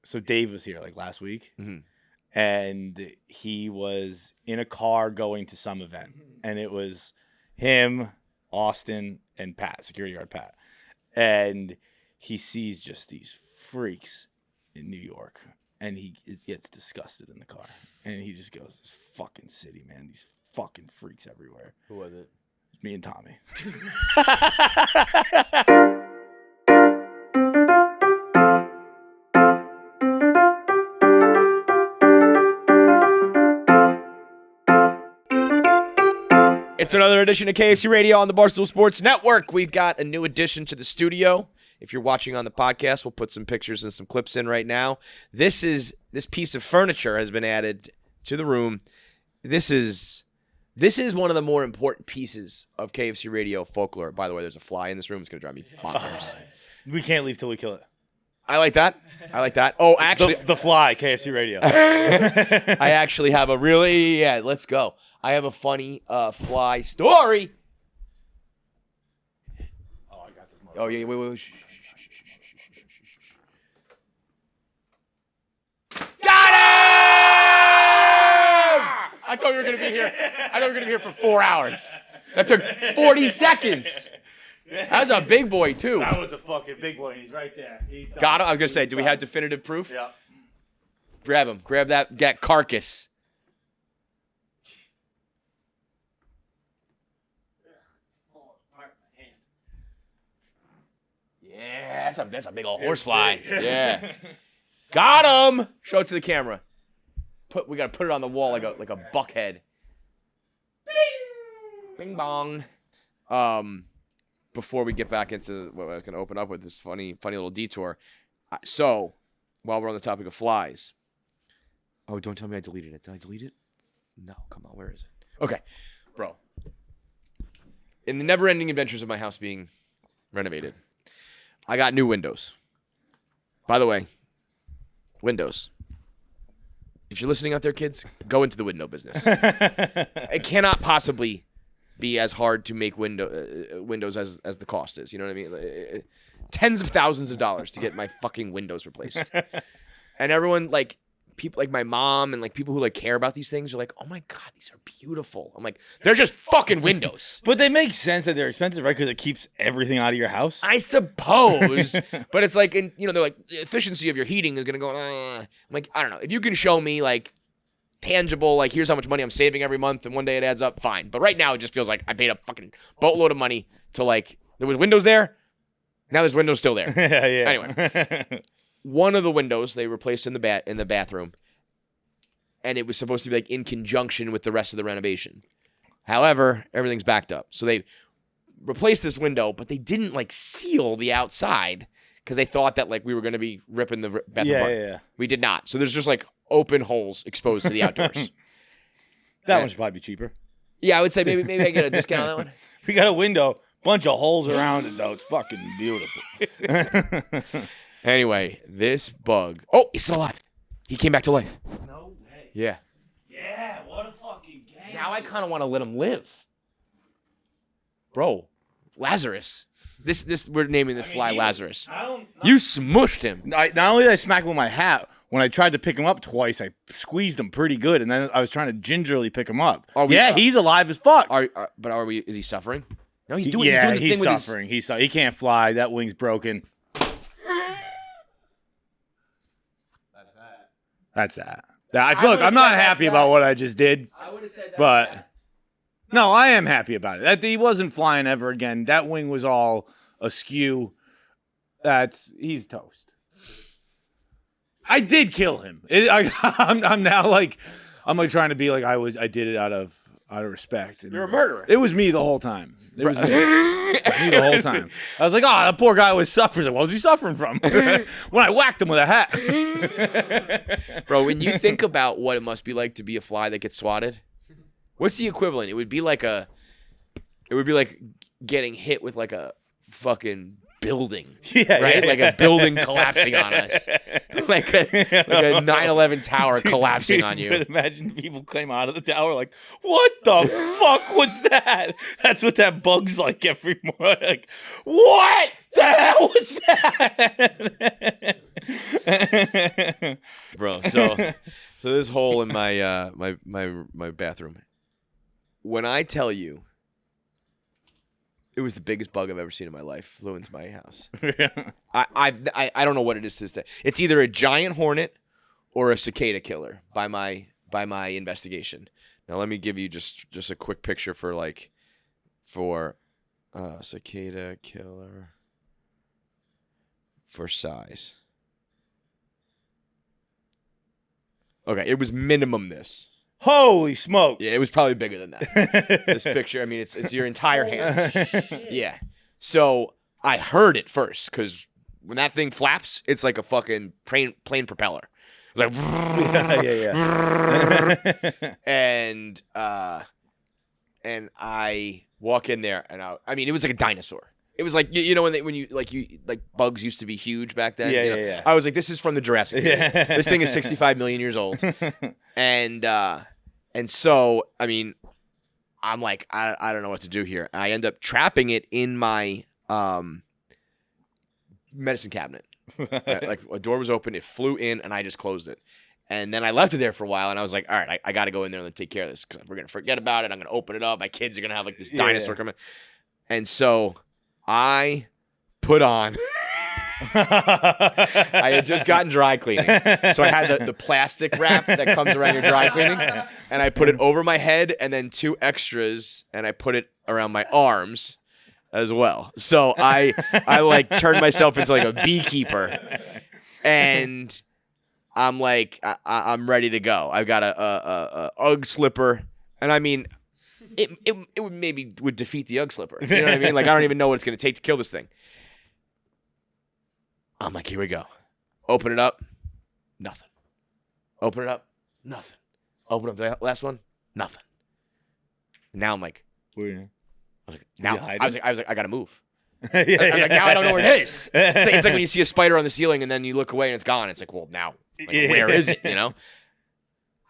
so Dave was here like last week, Mm-hmm. and he was in a car going to some event, and it was him, Austin, and Pat, security guard Pat, and he sees just these freaks in New York, and he gets disgusted in the car, and he just goes, "This fucking city, man, these fucking freaks everywhere." Who was it? Me and Tommy. It's another edition of KFC Radio on the Barstool Sports Network. We've got a new addition to the studio. If you're watching on the podcast, we'll put some pictures and some clips in right now. This piece of furniture has been added to the room. This is one of the more important pieces of KFC Radio folklore. By the way, there's a fly in this room. It's going to drive me bonkers. We can't leave till we kill it. I like that. Oh, actually, the fly, KFC Radio. I actually have a really, let's go. I have a funny fly story. Oh, I got this. Oh, yeah, wait. Shh. Got him! I thought we were going to be here for 4 hours. That took 40 seconds. That was a big boy, too. That was a fucking big boy, and he's right there. He's done. Got him? I was going to say, do we have definitive proof? Yeah. Grab him. Grab that carcass. Yeah, that's a big old horsefly. Yeah. Got him! Show it to the camera. We gotta put it on the wall like a buckhead. Bing bong. Before we get back into what I was gonna open up with, this funny little detour. So, while we're on the topic of flies. Oh, don't tell me I deleted it. Did I delete it? No, come on, where is it? Okay, bro. In the never-ending adventures of my house being renovated, I got new windows. By the way, windows. If you're listening out there, kids, go into the window business. It cannot possibly be as hard to make windows as the cost is. You know what I mean? Tens of thousands of dollars to get my fucking windows replaced. And everyone, like, people like my mom and like people who like care about these things are like, "Oh my God, these are beautiful." I'm like, they're just fucking windows. But they make sense that they're expensive, right? Because it keeps everything out of your house. I suppose, but it's like, they're like, the efficiency of your heating is gonna go. I'm like, I don't know. If you can show me like tangible, like here's how much money I'm saving every month, and one day it adds up, fine. But right now, it just feels like I paid a fucking boatload of money to like there was windows there. Now there's windows still there. Yeah. Anyway. One of the windows they replaced in the bathroom, and it was supposed to be like in conjunction with the rest of the renovation. However, everything's backed up, so they replaced this window, but they didn't like seal the outside because they thought that like we were going to be ripping the bathroom apart. Yeah. We did not. So there's just like open holes exposed to the outdoors. That one should probably be cheaper. Yeah, I would say maybe I get a discount on that one. We got a window, bunch of holes around it though. It's fucking beautiful. Anyway, this bug. Oh, he's still alive. He came back to life. No way. Yeah. Yeah, what a fucking game. Now I kind of want to let him live. Bro, Lazarus. This we're naming the fly Lazarus. You smushed him. Not only did I smack him with my hat, when I tried to pick him up twice, I squeezed him pretty good, and then I was trying to gingerly pick him up. He's alive as fuck. Is he suffering? No, he's doing he's suffering. He can't fly. That wing's broken. That's that. Look, I'm not happy about what I just did. I would have said that. But no, I am happy about it. He wasn't flying ever again. That wing was all askew. He's toast. I did kill him. I'm now like trying to be like I did it out of respect. You're a murderer. It was me the whole time. It was me the whole time. I was like, that poor guy was suffering. What was he suffering from? When I whacked him with a hat. Bro, when you think about what it must be like to be a fly that gets swatted, what's the equivalent? It would be like getting hit with like a fucking building, Yeah, right? yeah, Like a building collapsing on us, like a 9/11 tower collapsing on you. But imagine people came out of the tower like, "What the fuck was that?" That's what that bug's like every morning. Like, what the hell was that, Bro? So this hole in my my bathroom. When I tell you, it was the biggest bug I've ever seen in my life. Flew into my house. I don't know what it is to this day. It's either a giant hornet or a cicada killer by my investigation. Now let me give you just a quick picture for cicada killer for size. Okay, it was minimum this. Holy smokes! Yeah, it was probably bigger than that. This picture, I mean, it's your entire hand. Yeah. So I heard it first because when that thing flaps, it's like a fucking plane propeller. It's like yeah. and I walk in there and I mean, it was like a dinosaur. It was like you know when bugs used to be huge back then. Yeah, you know? yeah. I was like, this is from the Jurassic period. This thing is 65 million years old, and so I mean, I'm like, I don't know what to do here. I end up trapping it in my medicine cabinet. Like a door was open, it flew in, and I just closed it. And then I left it there for a while, and I was like, all right, I got to go in there and take care of this because we're gonna forget about it. I'm gonna open it up. My kids are gonna have like this dinosaur coming, and so I put on. I had just gotten dry cleaning, so I had the plastic wrap that comes around your dry cleaning, and I put it over my head, and then 2 extras, and I put it around my arms as well. So I like turned myself into like a beekeeper, and I'm like I'm ready to go. I've got a UGG slipper, and I mean. It would defeat the UGG slipper. You know what I mean? Like, I don't even know what it's going to take to kill this thing. I'm like, here we go. Open it up. Nothing. Open it up. Nothing. Open up the last one. Nothing. Now I'm like, I was like, I got to move. I was like, now I don't know where it is. It's like when you see a spider on the ceiling and then you look away and it's gone. It's like, well, now, where is it? You know?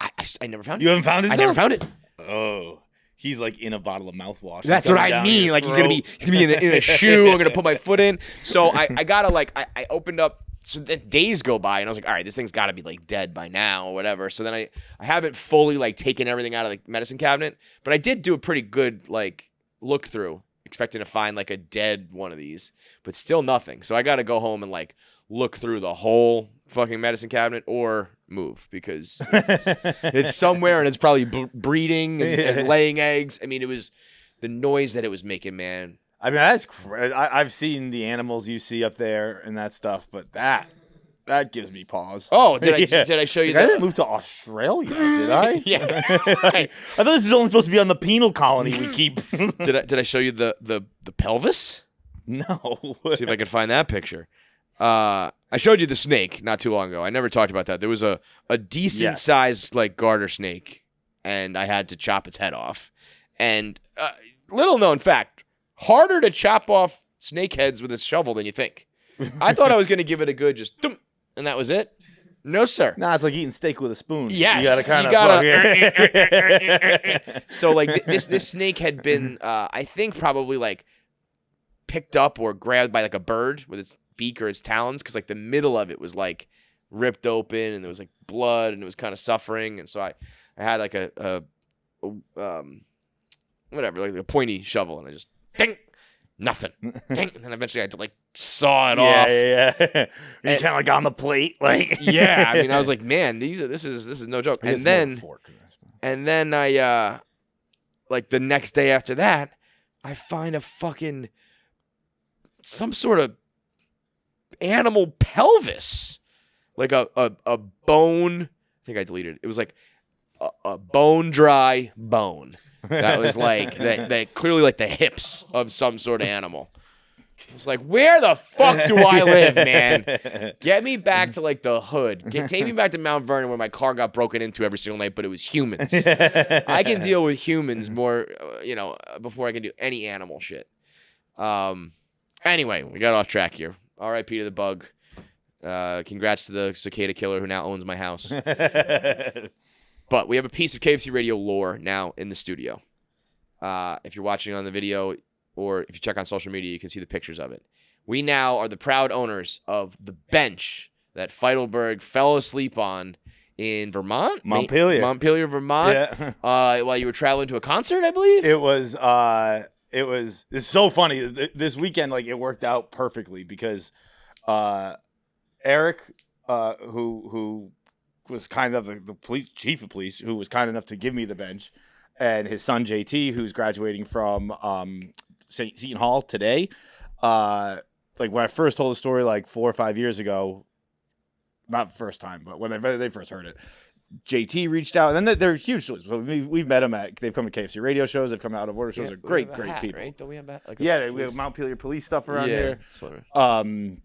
I never found it. You haven't found it? I never found it. Oh. He's like in a bottle of mouthwash. That's what I mean. Like he's gonna be in a shoe. I'm gonna put my foot in. So I gotta I opened up. So then days go by and I was like, all right, this thing's gotta be like dead by now or whatever. So then I haven't fully like taken everything out of the medicine cabinet, but I did do a pretty good like look through, expecting to find like a dead one of these, but still nothing. So I gotta go home and like look through the whole fucking medicine cabinet or move because it's somewhere and it's probably breeding and laying eggs. I mean, it was the noise that it was making, man. I mean, that's crazy. I've seen the animals you see up there and that stuff, but that gives me pause. Oh, did I show you that? I didn't move to Australia, did I? Yeah. I thought this was only supposed to be on the penal colony we keep. Did I show you the pelvis? No. See if I can find that picture. I showed you the snake not too long ago. I never talked about that. There was a decent sized like garter snake, and I had to chop its head off. And little known fact, harder to chop off snake heads with a shovel than you think. I thought I was going to give it a good just, and that was it. No, sir. Nah, it's like eating steak with a spoon. Yes. You gotta kind of. So like this snake had been, I think probably like picked up or grabbed by like a bird with its beak or its talons, because like the middle of it was like ripped open and there was like blood and it was kind of suffering, and so I had like a whatever, like a pointy shovel, and I just ding, nothing, ding, and then eventually I had to like saw it off. Yeah. You kind of like on the plate, like yeah. I mean, I was like, man, this is no joke. And then I like the next day after that, I find a fucking some sort of animal pelvis, like a bone. I think I deleted it. It was like a bone dry bone that was like that clearly like the hips of some sort of animal. I was like, where the fuck do I live, man? Get me back to like the hood. Take me back to Mount Vernon where my car got broken into every single night, but it was humans. I can deal with humans more, before I can do any animal shit. Anyway, we got off track here. R.I.P. to the bug. Congrats to the cicada killer who now owns my house. But we have a piece of KFC Radio lore now in the studio. If you're watching on the video or if you check on social media, you can see the pictures of it. We now are the proud owners of the bench that Feitelberg fell asleep on in Vermont? Montpelier, Vermont. Yeah. While you were traveling to a concert, I believe? It's so funny. This weekend, like, it worked out perfectly because Eric, who was kind of the police chief of police, who was kind enough to give me the bench, and his son JT, who's graduating from Seton Hall today. Like when I first told the story like 4 or 5 years ago, not the first time, but when they first heard it, JT reached out, and then they're huge. So we've met them they've come to KFC radio shows, they've come out of order shows. They're great people. Right? Don't we have that? Like we have Montpelier police stuff around here. Sort of.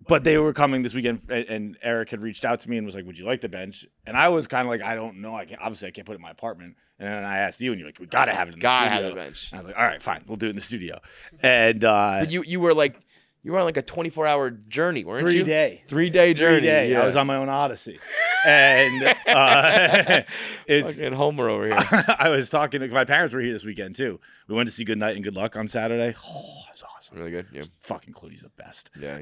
But they were coming this weekend, and Eric had reached out to me and was like, "Would you like the bench?" And I was kind of like, "I don't know. I can't put it in my apartment." And then I asked you, and you're like, "We gotta have it in the studio." Gotta have the bench. And I was like, "All right, fine, we'll do it in the studio." And but you were like. You were on like a 24-hour journey, weren't you? 3-day journey. 3 day. Yeah. I was on my own odyssey. And it's fucking Homer over here. I was talking to my parents were here this weekend too. We went to see Good Night and Good Luck on Saturday. Oh, it's awesome. Really good. Yeah. Fucking Clooney's the best. Yeah.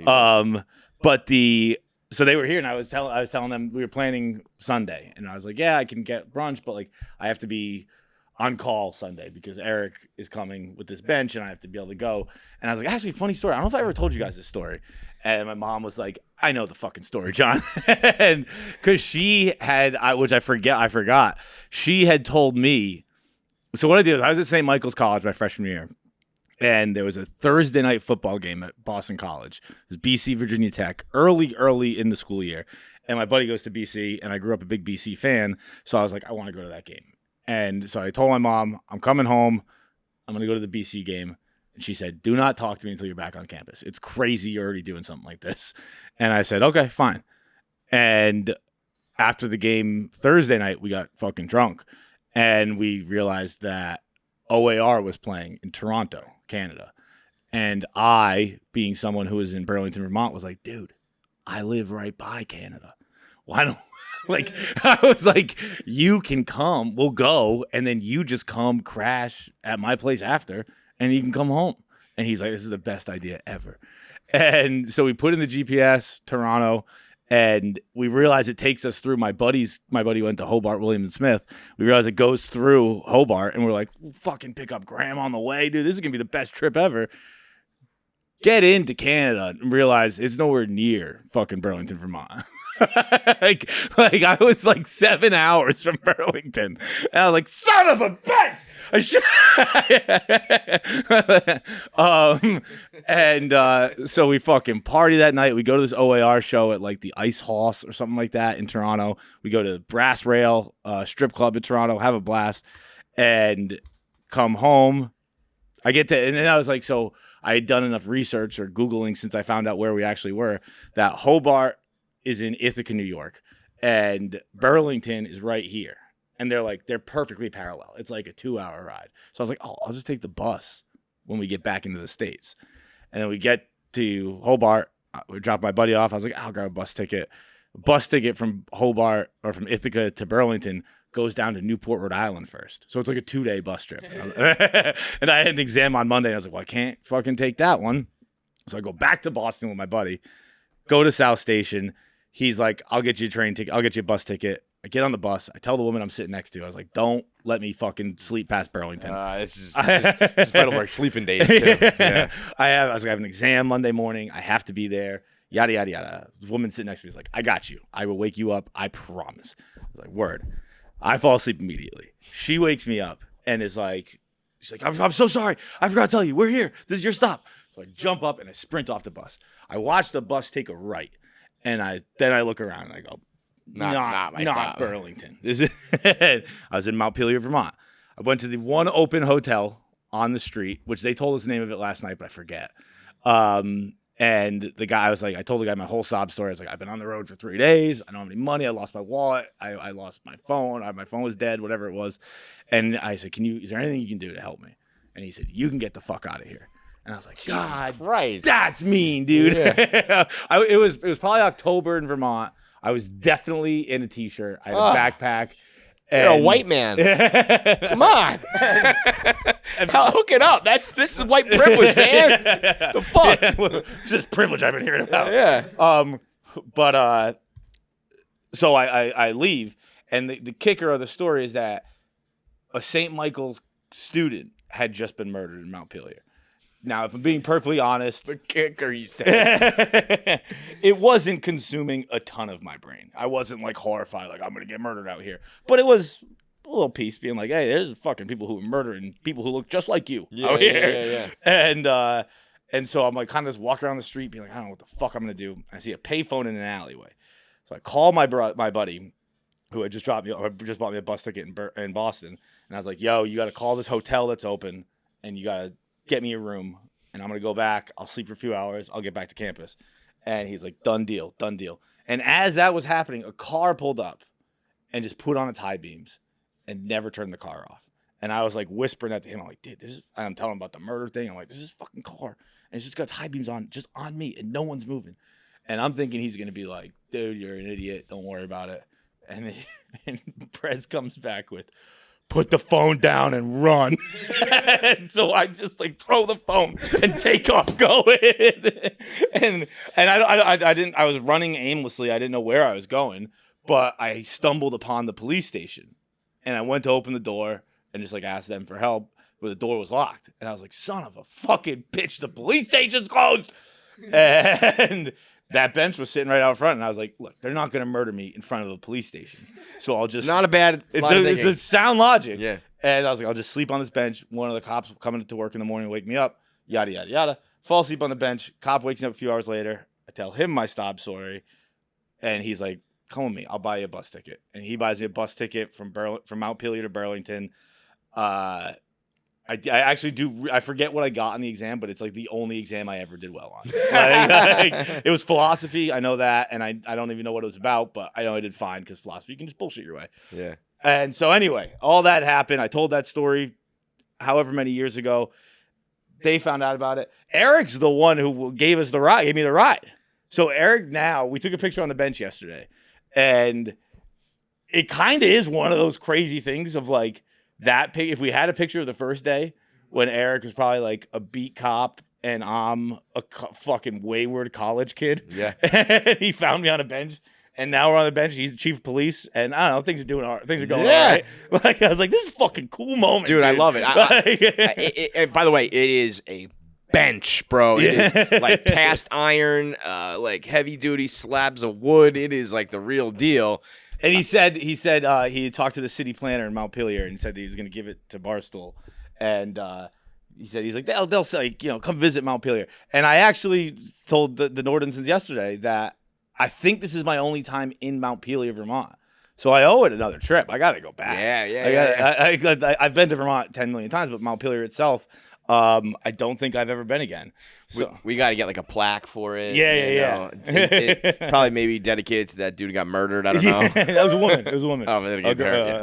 So they were here and I was telling them we were planning Sunday. And I was like, yeah, I can get brunch, but like I have to be on call Sunday because Eric is coming with this bench and I have to be able to go. And I was like, actually, funny story. I don't know if I ever told you guys this story. And my mom was like, I know the fucking story, John. And because she had, which I forgot, she had told me. So what I did was I was at St. Michael's College my freshman year. And there was a Thursday night football game at Boston College. It was BC, Virginia Tech, early in the school year. And my buddy goes to BC and I grew up a big BC fan. So I was like, I want to go to that game. And so I told my mom, I'm coming home. I'm going to go to the BC game. And she said, do not talk to me until you're back on campus. It's crazy you're already doing something like this. And I said, okay, fine. And after the game Thursday night, we got fucking drunk. And we realized that OAR was playing in Toronto, Canada. And I, being someone who was in Burlington, Vermont, was like, dude, I live right by Canada. Why don't like, I was like, you can come, we'll go, and then you just come crash at my place after, and you can come home. And he's like, this is the best idea ever. And so we put in the GPS, Toronto, and we realized it takes us through my buddy went to Hobart, William and Smith. We realized it goes through Hobart, and we're like, we'll fucking pick up Graham on the way. Dude, this is going to be the best trip ever. Get into Canada and realize it's nowhere near fucking Burlington, Vermont. like I was like 7 hours from Burlington. And I was like, son of a bitch! So we fucking party that night. We go to this OAR show at like the Ice House or something like that in Toronto. We go to the Brass Rail strip club in Toronto, have a blast, and come home. And then I was like, so I had done enough research or Googling since I found out where we actually were, that Hobart is in Ithaca, New York, and Burlington is right here. And they're perfectly parallel. It's like a 2-hour ride. So I was like, oh, I'll just take the bus when we get back into the States. And then we get to Hobart. We drop my buddy off. I was like, I'll grab a bus ticket. A bus ticket from Hobart or from Ithaca to Burlington goes down to Newport, Rhode Island first. So it's like a 2-day bus trip. And I had an exam on Monday. And I was like, well, I can't fucking take that one. So I go back to Boston with my buddy, go to South Station. He's like, I'll get you a train ticket. I'll get you a bus ticket. I get on the bus. I tell the woman I'm sitting next to, I was like, don't let me fucking sleep past Burlington. This is Feitelberg sleeping days too. Yeah. I was like, I have an exam Monday morning. I have to be there. Yada, yada, yada. The woman sitting next to me is like, I got you. I will wake you up. I promise. I was like, word. I fall asleep immediately. She wakes me up and is like, she's like, I'm so sorry. I forgot to tell you. We're here. This is your stop. So I jump up and I sprint off the bus. I watch the bus take a right. And I look around and I go, not Burlington. I was in Montpelier, Vermont. I went to the one open hotel on the street, which they told us the name of it last night, but I forget. And the guy, I told the guy my whole sob story. I was like, I've been on the road for 3 days. I don't have any money. I lost my wallet. I lost my phone. My phone was dead, whatever it was. And I said, is there anything you can do to help me? And he said, you can get the fuck out of here. And I was like, Jesus God, Christ. that's mean, dude. Yeah. It was probably October in Vermont. I was definitely in a t-shirt. I had a backpack. You're a white man. Come on. Hook it up. This is white privilege, man. The fuck? It's just privilege I've been hearing about. Yeah. So I leave, and the kicker of the story is that a St. Michael's student had just been murdered in Montpelier. Now, if I'm being perfectly honest, The kicker, you said. it wasn't consuming a ton of my brain. I wasn't like horrified, like I'm gonna get murdered out here. But it was a little piece being like, hey, there's fucking people who are murdering people who look just like you out here. Yeah. And so I'm like kind of just walking around the street, being like, I don't know what the fuck I'm gonna do. I see a payphone in an alleyway, so I call my buddy, who had just bought me a bus ticket in Boston, and I was like, yo, you got to call this hotel that's open, and you got to get me a room, and I'm going to go back. I'll sleep for a few hours. I'll get back to campus. And he's like, done deal. And as that was happening, a car pulled up and just put on its high beams and never turned the car off. And I was like whispering that to him. I'm like, dude, and I'm telling him about the murder thing. I'm like, this is a fucking car. And it's just got its high beams on, just on me, and no one's moving. And I'm thinking he's going to be like, dude, you're an idiot. Don't worry about it. And Prez comes back with, put the phone down and run. And so I just like throw the phone and take off going. and I didn't. I was running aimlessly. I didn't know where I was going, but I stumbled upon the police station, and I went to open the door and just like asked them for help, but the door was locked. And I was like, son of a fucking bitch, the police station's closed. And that bench was sitting right out front, and I was like, look, they're not going to murder me in front of a police station. So I'll just... Not a bad It's a sound logic. Yeah. And I was like, I'll just sleep on this bench. One of the cops will come to work in the morning, wake me up, yada, yada, yada. Fall asleep on the bench. Cop wakes me up a few hours later. I tell him my stop story, and he's like, come with me. I'll buy you a bus ticket. And he buys me a bus ticket from Montpelier to Burlington. I actually do. I forget what I got on the exam, but it's like the only exam I ever did well on. It was philosophy. I know that, and I don't even know what it was about, but I know I did fine because philosophy, you can just bullshit your way. Yeah. And so anyway, all that happened. I told that story however many years ago. They found out about it. Eric's the one who gave me the ride. So Eric, now we took a picture on the bench yesterday, and it kind of is one of those crazy things of like, that if we had a picture of the first day when Eric was probably like a beat cop and I'm a fucking wayward college kid. Yeah. And he found me on a bench, and now we're on the bench. He's the chief of police, and I don't know, things are going all right. Like I was like, this is a fucking cool moment, dude. I love it. And by the way, it is a bench, bro. It is like cast iron, like heavy duty slabs of wood. It is like the real deal. And he said he talked to the city planner in Montpelier and said that he was going to give it to Barstool, and he's like they'll say, come visit Montpelier. And I actually told the Nordensons yesterday that I think this is my only time in Montpelier, Vermont, so I owe it another trip. I got to go back. I've been to Vermont 10 million times, but Montpelier itself, I don't think I've ever been again. So we got to get like a plaque for it. Yeah. It probably maybe dedicated to that dude who got murdered. I don't know. That was a woman. It was a woman. Oh,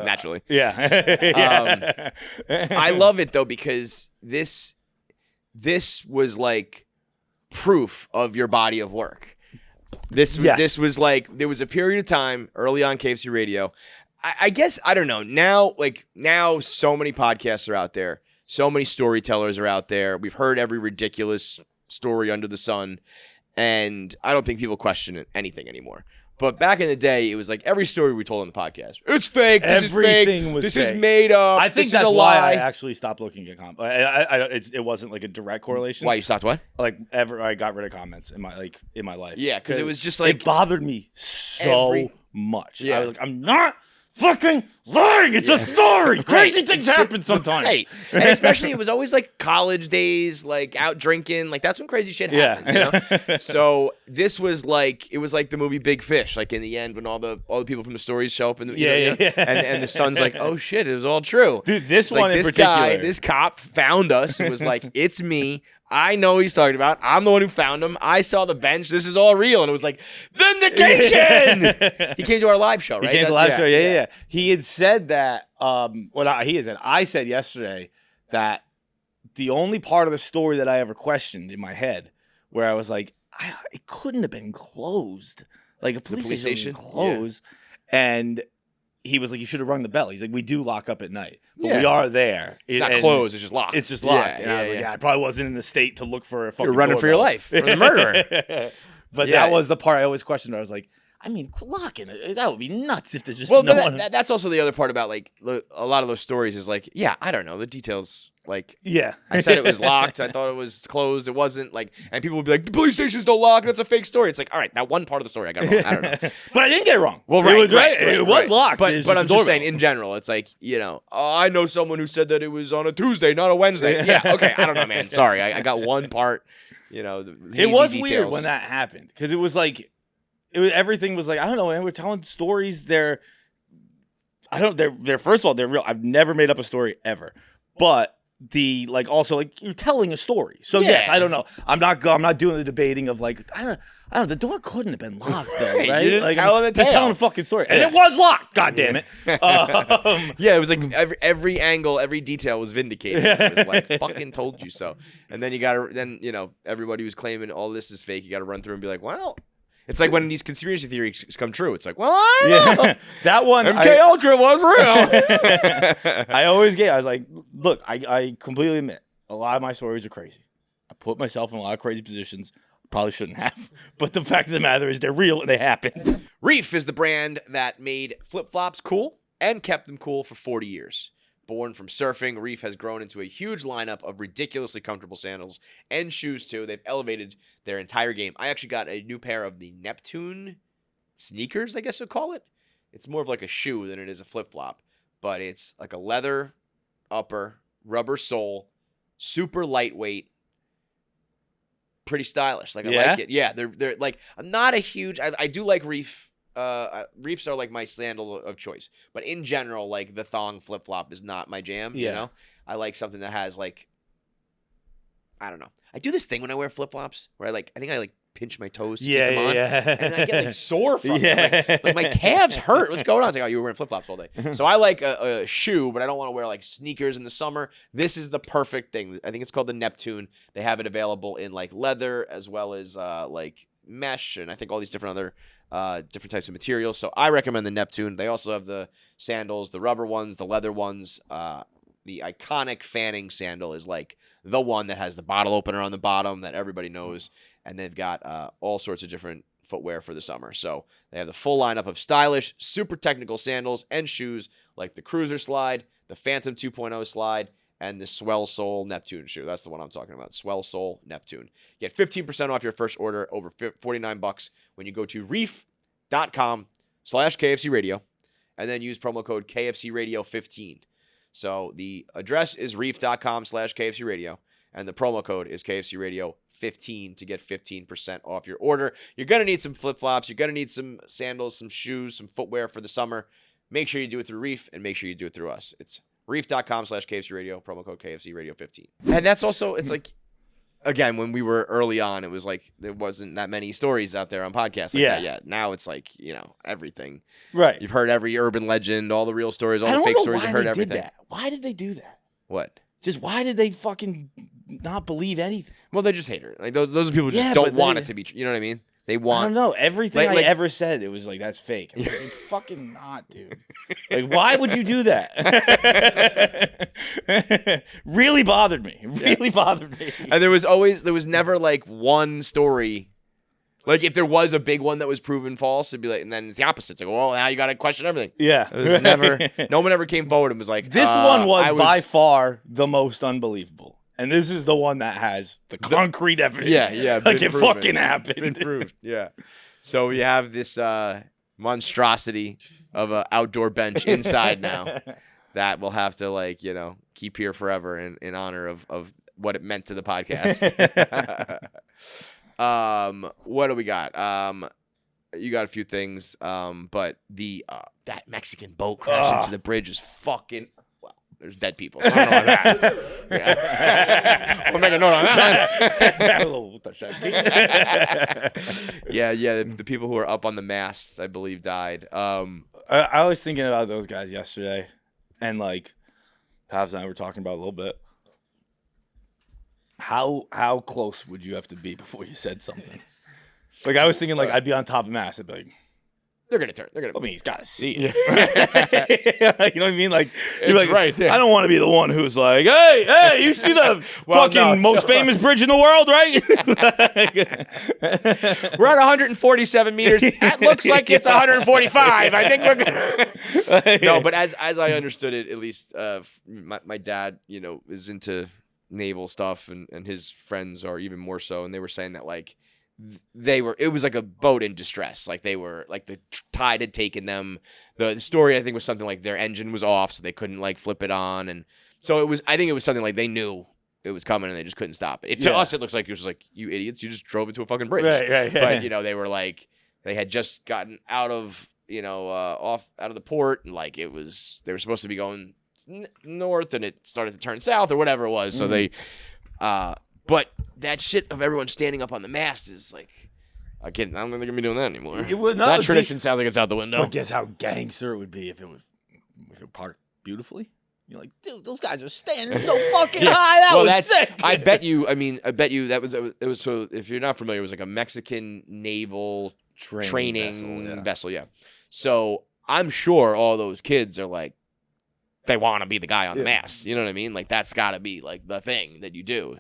naturally. Yeah. I love it though, because this was like proof of your body of work. This was like, there was a period of time early on KFC Radio. I guess, I don't know. Now so many podcasts are out there. So many storytellers are out there. We've heard every ridiculous story under the sun, and I don't think people question anything anymore. But back in the day, it was like every story we told on the podcast, it's fake. This Everything is fake. was this fake. is made up. I think that's why I actually stopped looking at comments. It wasn't like a direct correlation. Why you stopped? What? I got rid of comments in my life. Yeah, because it was just like it bothered me so much. Yeah. I was like, I'm not fucking lying. It's a story. Crazy things happen sometimes. Right. And especially it was always like college days, like out drinking. Like that's when crazy shit happens, So this was like, it was like the movie Big Fish. Like in the end when all the people from the stories show up and the son's like, oh shit, it was all true. Dude, this one like, in this particular. This cop found us and was like, it's me. I know what he's talking about. I'm the one who found him. I saw the bench. This is all real. And it was like, Vindication! He came to our live show, right? He came to the live show, yeah. He had said that, I said yesterday that the only part of the story that I ever questioned in my head, where I was like, it couldn't have been closed. Like a police station closed, and he was like, you should have rung the bell. He's like, we do lock up at night, but we are there. It's not closed. It's just locked. It's just locked. And I was like, I probably wasn't in the state to look for a fucking You're running for your life from the murderer. But that was the part I always questioned. I was like, I mean, locking it, that would be nuts if there's just that's also the other part about like a lot of those stories is like, I don't know the details. Like, I said it was locked. I thought it was closed. It wasn't. Like, and people would be like, the police stations don't lock. That's a fake story. It's like, all right, that one part of the story I got wrong. I don't know. But I didn't get it wrong. Well, it was right. It was locked. But I'm just saying, in general, it's like, I know someone who said that it was on a Tuesday, not a Wednesday. Yeah, okay. I don't know, man. Sorry. I got one part, it was weird when that happened because it was like, everything was like, I don't know, man. We're telling stories. They're first of all, they're real. I've never made up a story ever. But you're telling a story. So yes, I don't know. I'm not doing the debating of like, I don't know. The door couldn't have been locked though, right? You're just telling a fucking story. And it was locked, god damn it. It was like every angle, every detail was vindicated. It was like, fucking told you so. And then everybody was claiming all this is fake. You gotta run through and be like, well, it's like when these conspiracy theories come true. It's like, well, I don't know. That one, MK Ultra was real. I was like, look, I completely admit, a lot of my stories are crazy. I put myself in a lot of crazy positions. Probably shouldn't have. But the fact of the matter is they're real and they happened. Reef is the brand that made flip-flops cool and kept them cool for 40 years. Born from surfing, Reef has grown into a huge lineup of ridiculously comfortable sandals and shoes, too. They've elevated their entire game. I actually got a new pair of the Neptune sneakers, I guess you'll call it. It's more of like a shoe than it is a flip-flop. But it's like a leather upper, rubber sole, super lightweight, pretty stylish. Like, I like it. Yeah, they're like, I'm not a huge... I do like Reef. Reefs are like my sandal of choice, but in general, like the thong flip flop is not my jam. I like something that has like, I don't know. I do this thing when I wear flip flops where I think I pinch my toes to keep them on, and I get like sore from it. Like my calves hurt. What's going on? It's like, oh, you were wearing flip flops all day. So I like a shoe, but I don't want to wear like sneakers in the summer. This is the perfect thing. I think it's called the Neptune. They have it available in like leather as well as like mesh, and I think all these different other different types of materials. So I recommend the Neptune. They also have the sandals, the rubber ones, the leather ones. The iconic fanning sandal is like the one that has the bottle opener on the bottom that everybody knows. And they've got all sorts of different footwear for the summer. So they have the full lineup of stylish, super technical sandals and shoes like the Cruiser Slide, the Phantom 2.0 Slide, and the Swell Sole Neptune shoe. That's the one I'm talking about. Swell Sole Neptune. Get 15% off your first order over $49 when you go to reef.com/KFC Radio and then use promo code KFC Radio 15. So the address is reef.com/KFC Radio and the promo code is KFC Radio 15 to get 15% off your order. You're going to need some flip-flops. You're going to need some sandals, some shoes, some footwear for the summer. Make sure you do it through Reef and make sure you do it through us. It's reef.com/KFC Radio, promo code KFC Radio 15. And that's also, it's like, again, when we were early on, it was like there wasn't that many stories out there on podcasts like that yet. Now it's like, everything. Right. You've heard every urban legend, all the real stories, all the fake stories. You've heard everything. Why did they do that? What? Just why did they fucking not believe anything? Well, they're just haters. Like those are people who just don't want it to be true. You know what I mean? They want. I don't know. Everything I ever said, it was like, that's fake. I'm like, it's fucking not, dude. Like, why would you do that? Really bothered me. Really bothered me. And there was never like one story. Like if there was a big one that was proven false, it'd be like, and then it's the opposite. It's like, well, now you got to question everything. Yeah. There's never, no one ever came forward and was like, this one was by far the most unbelievable. And this is the one that has the concrete evidence. Yeah. Like it fucking happened. Been proved. Yeah. So we have this monstrosity of an outdoor bench inside now that we'll have to keep here forever in honor of what it meant to the podcast. What do we got? You got a few things, but that Mexican boat crash into the bridge is fucking. There's dead people. I don't know about that. Yeah. We'll make a note on that. Yeah. The people who are up on the masts, I believe, died. I was thinking about those guys yesterday, and Pavs and I were talking about a little bit. How close would you have to be before you said something? Like I was thinking, like I'd be on top of Mass. I'd be like, they're gonna turn. They're gonna. I mean, he's got to see it. You know what I mean? Like, you're It's like, right there. I don't want to be the one who's like, hey, you see the most famous bridge in the world, right? We're at 147 meters. That looks like it's 145. I think we're good. No, but as I understood it, at least my dad, is into naval stuff, and his friends are even more so, and they were saying that like. It was like a boat in distress. Like they were like the tide had taken them. The story I think was something like their engine was off, so they couldn't like flip it on, and so I think it was something like they knew it was coming and they just couldn't stop it. To us, it looks like it was like, you idiots, you just drove into a fucking bridge. Right. But they were like they had just gotten out of out of the port, and like they were supposed to be going north, and it started to turn south or whatever it was. So they. But that shit of everyone standing up on the mast is like, I don't think they're gonna be doing that anymore. That tradition sounds like it's out the window. But guess how gangster it would be if it parked beautifully. You're like, dude, those guys are standing so fucking high. That was sick. I bet you that was so. If you're not familiar, it was like a Mexican naval training vessel. Yeah. So I'm sure all those kids are like, they want to be the guy on the mast. You know what I mean? Like that's got to be like the thing that you do.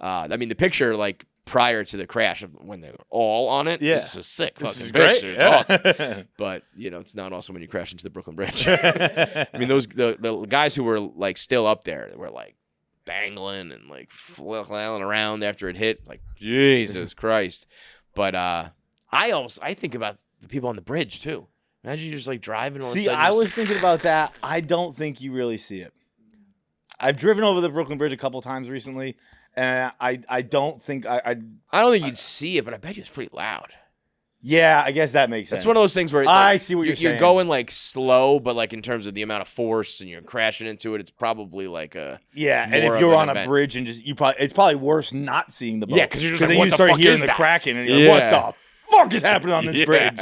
I mean, the picture like prior to the crash of when they were all on it. Yeah, this is a sick fucking great. picture. It's awesome. But it's not awesome when you crash into the Brooklyn Bridge. I mean, the guys who were like still up there were like dangling and like flailing around after it hit. Like Jesus Christ. But I think about the people on the bridge too. Imagine you're just like driving. See, I was thinking about that. I don't think you really see it. I've driven over the Brooklyn Bridge a couple times recently, and I don't think I don't think you'd see it, but I bet you it's pretty loud. Yeah, I guess that makes sense. It's one of those things where I see what you're saying. You're going like slow, but like in terms of the amount of force and you're crashing into it, it's probably like a and if you're on a bridge and it's probably worse not seeing the boat. Yeah, because you're just like, then what you the start fuck hearing is the that? cracking, and you're like, what the fuck is happening on this bridge?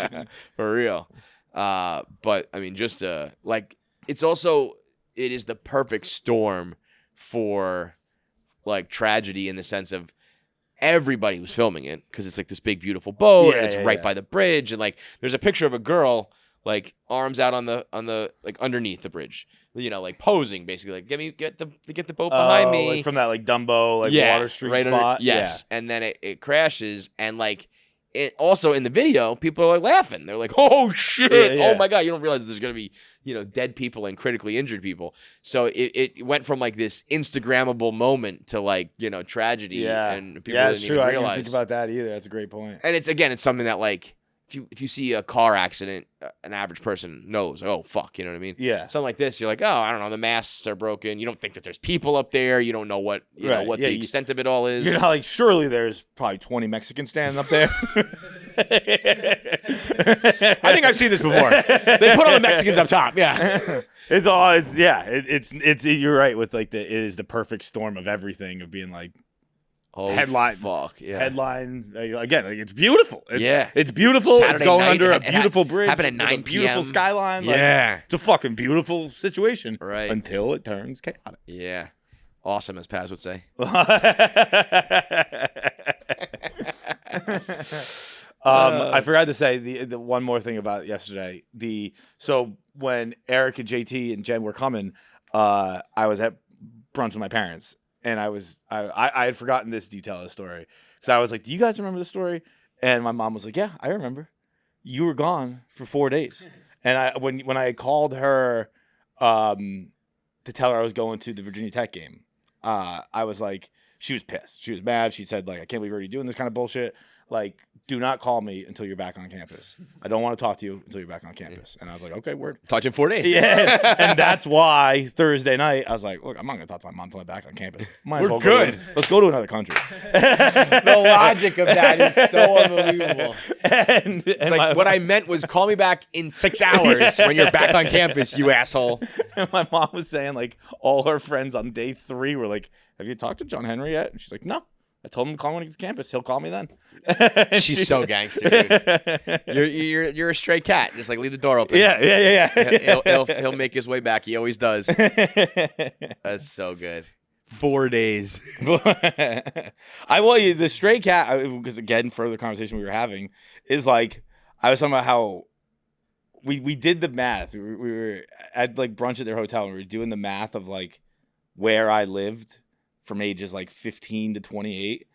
For real. But I mean, just like it is the perfect storm for like tragedy in the sense of everybody was filming it because it's like this big beautiful boat and it's right by the bridge, and like there's a picture of a girl like arms out on the like underneath the bridge, like posing basically, like get the boat behind me, like from that like Dumbo Water Street spot. Yes, and then it crashes, and like it also in the video people are like laughing. They're like, oh shit, oh my god, you don't realize there's gonna be dead people and critically injured people. So it went from like this Instagrammable moment to like tragedy. And people didn't even realize. I didn't think about that either. That's a great point. And it's something that like if you see a car accident, an average person knows, oh fuck, you know what I mean? Yeah. Something like this, you're like, oh, I don't know, the masts are broken. You don't think that there's people up there. You don't know what what the extent of it all is. You're not like, surely there's probably 20 Mexicans standing up there. I think I've seen this before. They put all the Mexicans up top. Yeah. It's you're right with like it is the perfect storm of everything of being like, headline, headline again. Like it's beautiful. It's beautiful. Saturday it's going night, under a beautiful bridge. Happened at 9 beautiful p.m. skyline. It's a fucking beautiful situation. Right until it turns chaotic. Yeah, awesome, as Paz would say. I forgot to say the one more thing about yesterday. So when Eric and JT and Jen were coming, I was at brunch with my parents. And I had forgotten this detail of the story. So I was like, do you guys remember the story? And my mom was like, yeah, I remember. You were gone for 4 days. And when I called her to tell her I was going to the Virginia Tech game, I was like, she was pissed. She was mad. She said, like, I can't believe you're already doing this kind of bullshit. Like, do not call me until you're back on campus. I don't want to talk to you until you're back on campus. And I was like, okay, word. Talk to you in 4 days. Yeah. And that's why Thursday night, I was like, look, I'm not going to talk to my mom until I'm back on campus. Might as well good. Let's go to another country. The logic of that is so unbelievable. And it's like, what I meant was call me back in 6 hours when you're back on campus, you asshole. And my mom was saying, like, all her friends on day 3 were like, have you talked to John Henry yet? And she's like, no. I told him to call when he gets to campus. He'll call me then. She's so gangster, dude. You're a stray cat. Just like leave the door open. Yeah. He'll make his way back. He always does. That's so good. 4 days. I want you the stray cat because again, further conversation we were having is like I was talking about how we did the math. We were at like brunch at their hotel and we were doing the math of like where I lived from ages like 15 to 28.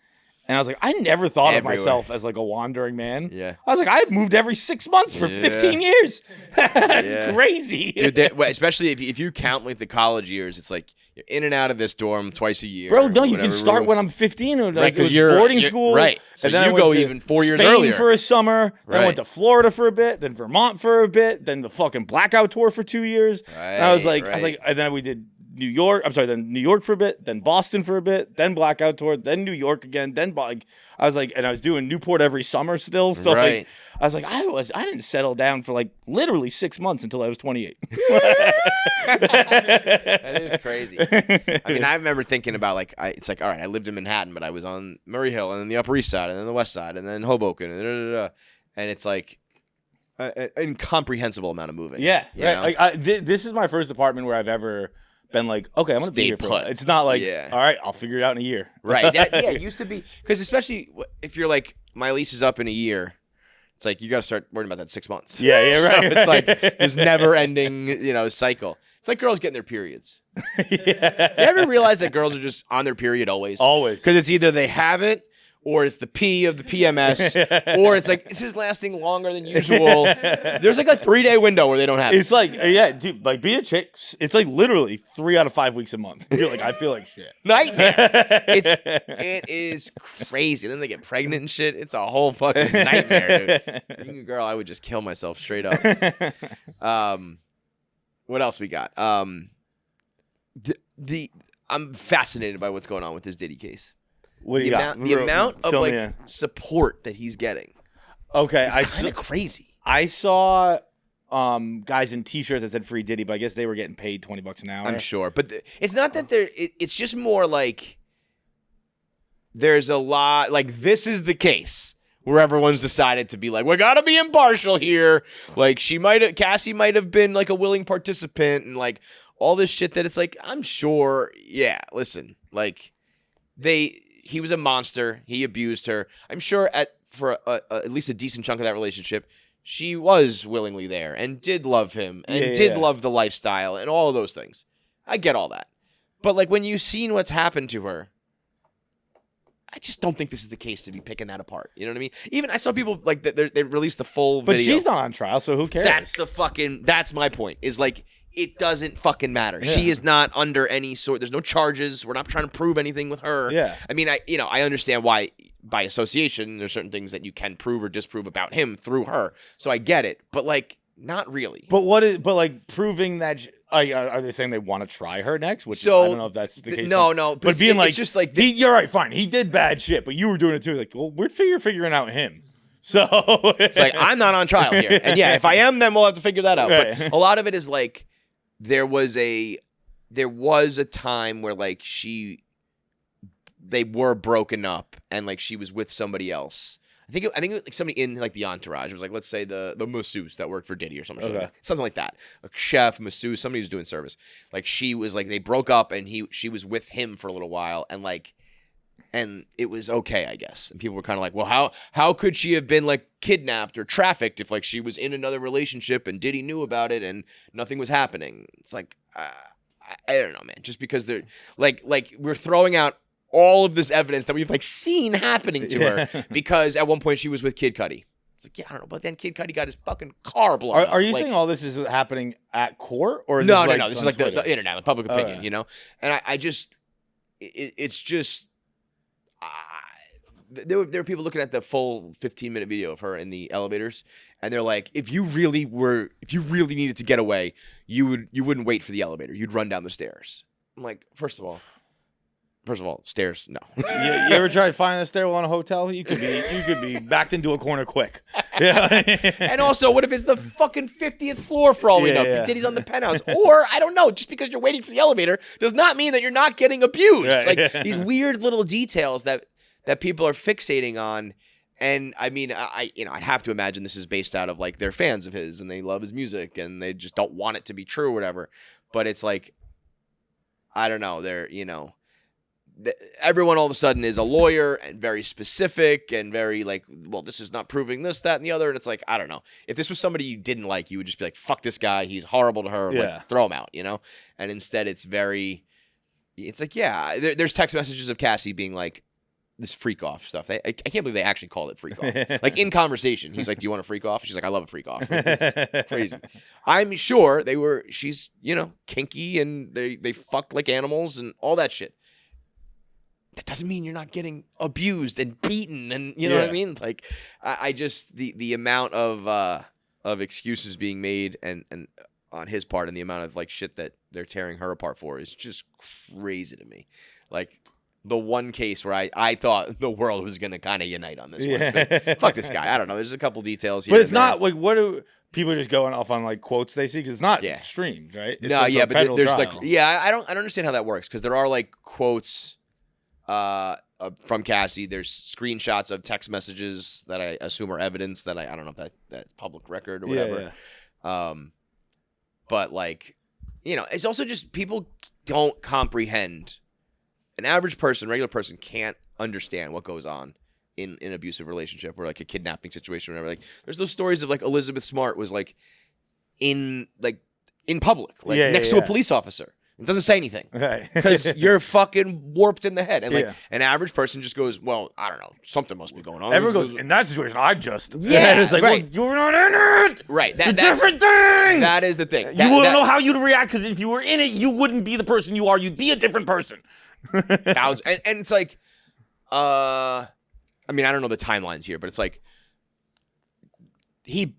And I was like, I never thought Everywhere. of myself as like a wandering man. Yeah. I was like, I moved every 6 months for 15 years. That's crazy. Dude, especially if you count like the college years, it's like you're in and out of this dorm twice a year. Bro, no, you can start when I'm 15. Like, right, because you're boarding school. Right. So and then you I go went to even 4 years Spain earlier. for a summer. Then I went Right. to Florida for a bit. Then Vermont for a bit. Then the fucking blackout tour for 2 years. And I was like, and then we did New York. I'm sorry, then New York for a bit. Then Boston for a bit. Then blackout tour. Then New York again. Then like I was like, and I was doing Newport every summer still. So like, I was like, I didn't settle down for like literally 6 months until I was 28. That is crazy. I mean, I remember thinking about like, it's like, all right, I lived in Manhattan, but I was on Murray Hill and then the Upper East Side and then the West Side and then Hoboken and it's like an incomprehensible amount of moving. Yeah, you right. know? Like, this is my first apartment where I've ever been like, okay, I'm gonna be here for a while. It's not like, all right, I'll figure it out in a year. Right. It used to be because especially if you're like, my lease is up in a year. It's like you got to start worrying about that 6 months. Yeah, right. So it's like this never-ending, cycle. It's like girls getting their periods. You ever realize that girls are just on their period always? Always. Because it's either they have it, or it's the P of the PMS, or it's like this is lasting longer than usual. There's like a 3-day window where they don't have it. It's like, yeah, dude, like being a chick, it's like literally 3 out of 5 weeks a month. You're like, I feel like shit. Nightmare. It is crazy. Then they get pregnant and shit. It's a whole fucking nightmare, dude. Being a girl, I would just kill myself straight up. What else we got? I'm fascinated by what's going on with this Diddy case. What do you got? The amount of like support that he's getting. Okay, it's kind of crazy. I saw guys in T-shirts that said "Free Diddy," but I guess they were getting paid $20 an hour. I'm sure, but it's not that they're. It's just more like there's a lot. Like this is the case where everyone's decided to be like, we gotta be impartial here. Like Cassie might have been like a willing participant and like all this shit that it's like I'm sure. Yeah, listen, like he was a monster. He abused her. I'm sure for at least a decent chunk of that relationship, she was willingly there and did love him and did love the lifestyle and all of those things. I get all that. But like when you've seen what's happened to her, I just don't think this is the case to be picking that apart. You know what I mean? Even I saw people like they released the full video. But she's not on trial, so who cares? That's my point. Is like it doesn't fucking matter. Yeah. She is not under any sort. There's no charges. We're not trying to prove anything with her. Yeah. I mean, I understand why by association there's certain things that you can prove or disprove about him through her. So I get it, but like not really. But like proving that. Are they saying they want to try her next? Which I don't know if that's the case. No. But being like, it's just like you're right, fine. He did bad shit, but you were doing it too. Like, well, we're figuring out him. So it's like I'm not on trial here, and yeah, if I am, then we'll have to figure that out. Right. But a lot of it is like there was a time where like they were broken up, and like she was with somebody else. I think it was like somebody in like the entourage. It was like, let's say the masseuse that worked for Diddy or something, like that. Something like that. A chef, masseuse, somebody who's doing service. Like she was like they broke up and she was with him for a little while and it was okay, I guess. And people were kind of like, well, how could she have been like kidnapped or trafficked if like she was in another relationship and Diddy knew about it and nothing was happening? It's like I don't know, man. Just because they're like we're throwing out all of this evidence that we've like seen happening to her because at one point she was with Kid Cudi. It's like, yeah, I don't know, but then Kid Cudi got his fucking car blown up. Are you saying all this is happening at court or is no? This is like the internet, the public opinion, you know. And I just, it's just, there were people looking at the full 15-minute video of her in the elevators, and they're like, if you really needed to get away, you wouldn't wait for the elevator. You'd run down the stairs. I'm like, First of all, stairs, no. You ever try to find a stairwell in a hotel? You could be backed into a corner quick. Yeah. And also, what if it's the fucking 50th floor for all we know? Diddy's on the penthouse. Or, I don't know, just because you're waiting for the elevator does not mean that you're not getting abused. Right. Like, these weird little details that people are fixating on. And, I mean, I'd have to imagine this is based out of, like, they're fans of his and they love his music and they just don't want it to be true or whatever. But it's like, I don't know, everyone all of a sudden is a lawyer and very specific and very like, well, this is not proving this, that, and the other. And it's like, I don't know. If this was somebody you didn't like, you would just be like, fuck this guy. He's horrible to her. Yeah. Like, throw him out, And instead it's like, yeah, there's text messages of Cassie being like, this freak off stuff. I can't believe they actually called it freak off. Like in conversation, he's like, do you want a freak off? She's like, I love a freak off. Like, it's crazy. I'm sure she's, kinky and they fucked like animals and all that shit. That doesn't mean you're not getting abused and beaten and you know what I mean? Like I just the amount of excuses being made and on his part and the amount of like shit that they're tearing her apart for is just crazy to me. Like the one case where I thought the world was going to kind of unite on this one. But fuck this guy. I don't know. There's a couple details here. But it's not like, what do people are just going off on like quotes they see? Because it's not streamed, right? It's but there's trial. like, I don't understand how that works because there are like quotes from Cassie. There's screenshots of text messages that I assume are evidence that I don't know if that's public record or whatever. Yeah. But like, it's also just people don't comprehend. An average person, regular person, can't understand what goes on in an abusive relationship or like a kidnapping situation or whatever. Like, there's those stories of like Elizabeth Smart was like in public, like next to a police officer. It doesn't say anything because you're fucking warped in the head. And like an average person just goes, well, I don't know, something must be going on. Everyone goes, in that situation, I just. Yeah. It's like, well, you're not in it. Right. That's a different thing. That is the thing. You wouldn't know how you'd react because if you were in it, you wouldn't be the person you are. You'd be a different person. And it's like, I mean, I don't know the timelines here, but it's like he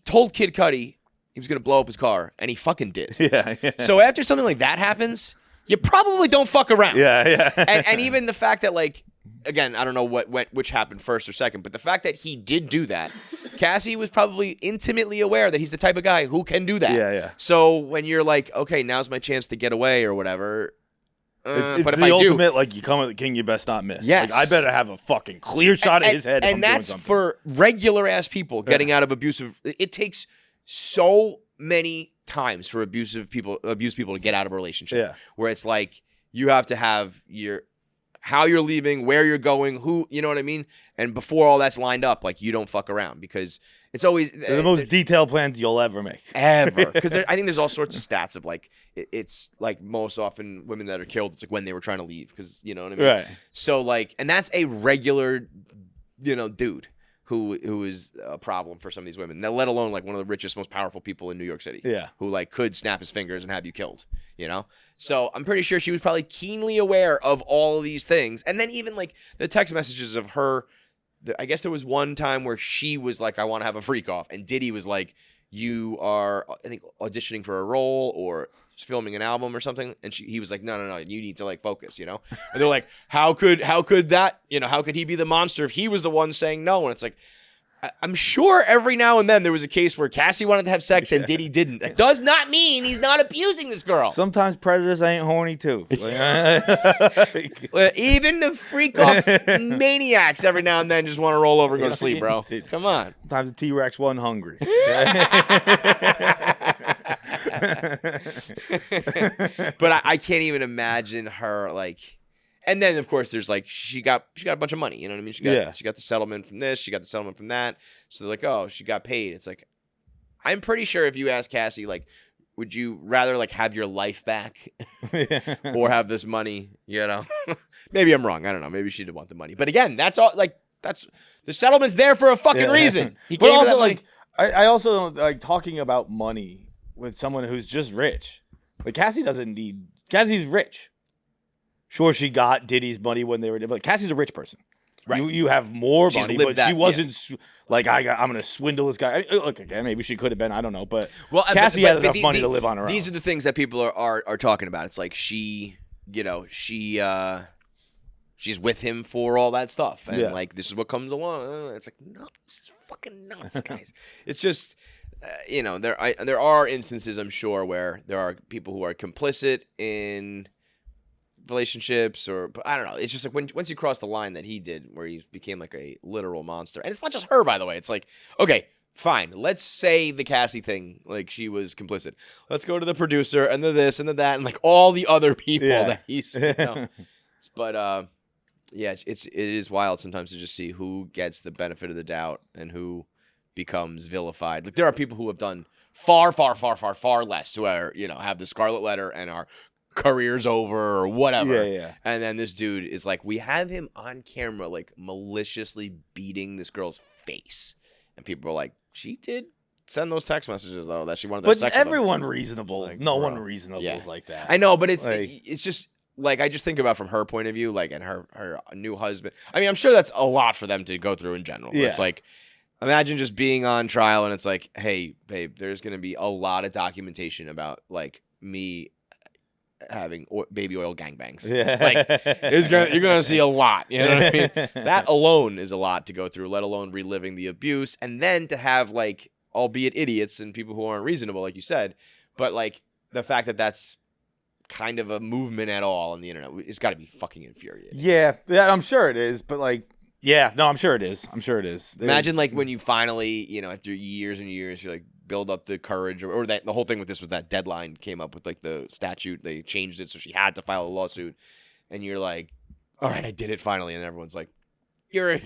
told Kid Cudi he was going to blow up his car, and he fucking did. Yeah. So after something like that happens, you probably don't fuck around. Yeah. And even the fact that, like, again, I don't know which happened first or second, but the fact that he did do that, Cassie was probably intimately aware that he's the type of guy who can do that. Yeah. So when you're like, okay, now's my chance to get away or whatever. It's but if the ultimate, like, you come at the king, you best not miss. Yes. Like, I better have a fucking clear shot at his head if I'm doing something. And that's for regular-ass people getting out of abusive. It takes so many times for abused people to get out of a relationship. Where it's like, you have to have how you're leaving, where you're going, who, you know what I mean? And before all that's lined up, like, you don't fuck around because it's always the most detailed plans you'll ever make. Ever. Because I think there's all sorts of stats of like, it's like most often women that are killed, it's like when they were trying to leave because, you know what I mean? Right. So like, and that's a regular, dude who is a problem for some of these women. Now, let alone like one of the richest, most powerful people in New York City. Yeah. Who like could snap his fingers and have you killed, So I'm pretty sure she was probably keenly aware of all of these things. And then even like the text messages of her, I guess there was one time where she was like, I want to have a freak off. And Diddy was like, you are, I think, auditioning for a role or filming an album or something. And he was like, no, you need to like focus, And they're like, how could that, how could he be the monster if he was the one saying no? And it's like, I'm sure every now and then there was a case where Cassie wanted to have sex and Diddy didn't. That does not mean he's not abusing this girl. Sometimes predators ain't horny too. Even the freak off maniacs every now and then just want to roll over and go to sleep, bro. Come on. Sometimes the T-Rex wasn't hungry. But I can't even imagine her like. And then, of course, there's like she got a bunch of money. You know what I mean? She got the settlement from this. She got the settlement from that. So they're like, oh, she got paid. It's like, I'm pretty sure if you ask Cassie, like, would you rather like have your life back or have this money? Maybe I'm wrong. I don't know. Maybe she'd want the money. But again, that's all. Like, that's the settlement's there for a fucking reason. But also, like, I also like talking about money with someone who's just rich. Like Cassie doesn't need. Cassie's rich. Sure, she got Diddy's money when they were, but Cassie's a rich person. Right. You have more money, but she wasn't like, I'm going to swindle this guy. Look, again, maybe she could have been. I don't know. But Cassie had enough money to live on her own. These are the things that people are talking about. It's like she's with him for all that stuff. And like, this is what comes along. It's like, no, this is fucking nuts, guys. It's just, there are instances, I'm sure, where there are people who are complicit in relationships but I don't know. It's just like once you cross the line that he did where he became like a literal monster. And it's not just her, by the way. It's like, okay, fine. Let's say the Cassie thing, like she was complicit. Let's go to the producer and the this and the that and like all the other people that he's But yeah, it is wild sometimes to just see who gets the benefit of the doubt and who becomes vilified. Like there are people who have done far less, who are have the scarlet letter and are careers over or whatever. Yeah. And then this dude is like, we have him on camera like maliciously beating this girl's face, and people are like, she did send those text messages though that she wanted to have But sex with him. everyone reasonable. Like, no bro. one reasonable Yeah. is like that. I know, but it's Like- it's just like, I just think about from her point of view, like, and her new husband. I mean, I'm sure that's a lot for them to go through in general. Yeah. It's like, imagine just being on trial and it's like, hey, babe, there's going to be a lot of documentation about like me having baby oil gangbangs. Yeah. Like, you're gonna see a lot. You know what I mean? That alone is a lot to go through, let alone reliving the abuse, and then to have like, albeit idiots and people who aren't reasonable, like you said, but like the fact that that's kind of a movement at all on the internet, it's got to be fucking infuriating. Yeah, I'm sure it is. But like, yeah, no, I'm sure it is. Imagine like when you finally, after years and years, you like build up the courage, or that the whole thing with this was that deadline came up with like the statute. They changed it so she had to file a lawsuit, and you're like, all right, I did it finally, and everyone's like, you're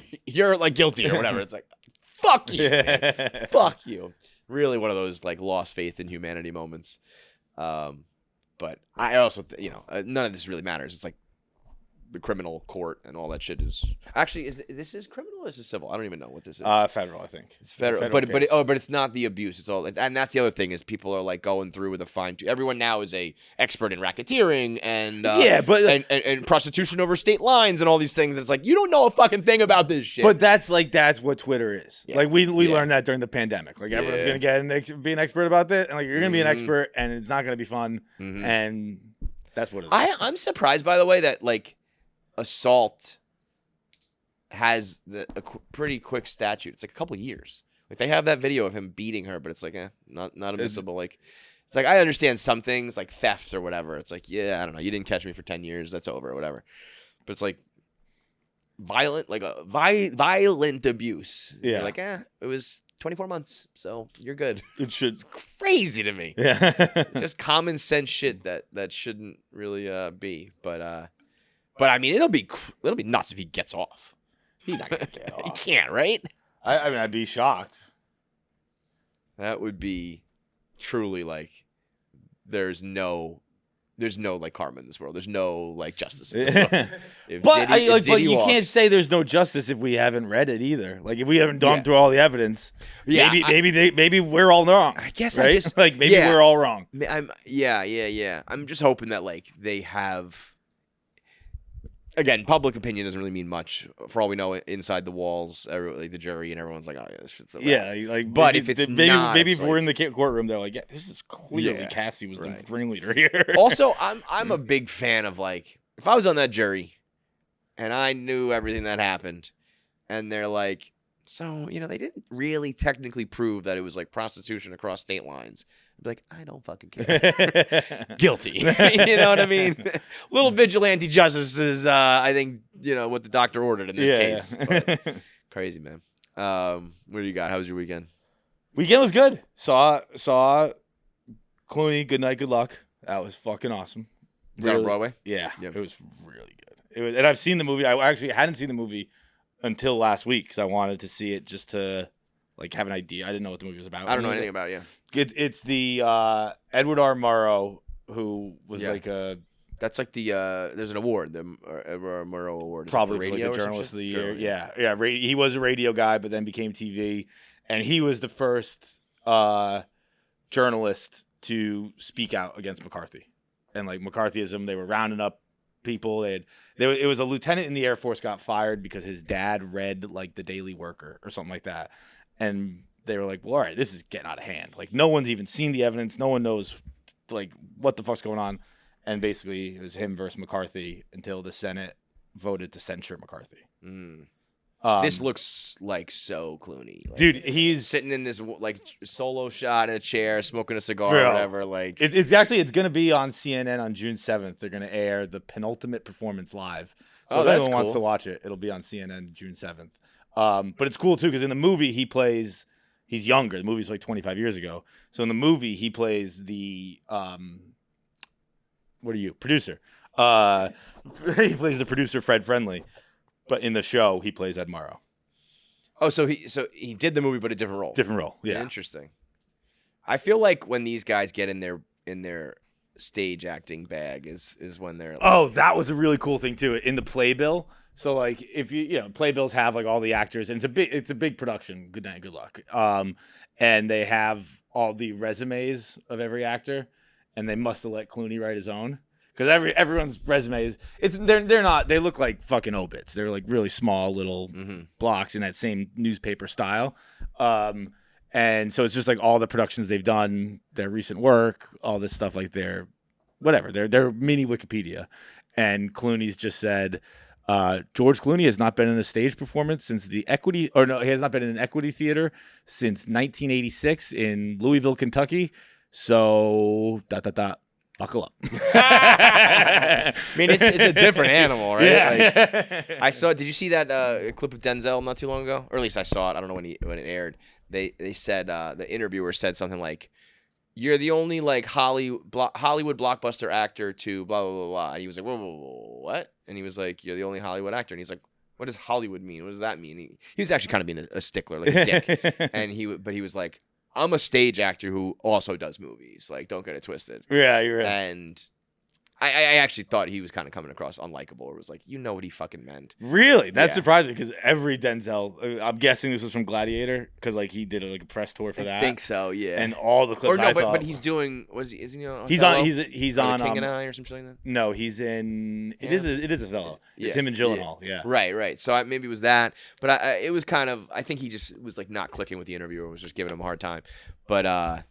like guilty or whatever. It's like, fuck you, man. Fuck you. Really, one of those like lost faith in humanity moments. But I also, none of this really matters. It's like the criminal court and all that shit is actually this is criminal or is this civil? I don't even know what this is. Federal, I think. It's federal, but it's not the abuse. It's all, and that's the other thing is people are like going through with a fine tooth. Everyone now is a expert in racketeering and and prostitution over state lines and all these things. And it's like, you don't know a fucking thing about this shit. But that's what Twitter is. Yeah. Like we learned that during the pandemic. Like everyone's gonna be an expert about this, and like you're gonna be an expert, and it's not gonna be fun, and that's what it is. I'm surprised, by the way, that like assault has a pretty quick statute. It's like a couple years. Like they have that video of him beating her, but it's like not admissible. Like it's like, I understand some things like thefts or whatever. It's like, yeah, I don't know. You didn't catch me for 10 years. That's over or whatever. But it's like violent abuse. Yeah. You're like, it was 24 months, so you're good. It should. It's crazy to me. Yeah. Just common sense shit that shouldn't really be. But I mean, it'll be nuts if he gets off. He's not gonna get He off. can't, right? I mean, I'd be shocked. That would be truly like there's no like karma in this world. There's no like justice in this world. But you can't say there's no justice if we haven't read it either. Like if we haven't gone through all the evidence, maybe we're all wrong. I guess right? I just like maybe we're all wrong. I'm just hoping that like they have. Again, public opinion doesn't really mean much. For all we know, inside the walls, like the jury and everyone's like, "Oh yeah, this shit's so bad." Yeah, like, but if it's not, maybe it's if we're in the courtroom, they're like, "Yeah, this is clearly Cassie was the ringleader here." Also, I'm a big fan of like, if I was on that jury, and I knew everything that happened, and they're like, "So they didn't really technically prove that it was like prostitution across state lines." I'd be like, I don't fucking care. Guilty. You know what I mean? Little vigilante justice is, I think, what the doctor ordered in this case. Yeah. But crazy, man. What do you got? How was your weekend? Weekend was good. Saw Clooney. Good night, good luck. That was fucking awesome. Is that on Broadway? Yeah, Yep. It was really good. And I've seen the movie. I actually hadn't seen the movie until last week because I wanted to see it just to like have an idea. I didn't know what the movie was about. I don't know anything about it. Yeah. It's the Edward R. Murrow who was like a. That's like the there's an award, the Edward R. Murrow Award. Probably for like the Journalist of the Year. Yeah. He was a radio guy, but then became TV, and he was the first journalist to speak out against McCarthy and like McCarthyism. They were rounding up people. It was a lieutenant in the Air Force got fired because his dad read like the Daily Worker or something like that, and they were like, "Well, all right, this is getting out of hand. Like, no one's even seen the evidence. No one knows like what the fuck's going on." And basically, it was him versus McCarthy until the Senate voted to censure McCarthy. This looks like so Clooney. Like, dude, he's sitting in this like solo shot in a chair, smoking a cigar or whatever. Like it's going to be on CNN on June 7th. They're going to air the penultimate performance live. So if anyone wants to watch it, it'll be on CNN June 7th. But it's cool too because in the movie he's younger. The movie's like 25 years ago. So in the movie he plays the producer. He plays the producer Fred Friendly, but in the show he plays Ed Morrow. Oh, so he did the movie, but a different role. Different role. Yeah. Interesting. I feel like when these guys get in their stage acting bag is when they're. Oh, that was a really cool thing too in the playbill. So like if playbills have like all the actors, and it's a big production. Good night, good luck. And they have all the resumes of every actor, and they must have let Clooney write his own because everyone's resumes they look like fucking obits. They're like really small little blocks in that same newspaper style. And so it's just like all the productions they've done, their recent work, all this stuff like their mini Wikipedia. And Clooney's just said, George Clooney has not been in a stage performance since he has not been in an Equity Theater since 1986 in Louisville, Kentucky. So, buckle up. I mean, it's a different animal, right? Yeah. Like, I saw. Did you see that clip of Denzel not too long ago? Or at least I saw it. I don't know when it aired. They said the interviewer said something like, "You're the only like Hollywood blockbuster actor to blah blah blah blah." And he was like, "Whoa, what?" And he was like, "You're the only Hollywood actor." And he's like, "What does Hollywood mean? What does that mean?" He was actually kind of being a stickler, like a dick. And he was like, "I'm a stage actor who also does movies. Like, don't get it twisted." Yeah, you're right. And I actually thought he was kind of coming across unlikable. It was like, you know what he fucking meant. Really? That's surprising because every Denzel, I'm guessing this was from Gladiator because like he did a press tour for that. I think so, yeah. And all the clips. But he's doing. Isn't he on? He's on King and I or something like that. No, he's in. It is Othello. It's him and Gyllenhaal. Yeah. Right. So maybe it was that, but it was kind of. I think he just was like not clicking with the interviewer. Was just giving him a hard time. But I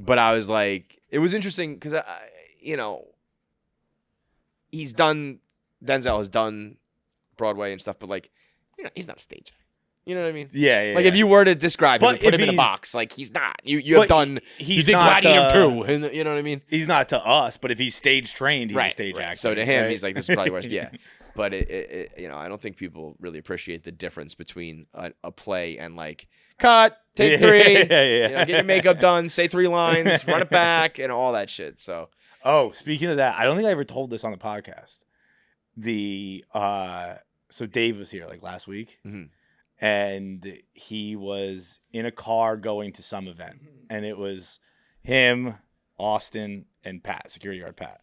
was like, it was interesting because Denzel has done Broadway and stuff, but like, he's not a stage actor. You know what I mean? Yeah. Like if you were to describe him and put him in a box, like he's not. You have done. He's did Gladiator too. And you know what I mean? He's not to us, but if he's stage trained, he's a stage actor. So to him, he's like, this is probably worse. Yeah. But I don't think people really appreciate the difference between a play and like cut, take three, get your makeup done, say 3 lines, run it back, and all that shit. So. Oh, speaking of that, I don't think I ever told this on the podcast. So Dave was here like last week, and he was in a car going to some event, and it was him, Austin, and Pat, security guard Pat,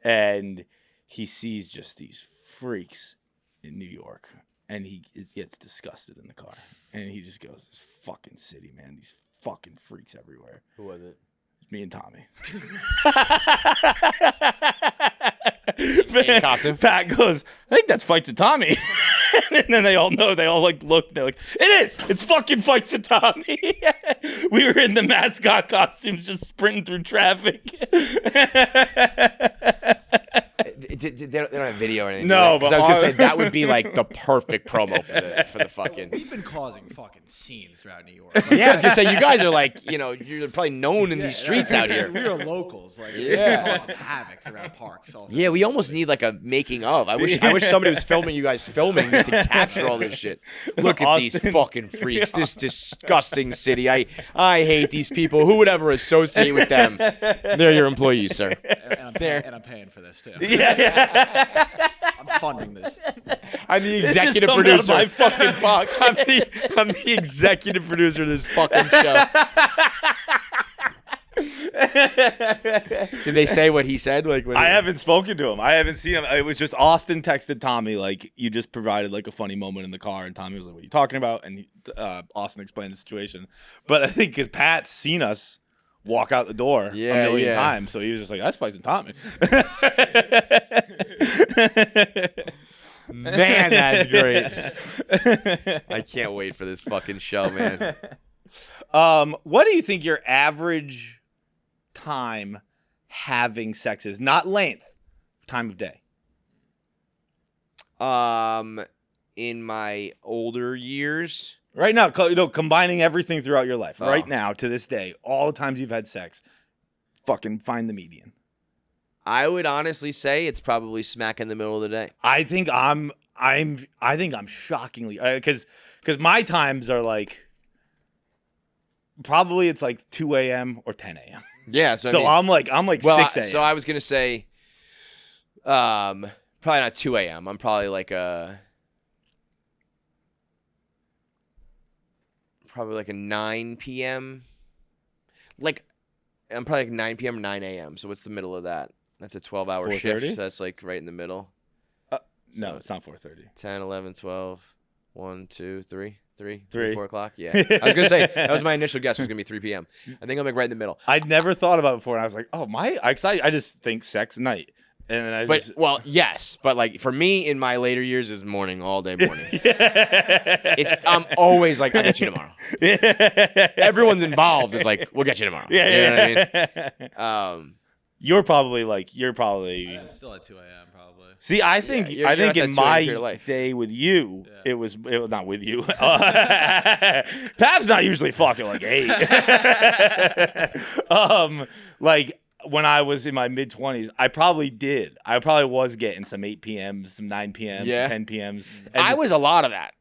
and he sees just these freaks in New York, and he gets disgusted in the car, and he just goes, "This fucking city, man, these fucking freaks everywhere." Who was it? Me and Tommy. In costume? Pat goes, "I think that's Fights with Tommy." And then they all know. They all like look. They're like, "It is. It's fucking Fights with Tommy." We were in the mascot costumes, just sprinting through traffic. They don't have video or anything. No, because I was gonna say that would be like the perfect promo for the fucking. We've been causing fucking scenes throughout New York. Yeah, I was gonna say you guys are like, you're probably known in these streets out here. We are locals, like causing havoc throughout parks. Yeah, we almost need like a making of. I wish somebody was filming you guys filming just to capture all this shit. Look at these fucking freaks. This disgusting city. I hate these people. Who would ever associate with them? They're your employees, sir. And I'm paying for this too. Yeah. I'm funding this. I'm the executive producer. My fucking podcast. I'm the executive producer of this fucking show. Did they say what he said? Like, I haven't spoken to him. I haven't seen him. It was just Austin texted Tommy like, "You just provided like a funny moment in the car," and Tommy was like, "What are you talking about?" And Austin explained the situation. But I think because Pat's seen us walk out the door a million times, so he was just like, "That's Fights with Tommy." Man, that's great. I can't wait for this fucking show, man. What do you think your average time having sex is? Not length, time of day. In my older years, right now, combining everything throughout your life, right now to this day, all the times you've had sex, fucking find the median. I would honestly say it's probably smack in the middle of the day. I think I'm shockingly because my times are like probably it's like 2 a.m. or 10 a.m. Yeah, so I'm like 6 a.m. So I was gonna say Probably not 2 a.m. I'm probably like a 9 p.m. Like I'm probably like 9 p.m. or 9 a.m. So what's the middle of that? That's a 12-hour 4:30? shift. So that's like right in the middle. No, it's not 4:30. 10, 11, 12, 1, 2, 3, 4 o'clock. Yeah. I was going to say, that was my initial guess was going to be 3 p.m. I think I'm like right in the middle. I'd never thought about it before, and I was like, oh, I just think sex night. And then Well, yes. But like for me in my later years is morning, all day morning. I'm always like, I'll get you tomorrow. Everyone's involved is like, we'll get you tomorrow. Yeah, you know what I mean? You're probably. I'm still at 2 a.m. probably. See, I think you're I think at in that 2 a.m. period of my life. day with you, it was not with you. Pav's not usually fucking like 8. Like when I was in my mid-20s, I probably did. I probably was getting some 8 p.m.s, some 9 p.m.s, Yeah. some 10 p.m.s. I was a lot of that.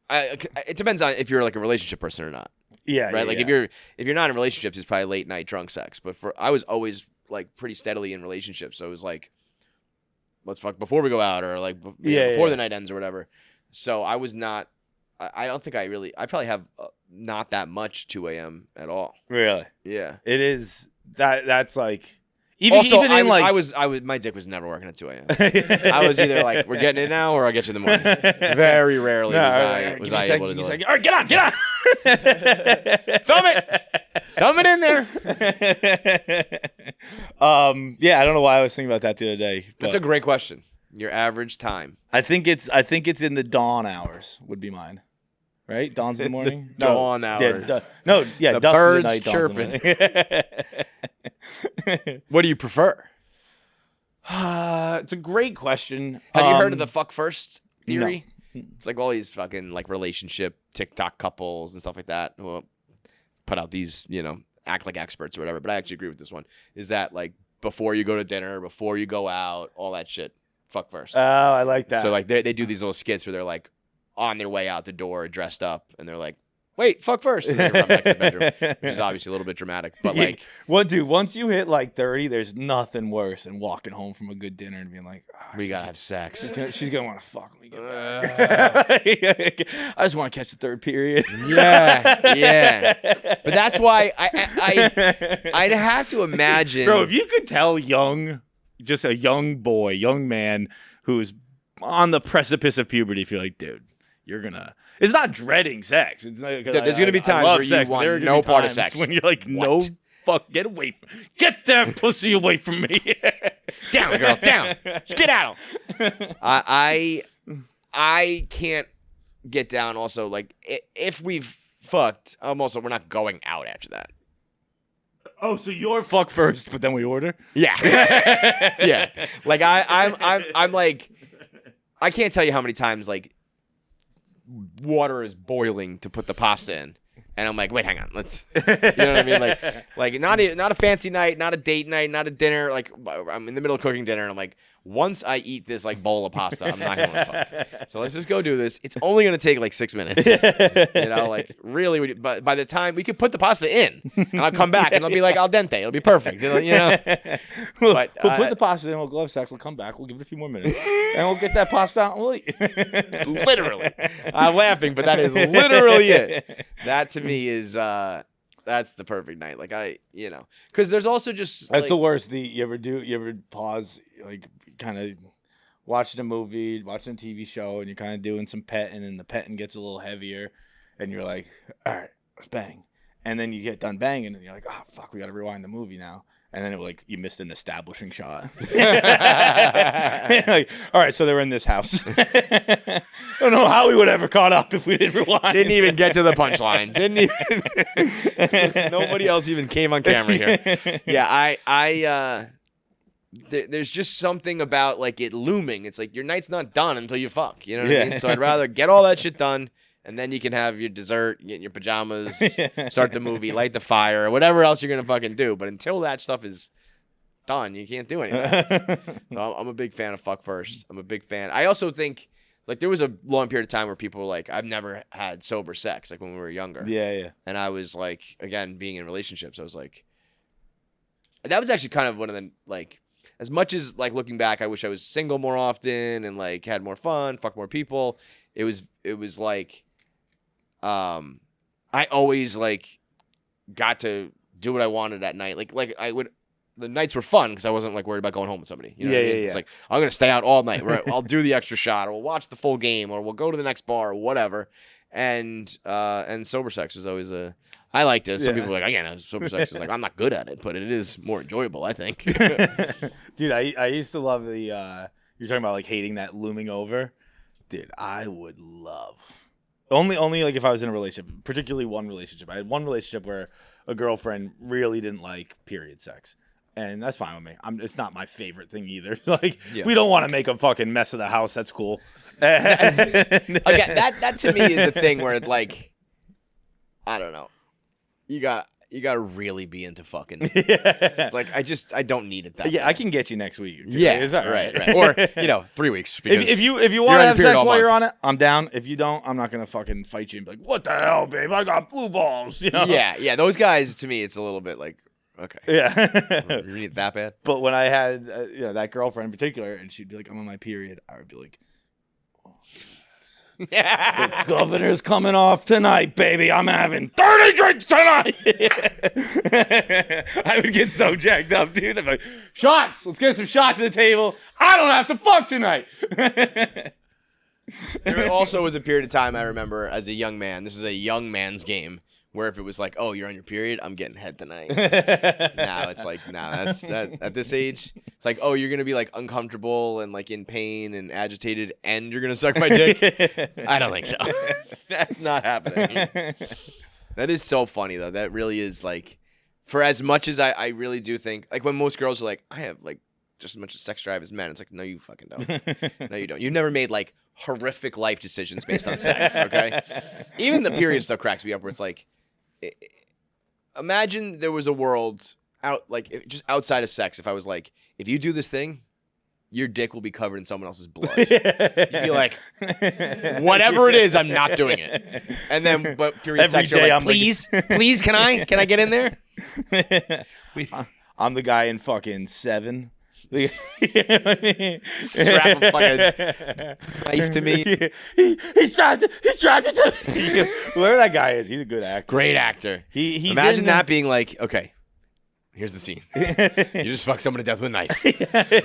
It depends on if you're like a relationship person or not. Yeah, Right? yeah, Like yeah. if you're not in relationships, it's probably late night drunk sex. But I was always like pretty steadily in relationships. So it was like, let's fuck before we go out or like before the night ends or whatever. So I was not, I don't think I probably have not that much 2 a.m. at all. Really. Yeah. It is that's like even Also, even in like I was my dick was never working at 2 a.m. I was either like, we're getting it now or I'll get you in the morning. Very rarely was I able to do it. All right, get on. Thumb it in there. Yeah, I don't know why I was thinking about that the other day. That's a great question. Your average time. I think it's in the dawn hours would be mine. Right? Dawn's in the morning? Dawn hours. Yeah, The dusk is birds the night, dawn's in the morning. What do you prefer? It's a great question. Have you heard of the fuck first theory? No. It's like all these fucking like relationship TikTok couples and stuff like that who put out these, act like experts or whatever. But I actually agree with this one. Is that like before you go to dinner, before you go out, all that shit, fuck first. Oh, I like that. So like they do these little skits where they're like on their way out the door dressed up and they're like, wait, fuck first. And then they run back to the bedroom, which is obviously a little bit dramatic. But like, dude, once you hit like 30, there's nothing worse than walking home from a good dinner and being like, oh, we gotta have sex. She's gonna want to fuck me. I just want to catch the third period. Yeah. But that's why I'd have to imagine, bro. If you could tell just a young man who's on the precipice of puberty, if you're like, dude, you're gonna. It's not dreading sex. It's not, there's going to be times where you want no part of sex. When you're like, no, fuck, get that pussy away from me. Down, girl, down. Skedaddle. I can't get down also, like, if we've fucked, we're not going out after that. Oh, so you're fuck first, but then we order? Yeah. Yeah. Like, I'm like, I can't tell you how many times, like, water is boiling to put the pasta in, and I'm like, wait, hang on, let's, you know what I mean? Like not a fancy night, not a date night, not a dinner. Like I'm in the middle of cooking dinner, and I'm like, once I eat this like bowl of pasta, I'm not gonna fuck. So let's just go do this. It's only gonna take like 6 minutes, like really. But by the time we could put the pasta in, and I'll come back, and it'll be like al dente. It'll be perfect, But we'll put the pasta in. We'll go have sex. We'll come back. We'll give it a few more minutes, and we'll get that pasta out and we'll eat. Literally, I'm laughing, but that is literally it. That to me is that's the perfect night. Like because there's also just that's the worst. You ever pause, like kind of watching a movie, watching a TV show, and you're kind of doing some petting, and the petting gets a little heavier, and you're like, all right, let's bang, and then you get done banging, and you're like, oh fuck, we got to rewind the movie now. And then you missed an establishing shot. Like, all right, so they were in this house. I don't know how we would ever caught up if we didn't rewind. Didn't even get to the punchline. Nobody else even came on camera here. Yeah, there's just something about like it looming. It's like your night's not done until you fuck. You know what I mean? So I'd rather get all that shit done. And then you can have your dessert, get in your pajamas, start the movie, light the fire, or whatever else you're going to fucking do. But until that stuff is done, you can't do any of that. So I'm a big fan of fuck first. I'm a big fan. I also think, like, there was a long period of time where people were like, I've never had sober sex, like when we were younger. Yeah. And I was like, again, being in relationships, I was like, that was actually kind of one of the, like, as much as like looking back, I wish I was single more often and like had more fun, fuck more people. It was like, I always like got to do what I wanted at night. Like I would. The nights were fun because I wasn't like worried about going home with somebody. You know what I mean? It's like I'm gonna stay out all night. Right? I'll do the extra shot, or we'll watch the full game, or we'll go to the next bar, or whatever. And sober sex was always I liked it. Some people are like, again, sober sex is like I'm not good at it, but it is more enjoyable, I think. Dude, I used to love the you're talking about like hating that looming over. Dude, I would love only like if I was in a relationship, particularly one relationship. I had one relationship where a girlfriend really didn't like period sex. And that's fine with me. It's not my favorite thing either. Like, we don't want to make a fucking mess of the house. That's cool. Again, that to me is a thing where it's like, I don't know. You got to really be into fucking. It's like I don't need it that. Yeah, bad. I can get you next week. Yeah, it's all right. Or 3 weeks. If you want to have sex while you're on it, I'm down. If you don't, I'm not gonna fucking fight you and be like, "What the hell, babe? I got blue balls." You know? Yeah. Those guys, to me, it's a little bit like. Okay. Yeah. You need that bad? But when I had that girlfriend in particular, and she'd be like, "I'm on my period," I would be like, "Oh, the governor's coming off tonight, baby. I'm having 30 drinks tonight." I would get so jacked up, dude. I'm like, "Shots! Let's get some shots at the table. I don't have to fuck tonight." There also was a period of time I remember as a young man. This is a young man's game. Where if it was like, oh, you're on your period, I'm getting head tonight. Now it's like, that's that at this age. It's like, oh, you're gonna be like uncomfortable and like in pain and agitated, and you're gonna suck my dick. I don't think so. That's not happening. That is so funny though. That really is like, for as much as I really do think, like when most girls are like, I have like just as much sex drive as men. It's like, no, you fucking don't. No, you don't. You've never made like horrific life decisions based on sex. Okay. Even the period stuff cracks me up where it's like. Imagine there was a world just outside of sex. If I was like, if you do this thing, your dick will be covered in someone else's blood. You'd be like, whatever it is, I'm not doing it. And then, but period Every sex, you're day like, I'm please, can I get in there? I'm the guy in fucking 7. Strap a fucking knife to me. He strapped it to me. Whoever that guy is, he's a good actor. Great actor. He's Imagine that being like, okay, here's the scene. You just fuck someone to death with a knife.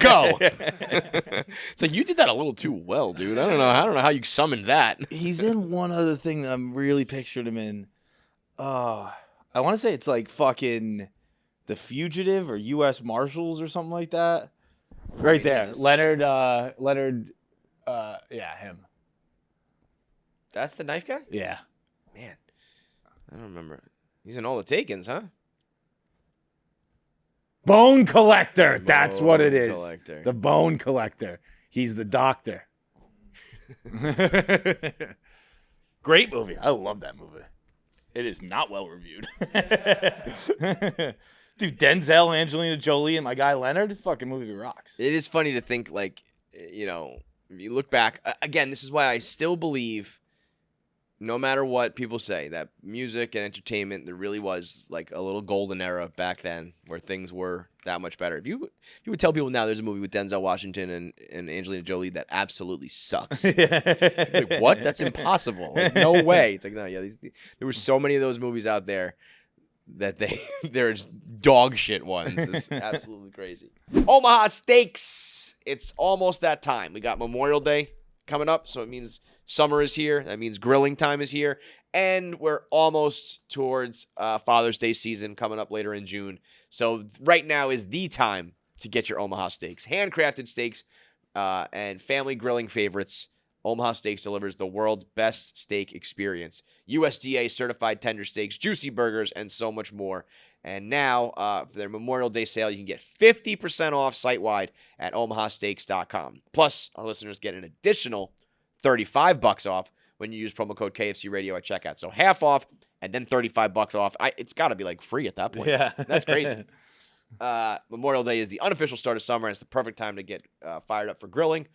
Go. It's like you did that a little too well, dude. I don't know how you summoned that. He's in one other thing that I'm really pictured him in. I want to say it's like fucking The Fugitive or U.S. Marshals or something like that. Right there. Leonard, yeah, him. That's the knife guy? Yeah. Man, I don't remember. He's in all the Takens, huh? Bone Collector. That's what it is. Collector. The Bone Collector. He's the doctor. Great movie. I love that movie. It is not well reviewed. Dude, Denzel, Angelina Jolie, and my guy Leonard, fucking movie rocks. It is funny to think, like, if you look back, again, this is why I still believe, no matter what people say, that music and entertainment, there really was, like, a little golden era back then where things were that much better. If you would tell people now there's a movie with Denzel Washington and Angelina Jolie that absolutely sucks. Like, what? That's impossible. Like, no way. It's like, no, yeah, there were so many of those movies out there that there's dog shit ones. It's absolutely crazy. Omaha Steaks. It's almost that time. We got Memorial Day coming up, so it means summer is here. That means grilling time is here. And we're almost towards Father's Day season coming up later in June. So right now is the time to get your Omaha Steaks. Handcrafted steaks and family grilling favorites. Omaha Steaks delivers the world's best steak experience. USDA certified tender steaks, juicy burgers, and so much more. And now, for their Memorial Day sale, you can get 50% off site-wide at omahasteaks.com. Plus, our listeners get an additional $35 off when you use promo code KFC Radio at checkout. So half off and then $35 off. It's got to be like free at that point. Yeah. That's crazy. Memorial Day is the unofficial start of summer, and it's the perfect time to get fired up for grilling.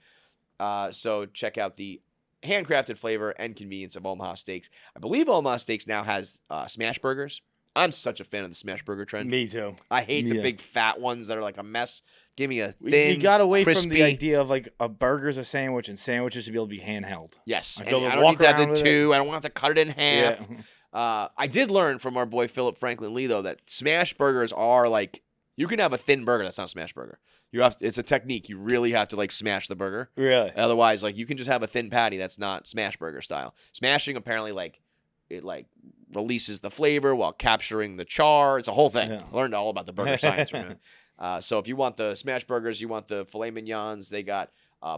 So check out the handcrafted flavor and convenience of Omaha Steaks. I believe Omaha Steaks now has smash burgers I'm such a fan of the smash burger trend. Me too. I hate the Yeah. big fat ones that are like a mess. Give me a thin, You got away crispy. from the idea of like a burger's a sandwich and sandwiches should be able to be handheld. Yes, Like, and go I don't walk need to have around the with it. two. I don't want to cut it in half. Yeah. I did learn from our boy Philip Franklin Lee though that smash burgers are like you can have a thin burger that's not a smash burger. It's a technique. You really have to like smash the burger. Really? Otherwise, like you can just have a thin patty that's not smash burger style. Smashing apparently like it like releases the flavor while capturing the char. It's a whole thing. Yeah. I learned all about the burger science from him. So if you want the smash burgers, you want the filet mignons, they got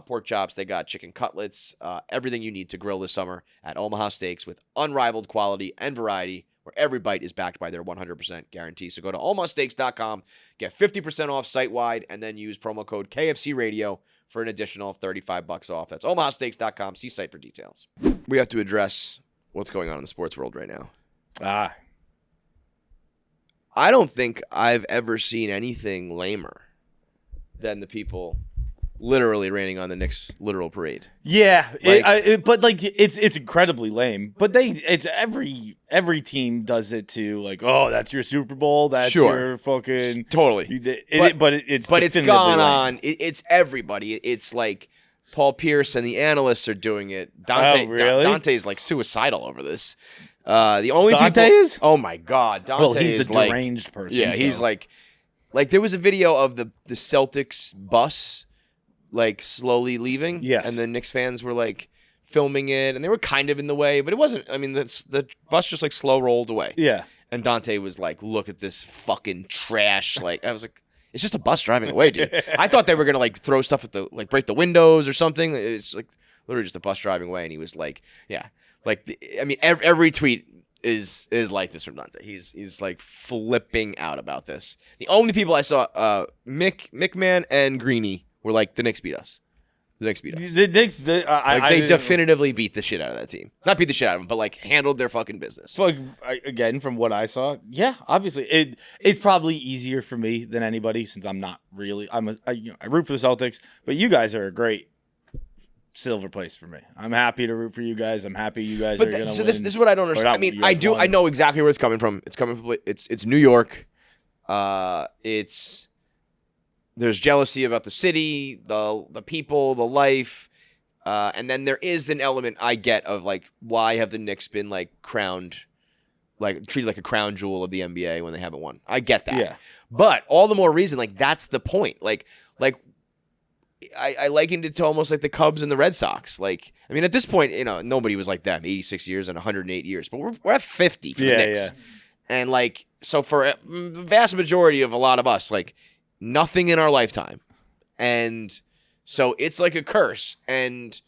pork chops, they got chicken cutlets, everything you need to grill this summer at Omaha Steaks with unrivaled quality and variety, where every bite is backed by their 100% guarantee. So go to omahasteaks.com, get 50% off site-wide, and then use promo code KFC Radio for an additional $35 off. That's omahasteaks.com. See site for details. We have to address what's going on in the sports world right now. I don't think I've ever seen anything lamer than the people literally raining on the Knicks literal parade. Yeah, Like- but like it's incredibly lame. But it's every team does it too. Like, oh, that's your Super Bowl. That's Sure. your fucking Totally. but it's But it's definitively gone lame. on. It's everybody. It's like Paul Pierce and the analysts are doing it. Dante, Oh, really? Dante's like suicidal over this. The only Dante people, is? Oh my God, Dante Well, he's is a like deranged person. yeah, he's so. like there was a video of the Celtics bus like slowly leaving. Yes. And the Knicks fans were like filming it, and they were kind of in the way, but it wasn't. I mean, the bus just like slow rolled away. yeah. And Dante was like, "Look at this fucking trash!" Like I was like, "It's just a bus driving away, dude." I thought they were gonna like throw stuff at the like break the windows or something. It's like literally just a bus driving away, and he was like, "Yeah." Like I mean, every tweet is like this from Dante. He's like flipping out about this. The only people I saw, Mickman and Greeny, were like, "The Knicks beat us. The Knicks beat us." The Knicks, They definitively beat the shit out of that team. Not beat the shit out of them, but like handled their fucking business. So again, from what I saw, yeah, obviously it's probably easier for me than anybody since I'm not really I root for the Celtics, but you guys are a great silver place for me. I'm happy to root for you guys. I'm happy you guys are going to so win. this is what I don't understand. not I mean, you guys won. I know exactly where it's coming from. It's coming from it's New York. There's jealousy about the city, the people, the life. And then there is an element I get of like, why have the Knicks been like crowned, like treated like a crown jewel of the NBA when they haven't won? I get that. Yeah. But all the more reason, like that's the point. Like I likened it to almost like the Cubs and the Red Sox. Like, I mean, at this point, nobody was like them, 86 years and 108 years. But we're at 50 for the Knicks. Yeah. And like, so for the vast majority of a lot of us, like nothing in our lifetime. And so it's like a curse. And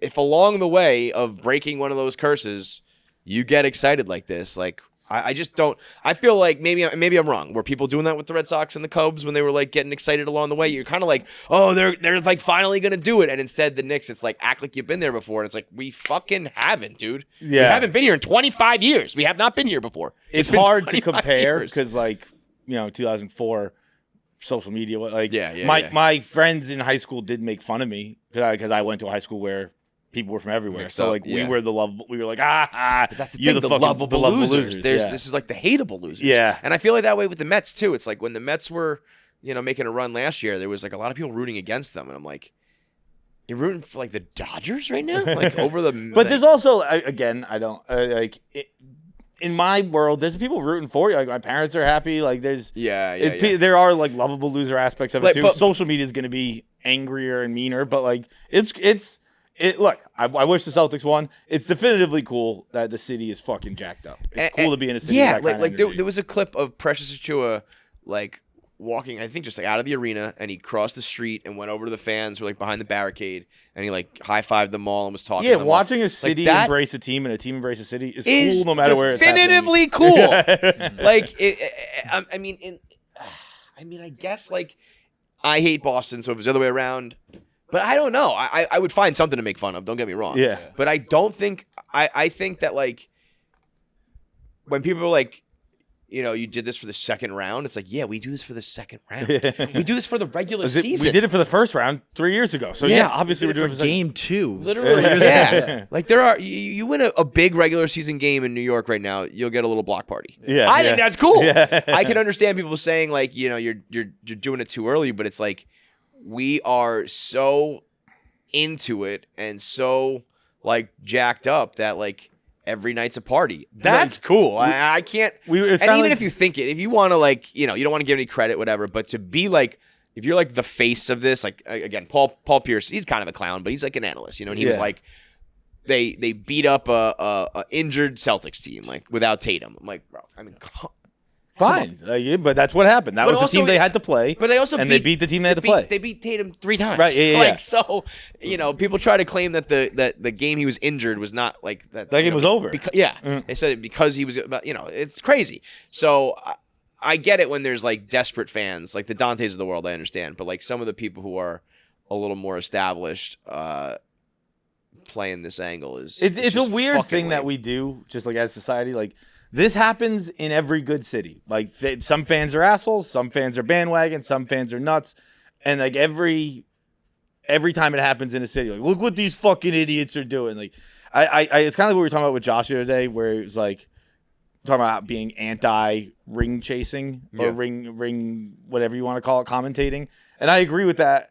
if along the way of breaking one of those curses, you get excited like this, like I just don't. I feel like maybe I'm wrong. Were people doing that with the Red Sox and the Cubs when they were like getting excited along the way? You're kind of like, oh, they're like finally gonna do it, and instead the Knicks, it's like act like you've been there before, and it's like we fucking haven't, dude. Yeah. We haven't been here in 25 years. We have not been here before. It's been hard to 25 compare years. because 2004 social media, Yeah. my friends in high school did make fun of me because I went to a high school where people were from everywhere. Mixed So up, like yeah. we were the lovable. We were like But that's the you're thing, the fucking- lovable losers. Yeah. This is like the hateable losers. Yeah. And I feel like that way with the Mets too. It's like when the Mets were, making a run last year, there was like a lot of people rooting against them, and I'm like, you're rooting for like the Dodgers right now, like over the. But there's also again, I don't in my world. There's people rooting for you. Like my parents are happy. Like there's yeah. there are like lovable loser aspects of it Like, too. but- Social media is going to be angrier and meaner, but like look, I wish the Celtics won. It's definitively cool that the city is fucking jacked up. It's cool to be in a city. Yeah, with that kind of there energy. was a clip of Precious Achua like walking, I think just like out of the arena, and he crossed the street and went over to the fans who were like behind the barricade, and he like high-fived them all and was talking to them all. watching a city that embrace a team and a team embrace a city is is cool no matter where it's happening. definitively cool. Yeah. Like I mean, I guess like I hate Boston, so if it's the other way around. But I don't know. I would find something to make fun of. Don't get me wrong. Yeah. But I don't think I think that like when people are like, you did this for the second round. It's like, yeah, we do this for the second round. We do this for the regular We season. did it for the first round 3 years ago. So yeah, obviously we're doing it for game 2. Literally, yeah. Like there are, you win a big regular season game in New York right now, you'll get a little block party. Yeah, I think that's cool. Yeah. I can understand people saying like, you're doing it too early, but it's like we are so into it and so like jacked up that like every night's a party. That's cool. I can't. And even if you think it, if you want to like, you don't want to give any credit, whatever, but to be like, if you're like the face of this, like again, Paul Pierce, he's kind of a clown, but he's like an analyst, and he was like, they beat up a injured Celtics team like without Tatum. I'm like, bro, I mean, fine, but that's what happened. That was the team they had to play. But they also they beat the team they had to play. They beat Tatum 3 times. Right? Yeah. So people try to claim that the game he was injured was not like that. That game was over. They said it because he was. It's crazy. So I get it when there's like desperate fans, like the Dantes of the world. I understand, but like some of the people who are a little more established, playing this angle it's a weird thing lame. that we do, just like as society, like. This happens in every good city. Like some fans are assholes, some fans are bandwagon, some fans are nuts, and like every time it happens in a city, like look what these fucking idiots are doing. Like I it's kind of like what we were talking about with Josh the other day, where it was like talking about being anti ring chasing or ring whatever you want to call it, commentating, and I agree with that.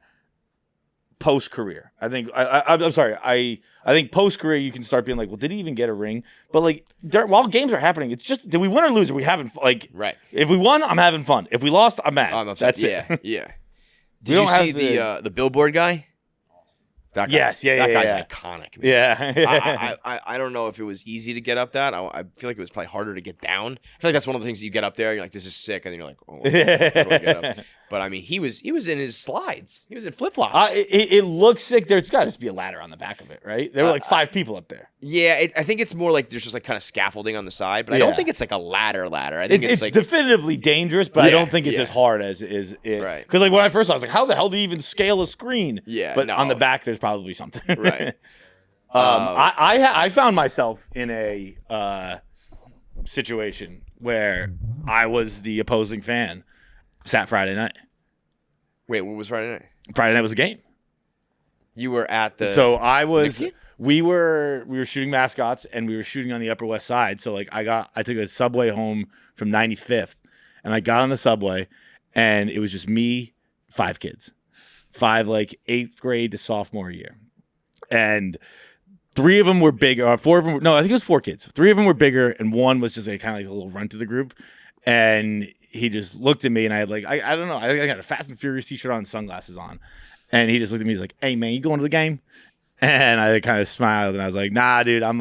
Post career, I think. I'm sorry. I think post career you can start being like, well, did he even get a ring? But like, while games are happening, it's just, did we win or lose? Are we having like? Right. If we won, I'm having fun. If we lost, I'm mad. I'm upset. That's it. Yeah. Did you see the billboard guy? That guy, yes. Yeah. That guy's yeah. iconic. Man. Yeah. I don't know if it was easy to get up that. I feel like it was probably harder to get down. I feel like that's one of the things that you get up there and you're like, this is sick, and then you're like, oh, how do I get up? But I mean, he was in his slides. He was in flip flops. It looks sick. There's got to be a ladder on the back of it, right? There were like 5 people up there. Yeah, I think it's more like there's just like kind of scaffolding on the side, but I don't think it's like a ladder. I think it's like definitively dangerous, but I don't think it's as hard as is it. Right. Because like when I first saw it, I was like, how the hell do you even scale a screen? Yeah. But on the back, there's probably something. Right. I found myself in a situation where I was the opposing fan. Sat Friday night. Wait, what was Friday night? Friday night was a game. You were at the. So I was. Knicks? We were shooting mascots, and we were shooting on the Upper West Side. So like I took a subway home from 95th, and I got on the subway, and it was just me, 5 kids, 5 like 8th grade to sophomore year, and 3 of them were bigger. 4 of them. No, I think it was 4 kids. 3 of them were bigger, and 1 was just like kind of like a little runt to the group, and he just looked at me, and I had like I don't know. I got a Fast and Furious t-shirt on and sunglasses on, and he just looked at me. He's like, "Hey man, you going to the game?" And I kind of smiled, and I was like, "Nah, dude, I'm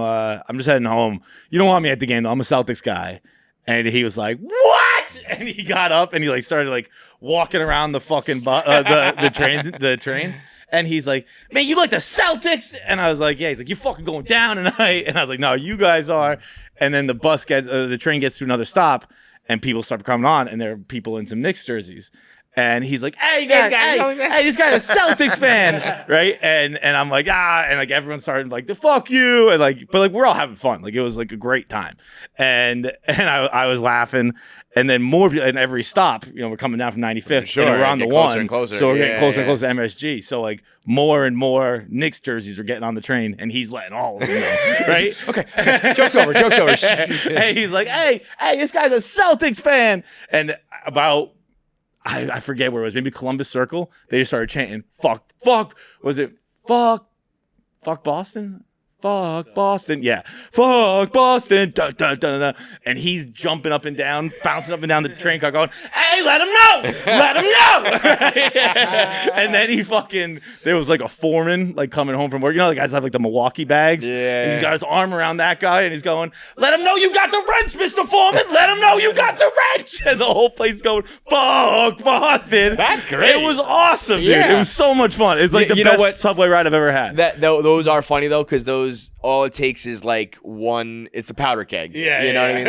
just heading home. You don't want me at the game though. I'm a Celtics guy." And he was like, "What?" And he got up and he like started like walking around the fucking the train. And he's like, "Man, you like the Celtics?" And I was like, "Yeah." He's like, "You fucking going down tonight?" And I was like, "No, you guys are." And then the train gets to another stop. And people start coming on, and there are people in some Knicks jerseys. And he's like, "Hey, guys, hey, this guy's a Celtics fan," right? And I'm like, and like everyone started like, "The fuck you," and like, but like we're all having fun. Like it was like a great time, and I was laughing. And then more in every stop, we're coming down from 95th, sure, and we're on the closer 1, and closer. So we're getting closer and closer to MSG. So like more and more Knicks jerseys are getting on the train, and he's letting all of them know, right? Okay, joke's over. Hey, he's like, hey, this guy's a Celtics fan, and about. I forget where it was, maybe Columbus Circle. They just started chanting, fuck. Was it fuck Boston? Fuck Boston. Yeah. Fuck Boston. Dun, dun, dun, dun. And he's jumping up and down, bouncing up and down the train car going, "Hey, let him know. Let him know." And then there was like a foreman like coming home from work. The guys have like the Milwaukee bags. Yeah. And he's got his arm around that guy and he's going, "Let him know you got the wrench, Mr. Foreman. Let him know you got the wrench." And the whole place is going, "Fuck Boston." That's great. It was awesome, dude. Yeah. It was so much fun. It's like the best subway ride I've ever had. Those are funny though, because those all it takes is like one. It's a powder keg. Yeah, you know what I mean.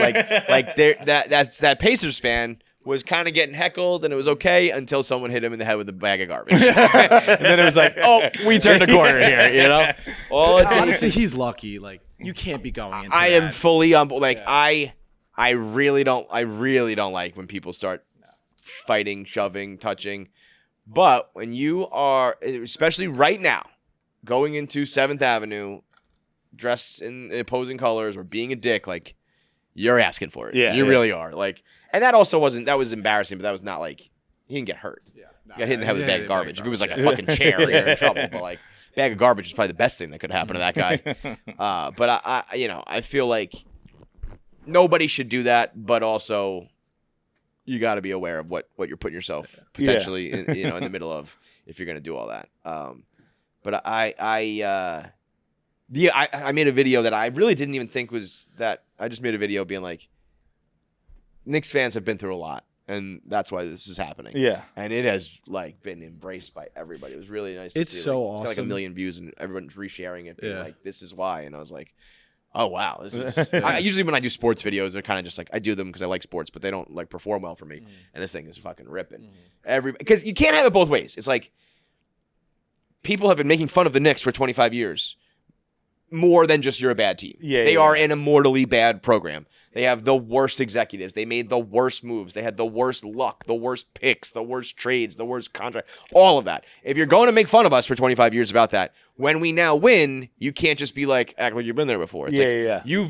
Like that Pacers fan was kind of getting heckled, and it was okay until someone hit him in the head with a bag of garbage, and then it was like, oh, we turned a corner here. All it takes. Honestly, he's lucky. Like you can't be going into I that. am fully on. Like I I really don't like when people start fighting, shoving, touching. But when you are, especially right now, going into 7th Avenue, dressed in opposing colors or being a dick, like, you're asking for it. Yeah, you really are. Like, and that was embarrassing, but that was not like, he didn't get hurt. Yeah. He got hit in the head with a bag of garbage. If it was like a fucking chair, you're in trouble. But like, bag of garbage is probably the best thing that could happen to that guy. But I feel like nobody should do that, but also you got to be aware of what you're putting yourself potentially in the middle of if you're going to do all that. But I made a video that I really didn't even think was that. I just made a video being like, Knicks fans have been through a lot, and that's why this is happening. Yeah. And it has like been embraced by everybody. It was really nice to see. It's so It's got like awesome. 1 million views, and everyone's resharing it. Being Yeah. like, this is why. And I was like, oh, wow. This is. Usually when I do sports videos, they're kind of just like, I do them because I like sports, but they don't like perform well for me. And this thing is fucking ripping. Because you can't have it both ways. It's like, people have been making fun of the Knicks for 25 years. More than just you're a bad team. They are an immortally bad program. They have the worst executives. They made the worst moves. They had the worst luck, the worst picks, the worst trades, the worst contract, all of that. If you're going to make fun of us for 25 years about that, when we now win, you can't just be like, act like you've been there before. It's You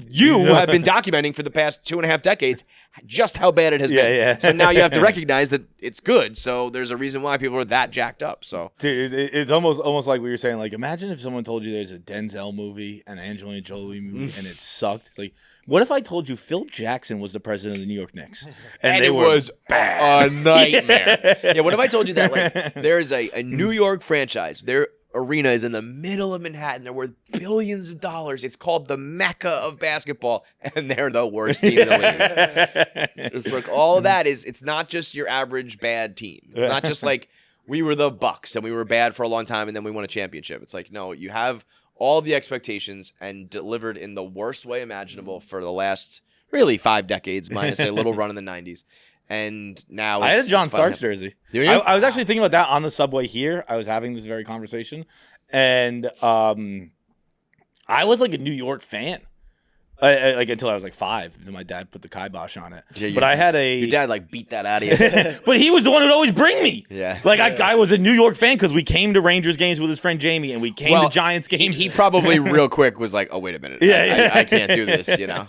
have been documenting for the past 2.5 decades just how bad it has been. So now you have to recognize that it's good. So there's a reason why people are that jacked up. So dude, it's almost like what you're saying. Like, imagine if someone told you there's a Denzel movie, an Angelina Jolie movie, and it sucked. It's like, what if I told you Phil Jackson was the president of the New York Knicks, and it was bad. A nightmare? Yeah. What if I told you that like there is a New York franchise? Their arena is in the middle of Manhattan. They're worth billions of dollars. It's called the Mecca of basketball, and they're the worst team in the league. It's like all of that is. It's not just your average bad team. It's not just like we were the Bucks and we were bad for a long time and then we won a championship. It's like, no, you have all the expectations and delivered in the worst way imaginable for the last really 5 decades, minus a little run in the 90s. And now I had a John Starks jersey. I was actually thinking about that on the subway here. I was having this very conversation, and I was like a New York fan. Like until I was like 5, and then my dad put the kibosh on it. Yeah, but I had your dad like beat that out of you. But he was the one who'd always bring me. Yeah. Like I was a New York fan because we came to Rangers games with his friend Jamie, and we came to Giants games. He probably real quick was like, oh, wait a minute. I can't do this, you know.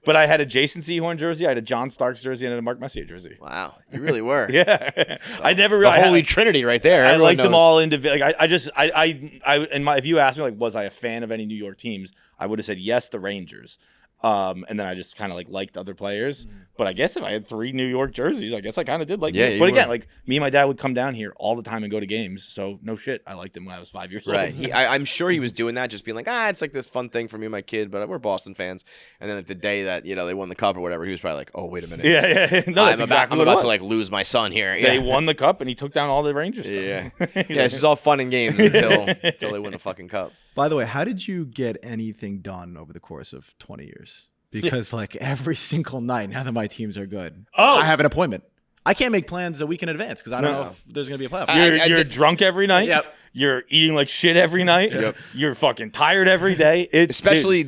But I had a Jason Sehorn jersey, I had a John Starks jersey, and a Mark Messier jersey. Wow, you really were. Yeah. So, I never really. The Holy Trinity right there. I Everyone liked them knows. all individually. Like, if you asked me, like, was I a fan of any New York teams, I would have said yes, the Rangers. And then I just kind of like liked other players. But I guess if I had 3 New York jerseys, I guess I kind of did like them. But again, like me and my dad would come down here all the time and go to games. So no shit, I liked him when I was 5 years old. Right. I'm sure he was doing that, just being like, it's like this fun thing for me and my kid, but we're Boston fans. And then like the day that they won the cup or whatever, he was probably like, oh, wait a minute. Yeah. No, that's I'm about to like lose my son here. They won the cup and he took down all the Rangers stuff. Yeah. This is all fun and games until they win a fucking cup. By the way, how did you get anything done over the course of 20 years? Because like every single night, now that my teams are good, I have an appointment. I can't make plans a week in advance because I don't know if there's going to be a playoff. You're drunk every night. Yep. You're eating like shit every night. Yep. You're fucking tired every day. Especially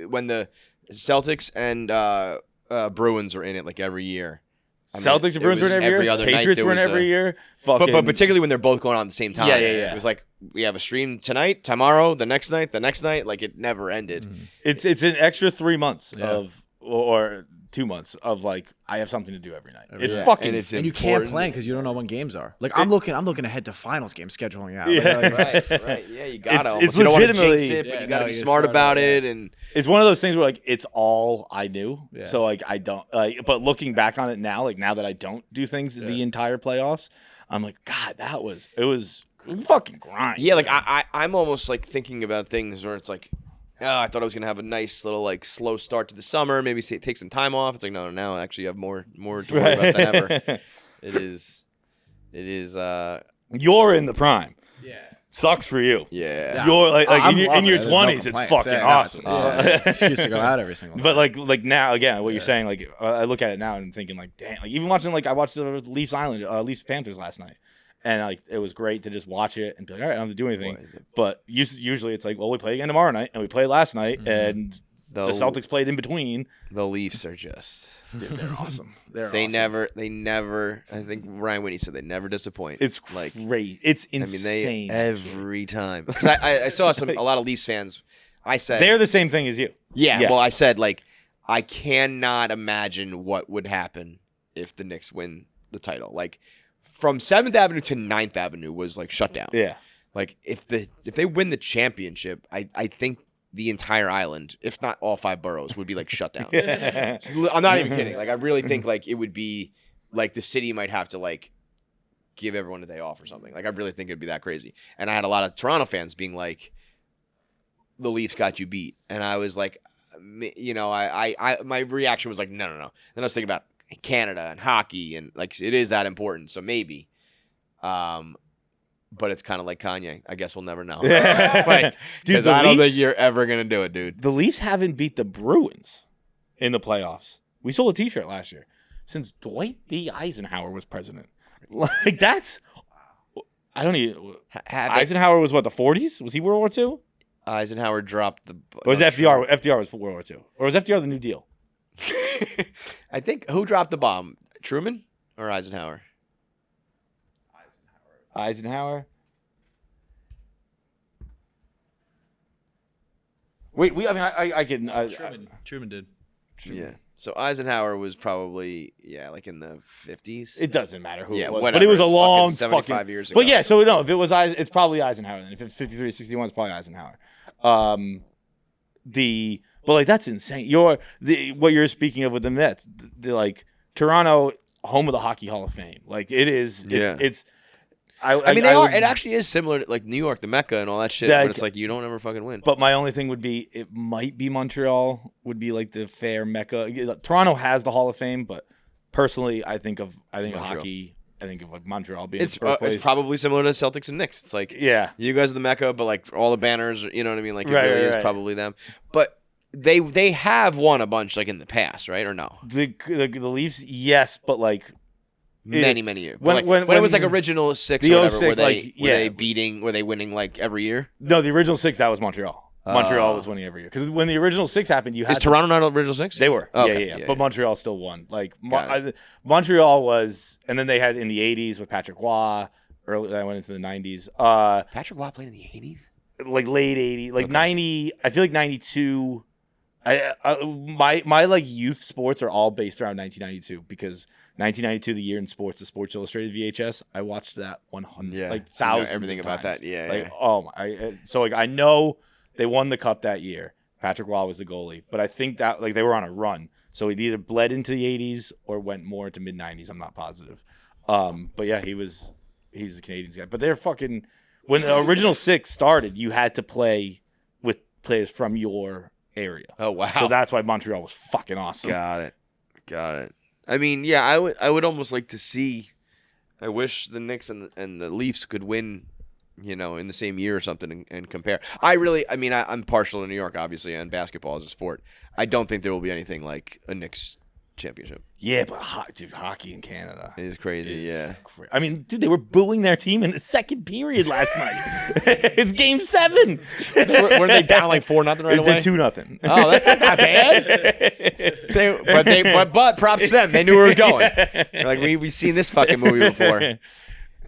when the Celtics and Bruins are in it like every year. Celtics and Bruins were in every year. Other Patriots night were in every year. But particularly when they're both going on at the same time. Yeah. It was like we have a stream tonight, tomorrow, the next night. Like it never ended. It's an extra 3 months or 2 months of like I have something to do every night. It's fucking and you can't plan because you don't know when games are. Like I'm looking ahead to finals game scheduling out. Right. Yeah, you gotta. It's you don't want to legitimately- jinx it, but Yeah, you gotta no, be you're smart smart about about it. And it's one of those things where like it's all I knew. Yeah. So like I don't but looking back on it now, like now that I don't do things the entire playoffs, I'm like, God, it was fucking grind. yeah, like I'm almost like thinking about things where it's like, I thought I was gonna have a nice little like slow start to the summer, maybe take some time off. It's like no, actually you have more to worry about than ever. It is. You're in the prime. Yeah. Sucks for you. Yeah. You're like I'm in your loving it. There's no 20s, it's complaints. fucking Yeah, no, awesome. Excuse to go out every single night. But like now again, what you're saying, like I look at it now and I'm thinking like, damn, like even watching I watched the Leafs Panthers last night, and like it was great to just watch it and be like, all right, I don't have to do anything. But usually it's like, well, we play again tomorrow night, and we played last night, and The Celtics played in between. The Leafs are just. Dude, they're awesome. They never. I think Ryan Whitney said they never disappoint. It's like great. It's insane. I mean, every time. Because I saw a lot of Leafs fans. I said they're the same thing as you. Yeah. Well, I said like I cannot imagine what would happen if the Knicks win the title. Like from 7th Avenue to 9th Avenue was like shut down. Yeah. Like if they win the championship, I think the entire island, if not all 5 boroughs, would be like shut down. I'm not even kidding. Like I really think like it would be like the city might have to like give everyone a day off or something. Like I really think it'd be that crazy. And I had a lot of Toronto fans being like, "The Leafs got you beat," and I was like, you know, I my reaction was like, no. Then I was thinking about Canada and hockey and like it is that important, so maybe. But it's kind of like Kanye. I guess we'll never know. Like, dude, I don't think you're ever gonna do it, dude. The Leafs haven't beat the Bruins in the playoffs. We sold a T-shirt last year since Dwight D. Eisenhower was president. Like that's, I don't even. Eisenhower was what, the 40s? Was he World War II? Eisenhower dropped the. Or was FDR? FDR was World War II, or was FDR the New Deal? I think who dropped the bomb? Truman or Eisenhower? Eisenhower. Wait, I can. Truman did. Yeah. So Eisenhower was probably like in the 50s. It doesn't matter who it was, whatever. but it was a It's long 75 years ago. But yeah, so no, if it was it's probably Eisenhower. Then if it's 53, 61, it's probably Eisenhower. But like that's insane. What you're speaking of with the Mets, like Toronto, home of the Hockey Hall of Fame. Like it is. It's. I mean, it actually is similar to like New York, the Mecca, and all that shit. But it's like you don't ever fucking win. But my only thing would be it might be Montreal would be like the fair Mecca. Toronto has the Hall of Fame, but personally, I think of hockey. I think of like Montreal being it's birthplace. probably similar to Celtics and Knicks. It's like you guys are the Mecca, but like all the banners, you know what I mean? Like it really is probably them. But they have won a bunch like in the past, right? Or no? The Leafs, yes, but like. Many years. When it was like original 6 or whatever, were they winning like every year? No, the original 6, that was Montreal. Montreal was winning every year. Because when the original 6 happened, you had Toronto not original 6? They were. Yeah. But Montreal still won. Like Montreal was, and then they had in the 80s with Patrick Roy. Early, I went into the 90s. Patrick Roy played in the 80s? Like late 80s. Like 90, I feel like 92. My like youth sports are all based around 1992 because 1992, the year in sports, the Sports Illustrated VHS. I watched that 100, like thousands. So everything of about times. that, yeah. Like oh my, so like I know they won the cup that year. Patrick Roy was the goalie, but I think that like they were on a run, so it either bled into the 80s or went more into mid 90s. I'm not positive. But yeah, he's a Canadians guy. But they're fucking when the original 6 started, you had to play with players from your area. Oh wow! So that's why Montreal was fucking awesome. Got it. I mean, yeah, I would almost like to see. I wish the Knicks and the Leafs could win, you know, in the same year or something and compare. I'm partial to New York, obviously, and basketball as a sport. I don't think there will be anything like a Knicks championship. Yeah, but hockey in Canada is crazy. I mean, dude, they were booing their team in the second period last night. It's Game 7. Were they down like 4-0 right away? 2-0. Oh, that's not that bad. But props to them. They knew where it was going. They're like we've seen this fucking movie before.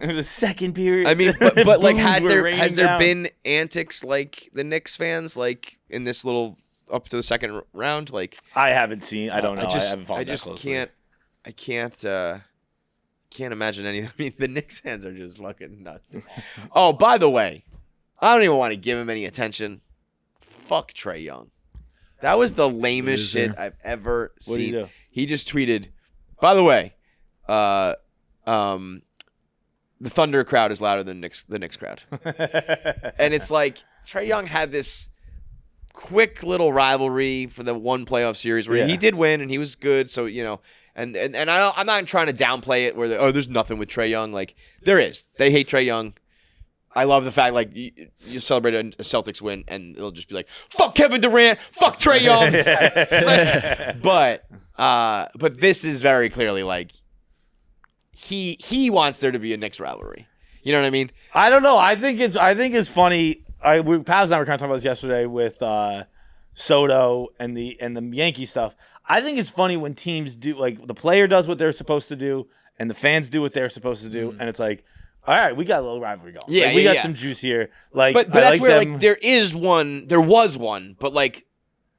The second period. I mean, but like, has there been antics like the Knicks fans like in this little up to the second round? Like I haven't seen. I don't know. I haven't followed that closely. I can't imagine any. I mean, the Knicks fans are just fucking nuts. Oh, by the way, I don't even want to give him any attention. Fuck Trae Young. That was the lamest shit I've ever seen. What did he do? He just tweeted. By the way, the Thunder crowd is louder than the Knicks crowd, and it's like Trae Young had this quick little rivalry for the one playoff series where he did win and he was good. So, you know, and I'm not trying to downplay it where there's nothing with Trae Young. Like there is. They hate Trae Young. I love the fact like you celebrate a Celtics win and it'll just be like, fuck Kevin Durant, fuck Trae Young. But this is very clearly like he wants there to be a Knicks rivalry. You know what I mean? I don't know. I think it's funny. Paz and I were kind of talking about this yesterday with Soto and the Yankee stuff. I think it's funny when teams do, like, the player does what they're supposed to do and the fans do what they're supposed to do, and it's like, all right, we got a little rivalry going. Yeah, like, we got yeah. some juice here. Like, But I that's like where them. like there was one, but like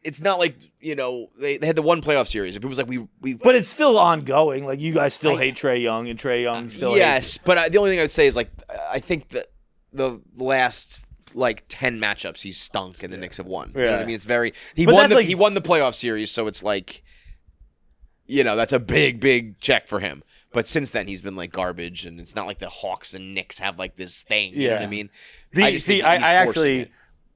it's not like they had the one playoff series. If it was like we But it's still ongoing. Like, you guys still hate Trae Young, and Trae Young still yes, hates. but the only thing I would say is like I think that the last like 10 matchups he's stunk and the Knicks have won. You know what I Yeah. mean? It's very But that's like- he won the playoff series, so it's like that's a big check for him. But since then he's been like garbage, and it's not like the Hawks and Knicks have like this thing. You know what I mean? I just think he's forcing actually it.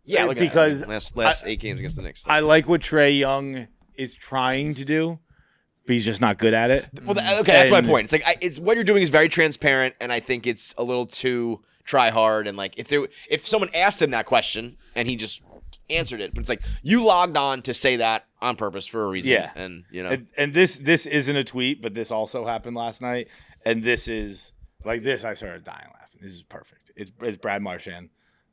Yeah, look because at that. Last 8 games against the Knicks. I like what Trae Young is trying to do, but he's just not good at it. Well, that's my And- point. It's like it's what you're doing is very transparent, and I think it's a little too try hard. And like if someone asked him that question and he just answered it, but it's like you logged on to say that on purpose for a reason. Yeah. And And this isn't a tweet, but this also happened last night. And this is like this. I started dying laughing. This is perfect. It's Brad Marchand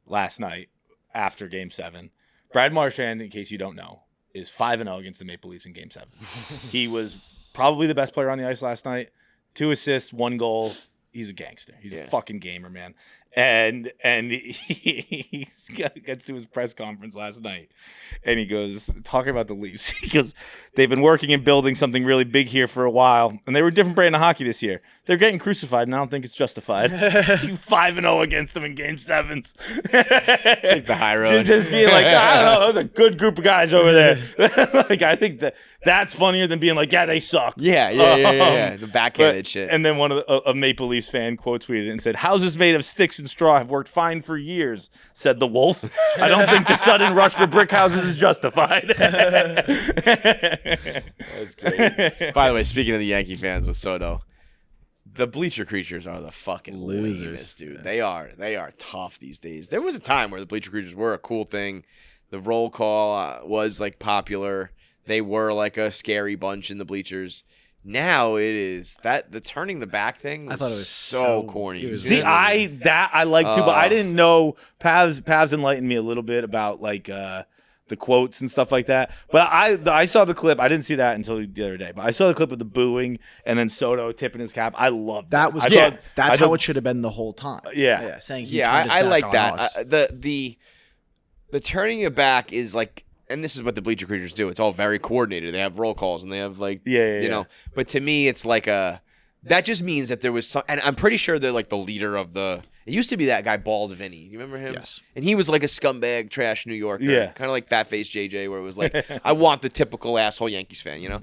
last night after Game 7. Brad Marchand, in case you don't know, is 5-0 against the Maple Leafs in Game 7. He was probably the best player on the ice last night. 2 assists, 1 goal. He's a gangster. He's a fucking gamer, man. And he gets to his press conference last night, and he goes, talking about the Leafs. He goes, they've been working and building something really big here for a while, and they were a different brand of hockey this year. They're getting crucified, and I don't think it's justified. 5-0 against them in Game 7s. Take the high road. Just being like, I don't know, that was a good group of guys over there. Like, I think that's funnier than being like, yeah, they suck. Yeah. The backhanded shit. And then a Maple Leafs fan quote tweeted and said, houses made of sticks and straw have worked fine for years, said the Wolf. I don't think the sudden rush for brick houses is justified. That's great. By the way, speaking of the Yankee fans with Soto, the Bleacher Creatures are the fucking losers, dude. They are tough these days. There was a time where the Bleacher Creatures were a cool thing. The roll call was like popular. They were like a scary bunch in the bleachers. Now it is that the turning the back thing. I thought it was so so- corny. it was See, I like too, but I didn't know. Pavs enlightened me a little bit about like the quotes and stuff like that. But I saw the clip. I didn't see that until the other day. But I saw the clip of the booing and then Soto tipping his cap. I loved That was I that's thought- how it should have been the whole time. Yeah. saying he Yeah, turned his I back like on that. us. The turning it back is like, and this is what the Bleacher Creatures do. It's all very coordinated. They have roll calls and they have like, you know. But to me, it's like that just means that there was some, and I'm pretty sure they're like the leader of the. It used to be that guy Bald Vinny. You remember him? Yes. And he was like a scumbag, trash New Yorker. Yeah. Kind of like Fat Face JJ, where it was like, I want the typical asshole Yankees fan. You know.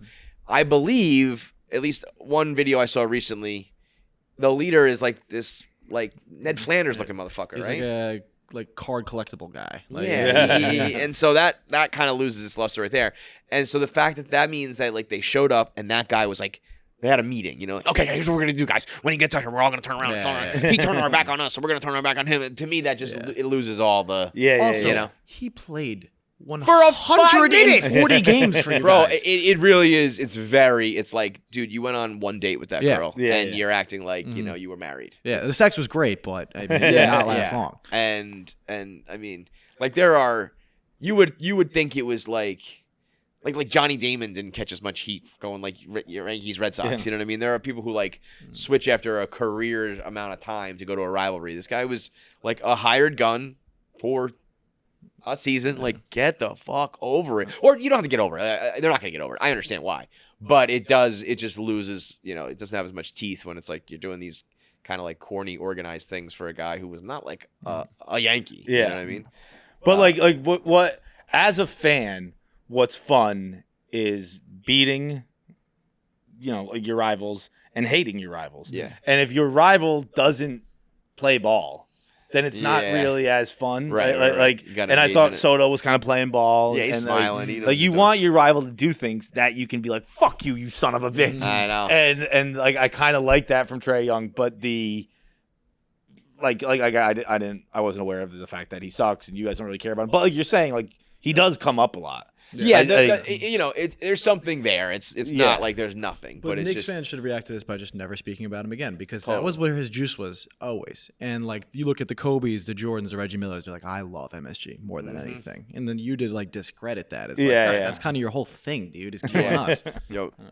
I believe at least one video I saw recently, the leader is like this like Ned Flanders looking motherfucker, He's right? like a card collectible guy. Like, And so that kind of loses its luster right there. And so the fact that means that like they showed up and that guy was like, they had a meeting, you know, like, okay, here's what we're gonna do, guys. When he gets out here, we're all gonna turn around. He turned our back on us, so we're gonna turn our back on him. And to me, that just it loses all the Also, you know. he played For a 5 minutes. 140 games for you Bro, guys. it really is. It's like, dude, you went on one date with that girl, and you're acting like you know you were married. Yeah, the sex was great, but it did not last long. And I mean, like there are, you would think it was like Johnny Damon didn't catch as much heat going like Yankees Red Sox. You know what I mean? There are people who like switch after a career amount of time to go to a rivalry. This guy was like a hired gun for a season. Like, get the fuck over it. Or you don't have to get over it. They're not going to get over it. I understand why. But it just loses, you know, it doesn't have as much teeth when it's like you're doing these kind of like corny organized things for a guy who was not like a Yankee. Yeah. You know what I mean? But like what as a fan, what's fun is beating, you know, like your rivals and hating your rivals. Yeah. And if your rival doesn't play ball, then it's not Yeah. really as fun. Right, Like, right. like You gotta and I engage thought in it. Soto was kind of playing ball. Yeah, he's and smiling. He Like, doesn't you do- want your rival to do things that you can be like, fuck you, you son of a bitch. I know. And like I kind of like that from Trae Young, but the I wasn't aware of the fact that he sucks and you guys don't really care about him. But like you're saying, like he does come up a lot. Yeah, there's something there. It's not like there's nothing, but it's Knicks just fans should react to this by just never speaking about him again, because that was where his juice was always. And like you look at the Kobe's, the Jordans, the Reggie Millers, they're like, I love MSG more than anything. And then you did like discredit that. It's like, all right, that's kind of your whole thing, dude. Is killing us.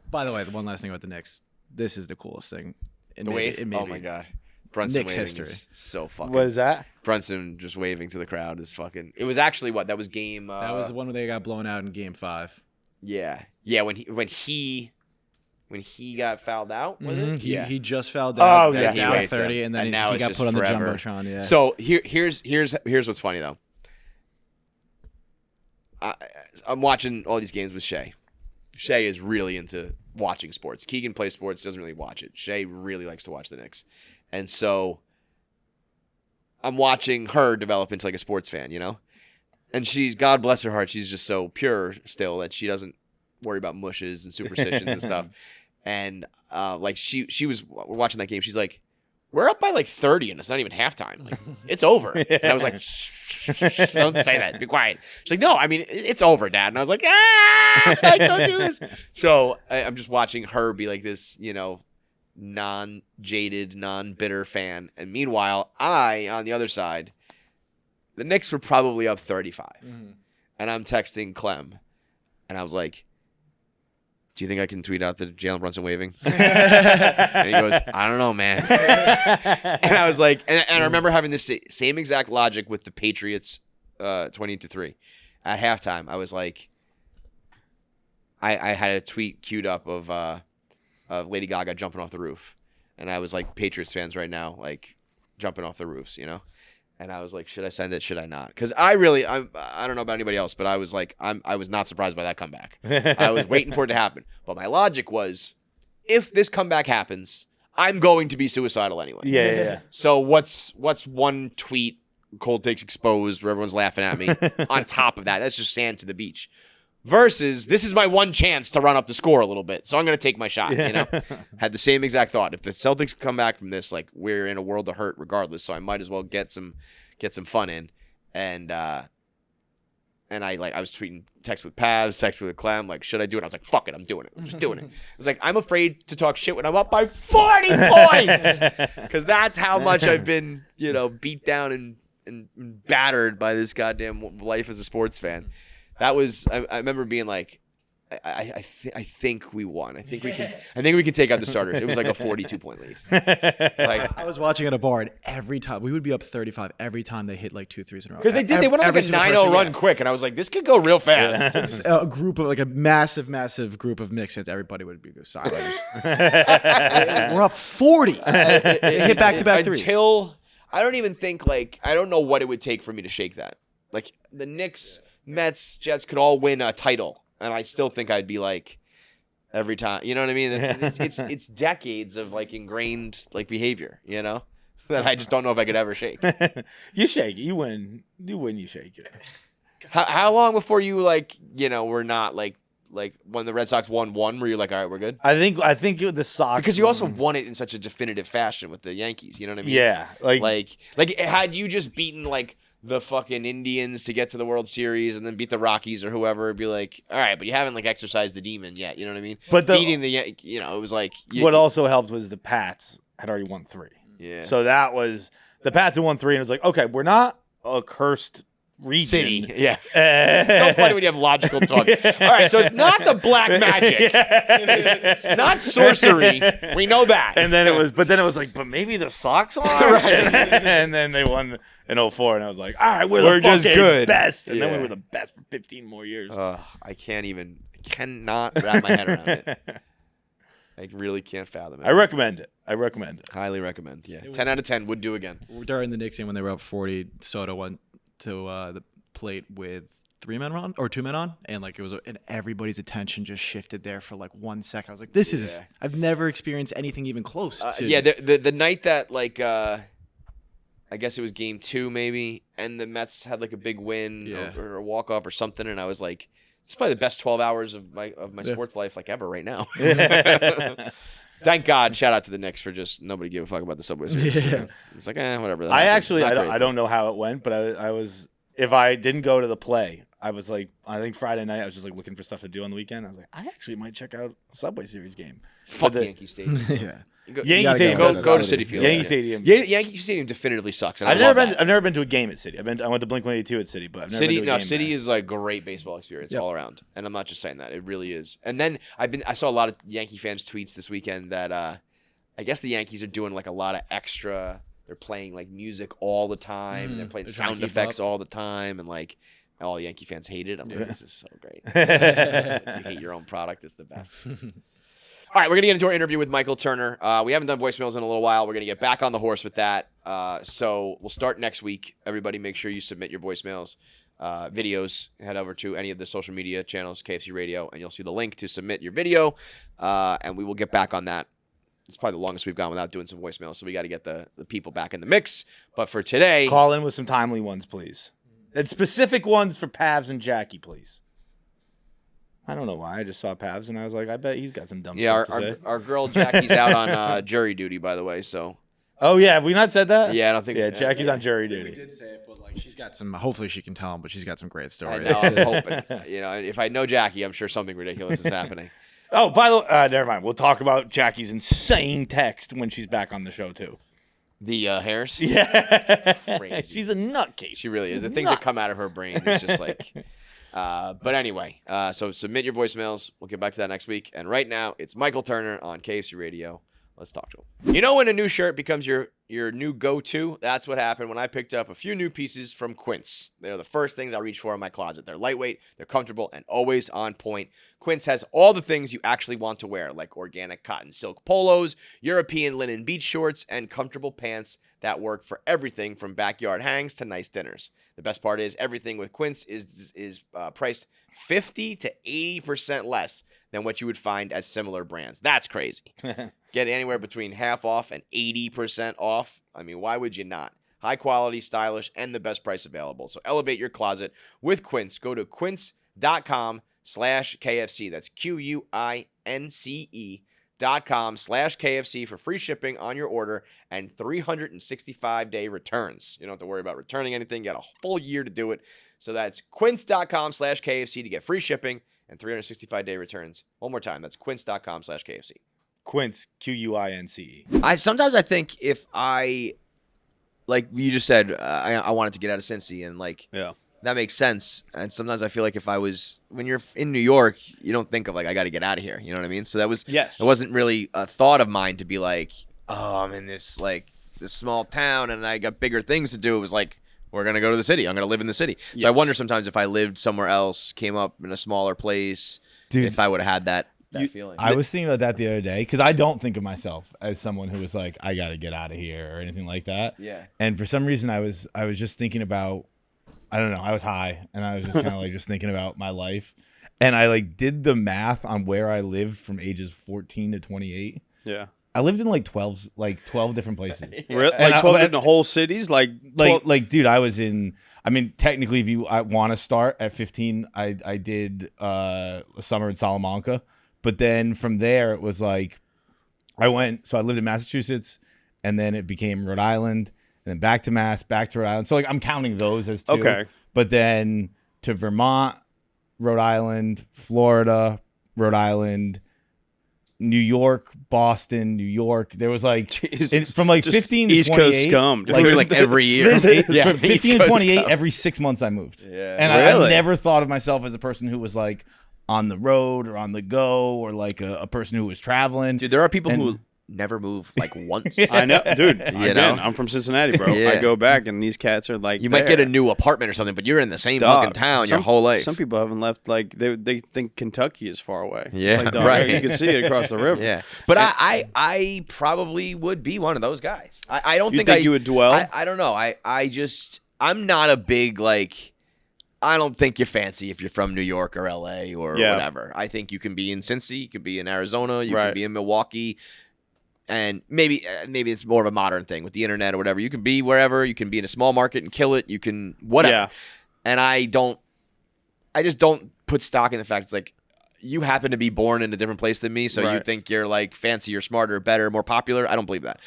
By the way, the one last thing about the Knicks, this is the coolest thing. The wave. Oh my god. Brunson Knicks waving history. is so fucking. What is that? Brunson just waving to the crowd is fucking. It was actually what that was game. That was the one where they got blown out in Game 5. Yeah. When he got fouled out, was it? He just fouled out. Oh, yeah. Down 30, and then now he it's got just put on forever. the jumbotron. Yeah. So here's what's funny though. I'm watching all these games with Shay. Shay is really into watching sports. Keegan plays sports, doesn't really watch it. Shay really likes to watch the Knicks. And so I'm watching her develop into like a sports fan, you know? And she's, God bless her heart, she's just so pure still that she doesn't worry about mushes and superstitions and stuff. And like she was watching that game. She's like, we're up by like 30 and it's not even halftime. Like, it's over. And I was like, shh, don't say that. Be quiet. She's like, no, I mean, it's over, Dad. And I was like, like, don't do this. So I'm just watching her be like this, you know, non-jaded, non-bitter fan. And meanwhile, on the other side, the Knicks were probably up 35. And I'm texting Clem. And I was like, do you think I can tweet out the Jalen Brunson waving? And he goes, I don't know, man. And I was like, and I remember having this same exact logic with the Patriots 20-3. At halftime, I was like, I had a tweet queued up of Lady Gaga jumping off the roof. And I was like, Patriots fans right now, like, jumping off the roofs, you know? And I was like, should I send it? Should I not? Because I don't know about anybody else, but I was like, I was not surprised by that comeback. I was waiting for it to happen. But my logic was, if this comeback happens, I'm going to be suicidal anyway. Yeah. So what's one tweet, Cold Takes Exposed, where everyone's laughing at me, on top of that? That's just sand to the beach. Versus, this is my one chance to run up the score a little bit, so I'm going to take my shot, you know? Had the same exact thought. If the Celtics come back from this, like, we're in a world of hurt regardless, so I might as well get some fun in. And I was tweeting text with Pavs, text with Clem, like, should I do it? I was like, fuck it, I'm doing it. I'm just doing it. I was like, I'm afraid to talk shit when I'm up by 40 points! Because that's how much I've been, you know, beat down and battered by this goddamn life as a sports fan. That was, I remember being like, I think we won. I think we can take out the starters. It was like a 42-point lead. Like, I was watching at a bar, and every time we would be up 35 every time they hit like 2 threes in a row. Because they went on like a 9-0 run quick, and I was like, this could go real fast. A group of like a massive group of Knicks fans. Everybody would be silent. We're up 40. They hit back-to-back threes. Until I don't even think I don't know what it would take for me to shake that. Like the Knicks, Mets, Jets could all win a title, and I still think I'd be like every time. You know what I mean? It's decades of like ingrained like behavior, you know, that I just don't know if I could ever shake. You shake it. You win. You shake it. How long before you were not like when the Red Sox won one, were you like, all right, we're good? I think the Sox, because you also won it in such a definitive fashion with the Yankees. You know what I mean? Yeah. Like had you just beaten like the fucking Indians to get to the World Series and then beat the Rockies or whoever, it'd be like, all right, but you haven't like exercised the demon yet. You know what I mean? But beating it was like. What also helped was the Pats had already won 3. Yeah. So that was the Pats had won 3, and it was like, okay, we're not a cursed region. City. Yeah. It's so funny when you have logical talk. All right, so it's not the black magic. It's not sorcery. We know that. And then it was like, but maybe the Sox are. Right. And then they won in 04, and I was like, all right, we're the just fucking good. best. And then Yeah. we were the best for 15 more years. I cannot wrap my head around it. I really can't fathom it. I recommend it. Highly recommend. Yeah. 10 out of 10 would do again. During the Knicks game when they were up 40, Soto went to the plate with 2 men on, and like and everybody's attention just shifted there for like 1 second. I was like, this is I've never experienced anything even close to. Yeah, the night that I guess it was game 2 maybe, and the Mets had like a big win or a walk off or something, and I was like, it's probably the best 12 hours of my sports life like ever right now. Thank God. Shout out to the Knicks for just nobody give a fuck about the Subway Series. Yeah. It's like, whatever. I don't know how it went, but I was, if I didn't go to the play, I was like, I think Friday night I was just like looking for stuff to do on the weekend. I was like, I actually might check out a Subway Series game. Fuck Yankee Stadium. Yeah. Yankee Stadium. Go to Citi Field. Yankee Stadium. Yankee Stadium definitively sucks. I've never been to a game at Citi. I went to Blink-182 at Citi, but I've never been to a game Citi there. is like great baseball experience all around, and I'm not just saying that. It really is. And then I saw a lot of Yankee fans tweets this weekend that I guess the Yankees are doing like a lot of extra. They're playing like music all the time. They're playing sound effects all the time, and like all Yankee fans hate it. I'm like, this is so great. You hate your own product. It's the best. All right, we're going to get into our interview with Michael Turner. We haven't done voicemails in a little while. We're going to get back on the horse with that. So we'll start next week. Everybody make sure you submit your voicemails, videos. Head over to any of the social media channels, KFC Radio, and you'll see the link to submit your video, and we will get back on that. It's probably the longest we've gone without doing some voicemails, so we got to get the people back in the mix. But for today... Call in with some timely ones, please. And specific ones for Pavs and Jackie, please. I don't know why. I just saw Pavs, and I was like, I bet he's got some dumb stuff to say. Our girl Jackie's out on jury duty, by the way, so... Oh, yeah. Have we not said that? Yeah, I don't think... Yeah, Jackie's on jury We duty. did say it, but like she's got some. Hopefully, she can tell them. But she's got some great stories. I know, I'm hoping. You know, if I know Jackie, I'm sure something ridiculous is happening. Oh, by the way, never mind. We'll talk about Jackie's insane text when she's back on the show, too. The hairs? Yeah. Crazy. She's a nutcase. She really is. The things that come out of her brain is just like... but anyway, so submit your voicemails. We'll get back to that next week. And right now, it's Michael Turner on KFC Radio. Let's talk to him. You know when a new shirt becomes your new go-to? That's what happened when I picked up a few new pieces from Quince. They're the first things I reach for in my closet. They're lightweight, they're comfortable, and always on point. Quince has all the things you actually want to wear, like organic cotton silk polos, European linen beach shorts, and comfortable pants that work for everything from backyard hangs to nice dinners. The best part is everything with Quince is priced 50 to 80% less than what you would find at similar brands. That's crazy. Get anywhere between half off and 80% off. I mean, why would you not? High quality, stylish, and the best price available. So elevate your closet with Quince. Go to quince.com/KFC. That's QUINCE.com/KFC for free shipping on your order and 365-day returns. You don't have to worry about returning anything. You got a full year to do it. So that's quince.com/KFC to get free shipping and 365-day returns. One more time. That's quince.com/KFC. Quince, QUINCE. Sometimes I think if I, like you just said, I wanted to get out of Cincy, and like, Yeah. that makes sense. And sometimes I feel like if I was, when you're in New York, you don't think of like, I got to get out of here. You know what I mean? So that was, Yes. it wasn't really a thought of mine to be like, oh, I'm in this small town and I got bigger things to do. It was like, we're going to go to the city. I'm going to live in the city. So I wonder sometimes if I lived somewhere else, came up in a smaller place, Dude, if I would have had that feeling. I was thinking about that the other day because I don't think of myself as someone who was like, I got to get out of here or anything like that. Yeah. And for some reason, I was just thinking about, I don't know, I was high and I was just kind of like just thinking about my life. And I like did the math on where I lived from ages 14 to 28. Yeah. I lived in like 12 different places. Really? And Like 12 in the whole cities? Like Dude, I was in, I mean, technically, if you want to start at 15, I did a summer in Salamanca. But then from there, it was like, I lived in Massachusetts, and then it became Rhode Island, and then back to Mass, back to Rhode Island. So like, I'm counting those as two. Okay. But then to Vermont, Rhode Island, Florida, Rhode Island, New York, Boston, New York. There was like from like just 15 to East 28, Coast scum. Like every year. from 15 East to Coast 28, scum. every 6 months I moved. Yeah. And I Really? never thought of myself as a person who was like on the road or on the go or like a person who was traveling. Dude, there are people And- who never move like once. I know, dude. You Again, know? I'm from Cincinnati, bro. Yeah. I go back, and these cats are like, You might get there. a new apartment or something, but you're in the same Dog, fucking town your whole life. Some people haven't left. Like they think Kentucky is far away. Yeah, it's like, dog, right. You can see it across the river. Yeah, but I probably would be one of those guys. I don't You think you would dwell? I don't know. I'm not a big like. I don't think you're fancy if you're from New York or LA or Yeah. whatever. I think you can be in Cincy, you could be in Arizona, you Right. can be in Milwaukee, and maybe it's more of a modern thing with the internet or whatever. You can be wherever. You can be in a small market and kill it. You can whatever. Yeah. And I just don't put stock in the fact it's like you happen to be born in a different place than me, so you Right. think you're like fancier, smarter, better, more popular. I don't believe that.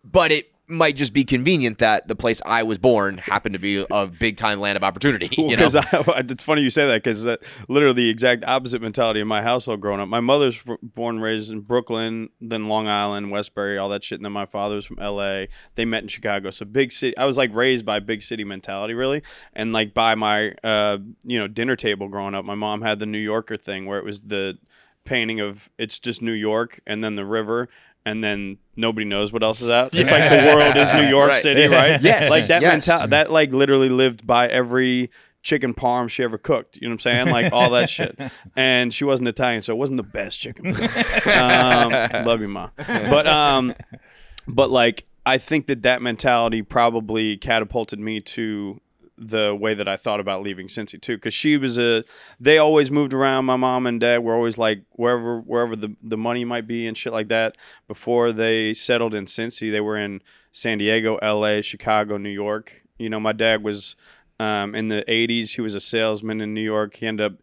But it might just be convenient that the place I was born happened to be a big time land of opportunity. Because it's funny you say that, because literally the exact opposite mentality in my household growing up. My mother's born and raised in Brooklyn, then Long Island, Westbury, all that shit. And then my father's from LA. They met in Chicago. So big city. I was like raised by big city mentality, really. And like by my dinner table growing up, my mom had the New Yorker thing where it was the painting of it's just New York and then the river. And then nobody knows what else is out. It's like the world is New York City, right? Yes. Like that Yes. mentality, that like literally lived by every chicken parm she ever cooked. You know what I'm saying? Like all that shit. And she wasn't Italian, so it wasn't the best chicken parm. Love you, Ma. But like I think that mentality probably catapulted me to the way that I thought about leaving Cincy too, because they always moved around. My mom and dad were always like wherever the money might be and shit like that. Before they settled in Cincy, they were in San Diego, LA, Chicago, New York. You know, my dad was in the 80s. He was a salesman in New York. He ended up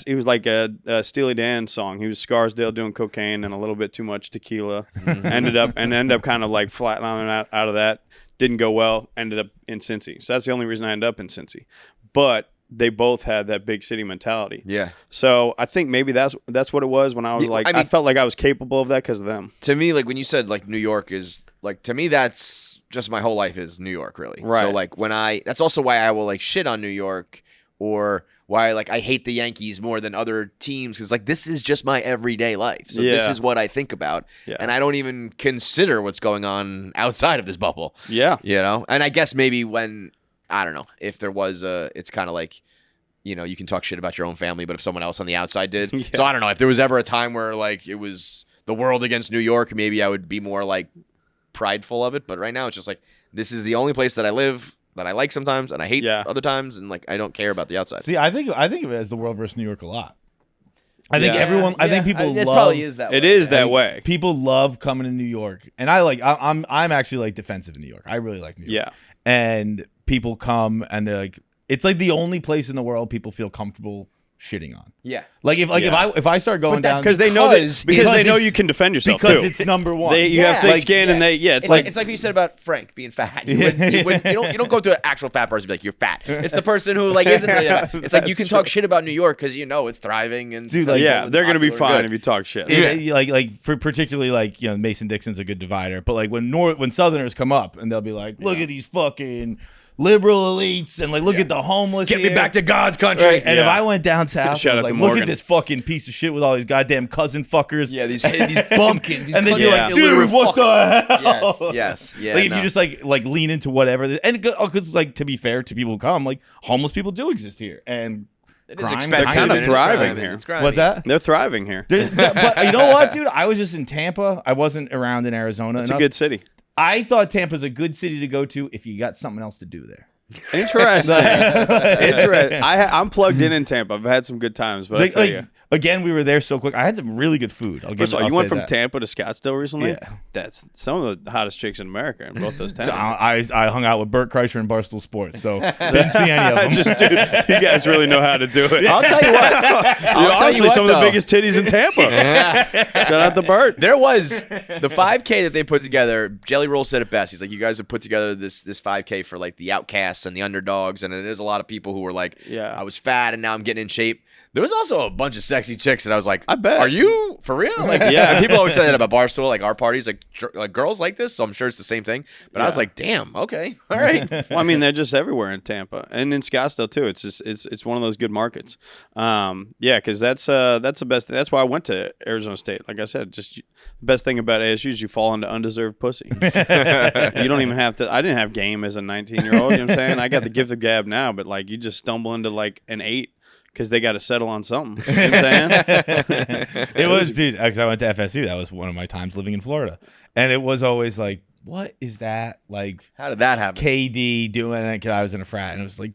he was like a Steely Dan song. He was Scarsdale doing cocaine and a little bit too much tequila. ended up kind of like flatlining out of that. Didn't go well, ended up in Cincy. So that's the only reason I ended up in Cincy. But they both had that big city mentality. Yeah. So I think maybe that's what it was when I was I felt like I was capable of that because of them. To me, like when you said like New York is like, to me that's just my whole life is New York, really. Right. So like that's also why I will like shit on New York, or why like I hate the Yankees more than other teams, because like this is just my everyday life. So this is what I think about, and I don't even consider what's going on outside of this bubble. Yeah, you know. And I guess maybe when I don't know if there was it's kind of like, you know, you can talk shit about your own family, but if someone else on the outside did, so I don't know if there was ever a time where like it was the world against New York, maybe I would be more like prideful of it. But right now it's just like this is the only place that I live, that I like sometimes and I hate other times, and like I don't care about the outside. See, I think of it as the world versus New York a lot. I think I think people love. Probably is that way. It is that way. People love coming to New York, and I'm actually like defensive in New York. I really like New York. Yeah, and people come and they're like, it's like the only place in the world people feel comfortable shitting on. Yeah. Like if I start going down because they know they know you can defend yourself because too. It's number one. You have thick skin and it's like what you said about Frank being fat. You don't go to an actual fat person and be like, you're fat. It's the person who like isn't really fat. It's like you can talk shit about New York because you know it's thriving, and dude, like, they're gonna be fine if you talk shit. Like for particularly like, you know, Mason Dixon's a good divider, but like when Southerners come up and they'll be like, look at these fucking liberal elites, and like look at the homeless. Get here. me back to God's country. Right. And if I went down south, I was Shout out like, to look Morgan. at this fucking piece of shit with all these goddamn cousin fuckers. Yeah, these bumpkins. These and then you're like, illiterate dude, what fucks. the hell? Yes. Yeah. Like if you just like lean into whatever, and because like to be fair to people who come, like homeless people do exist here, and it is crime expensive. They're kind of and it's thriving grimy. here. It's grimy. What's that? They're thriving here. But you know what, dude? I was just in Tampa. I wasn't around in Arizona. It's a good city. I thought Tampa's a good city to go to if you got something else to do there. Interesting. I'm plugged in Tampa. I've had some good times, but again, we were there so quick. I had some really good food. First of all, you went from that. Tampa to Scottsdale recently? Yeah. That's some of the hottest chicks in America in both those towns. I hung out with Bert Kreischer and Barstool Sports, so didn't see any of them. Dude, you guys really know how to do it. I'll tell you what. Honestly, some of the biggest titties in Tampa. Shout out to Bert. There was the 5K that they put together. Jelly Roll said it best. He's like, you guys have put together this 5K for like the outcasts and the underdogs, and there's a lot of people who were like, I was fat and now I'm getting in shape. There was also a bunch of sexy chicks that I was like, I bet. Are you for real? Like, and people always say that about Barstool, like our parties, like girls like this. So I'm sure it's the same thing. But I was like, damn, okay, all right. Well, I mean, they're just everywhere in Tampa and in Scottsdale too. It's just it's one of those good markets. Because that's the best. That's why I went to Arizona State. Like I said, just the best thing about ASU is you fall into undeserved pussy. You don't even have to. I didn't have game as a 19-year-old. You know what I'm saying? I got the gift of gab now, but like you just stumble into like an 8. Because they got to settle on something. You know what I'm saying? It was, dude, because I went to FSU. That was one of my times living in Florida. And it was always like, what is that? Like, how did that happen? KD doing it because I was in a frat. And it was like,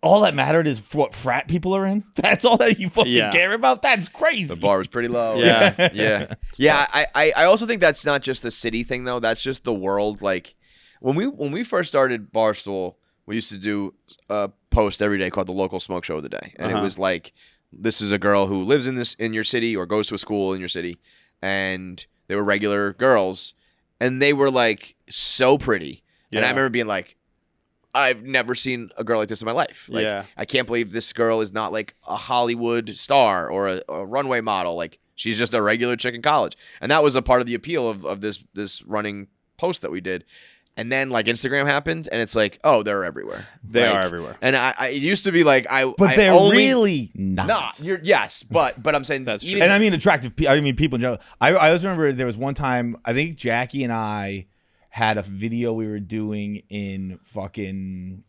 all that mattered is what frat people are in. That's all that you fucking care about? That's crazy. The bar was pretty low. Yeah. Yeah. I also think that's not just the city thing, though. That's just the world. Like, when we first started Barstool, we used to do a post every day called the Local Smoke Show of the Day. And it was like, this is a girl who lives in your city or goes to a school in your city. And they were regular girls. and they were like so pretty. And I Yeah. remember being like, I've never seen a girl like this in my life. Like, Yeah. I can't believe this girl is not like a Hollywood star or a runway model. Like, she's just a regular chick in college. And that was a part of the appeal of this running post that we did. And then like Instagram happened, and it's like, oh, they're everywhere. They Like, are everywhere. And I it used to be like But I they're only, really not. Yes, but I'm saying That's even- true. And I mean attractive. I mean people in general. I always remember there was one time I think Jackie and I had a video we were doing in fucking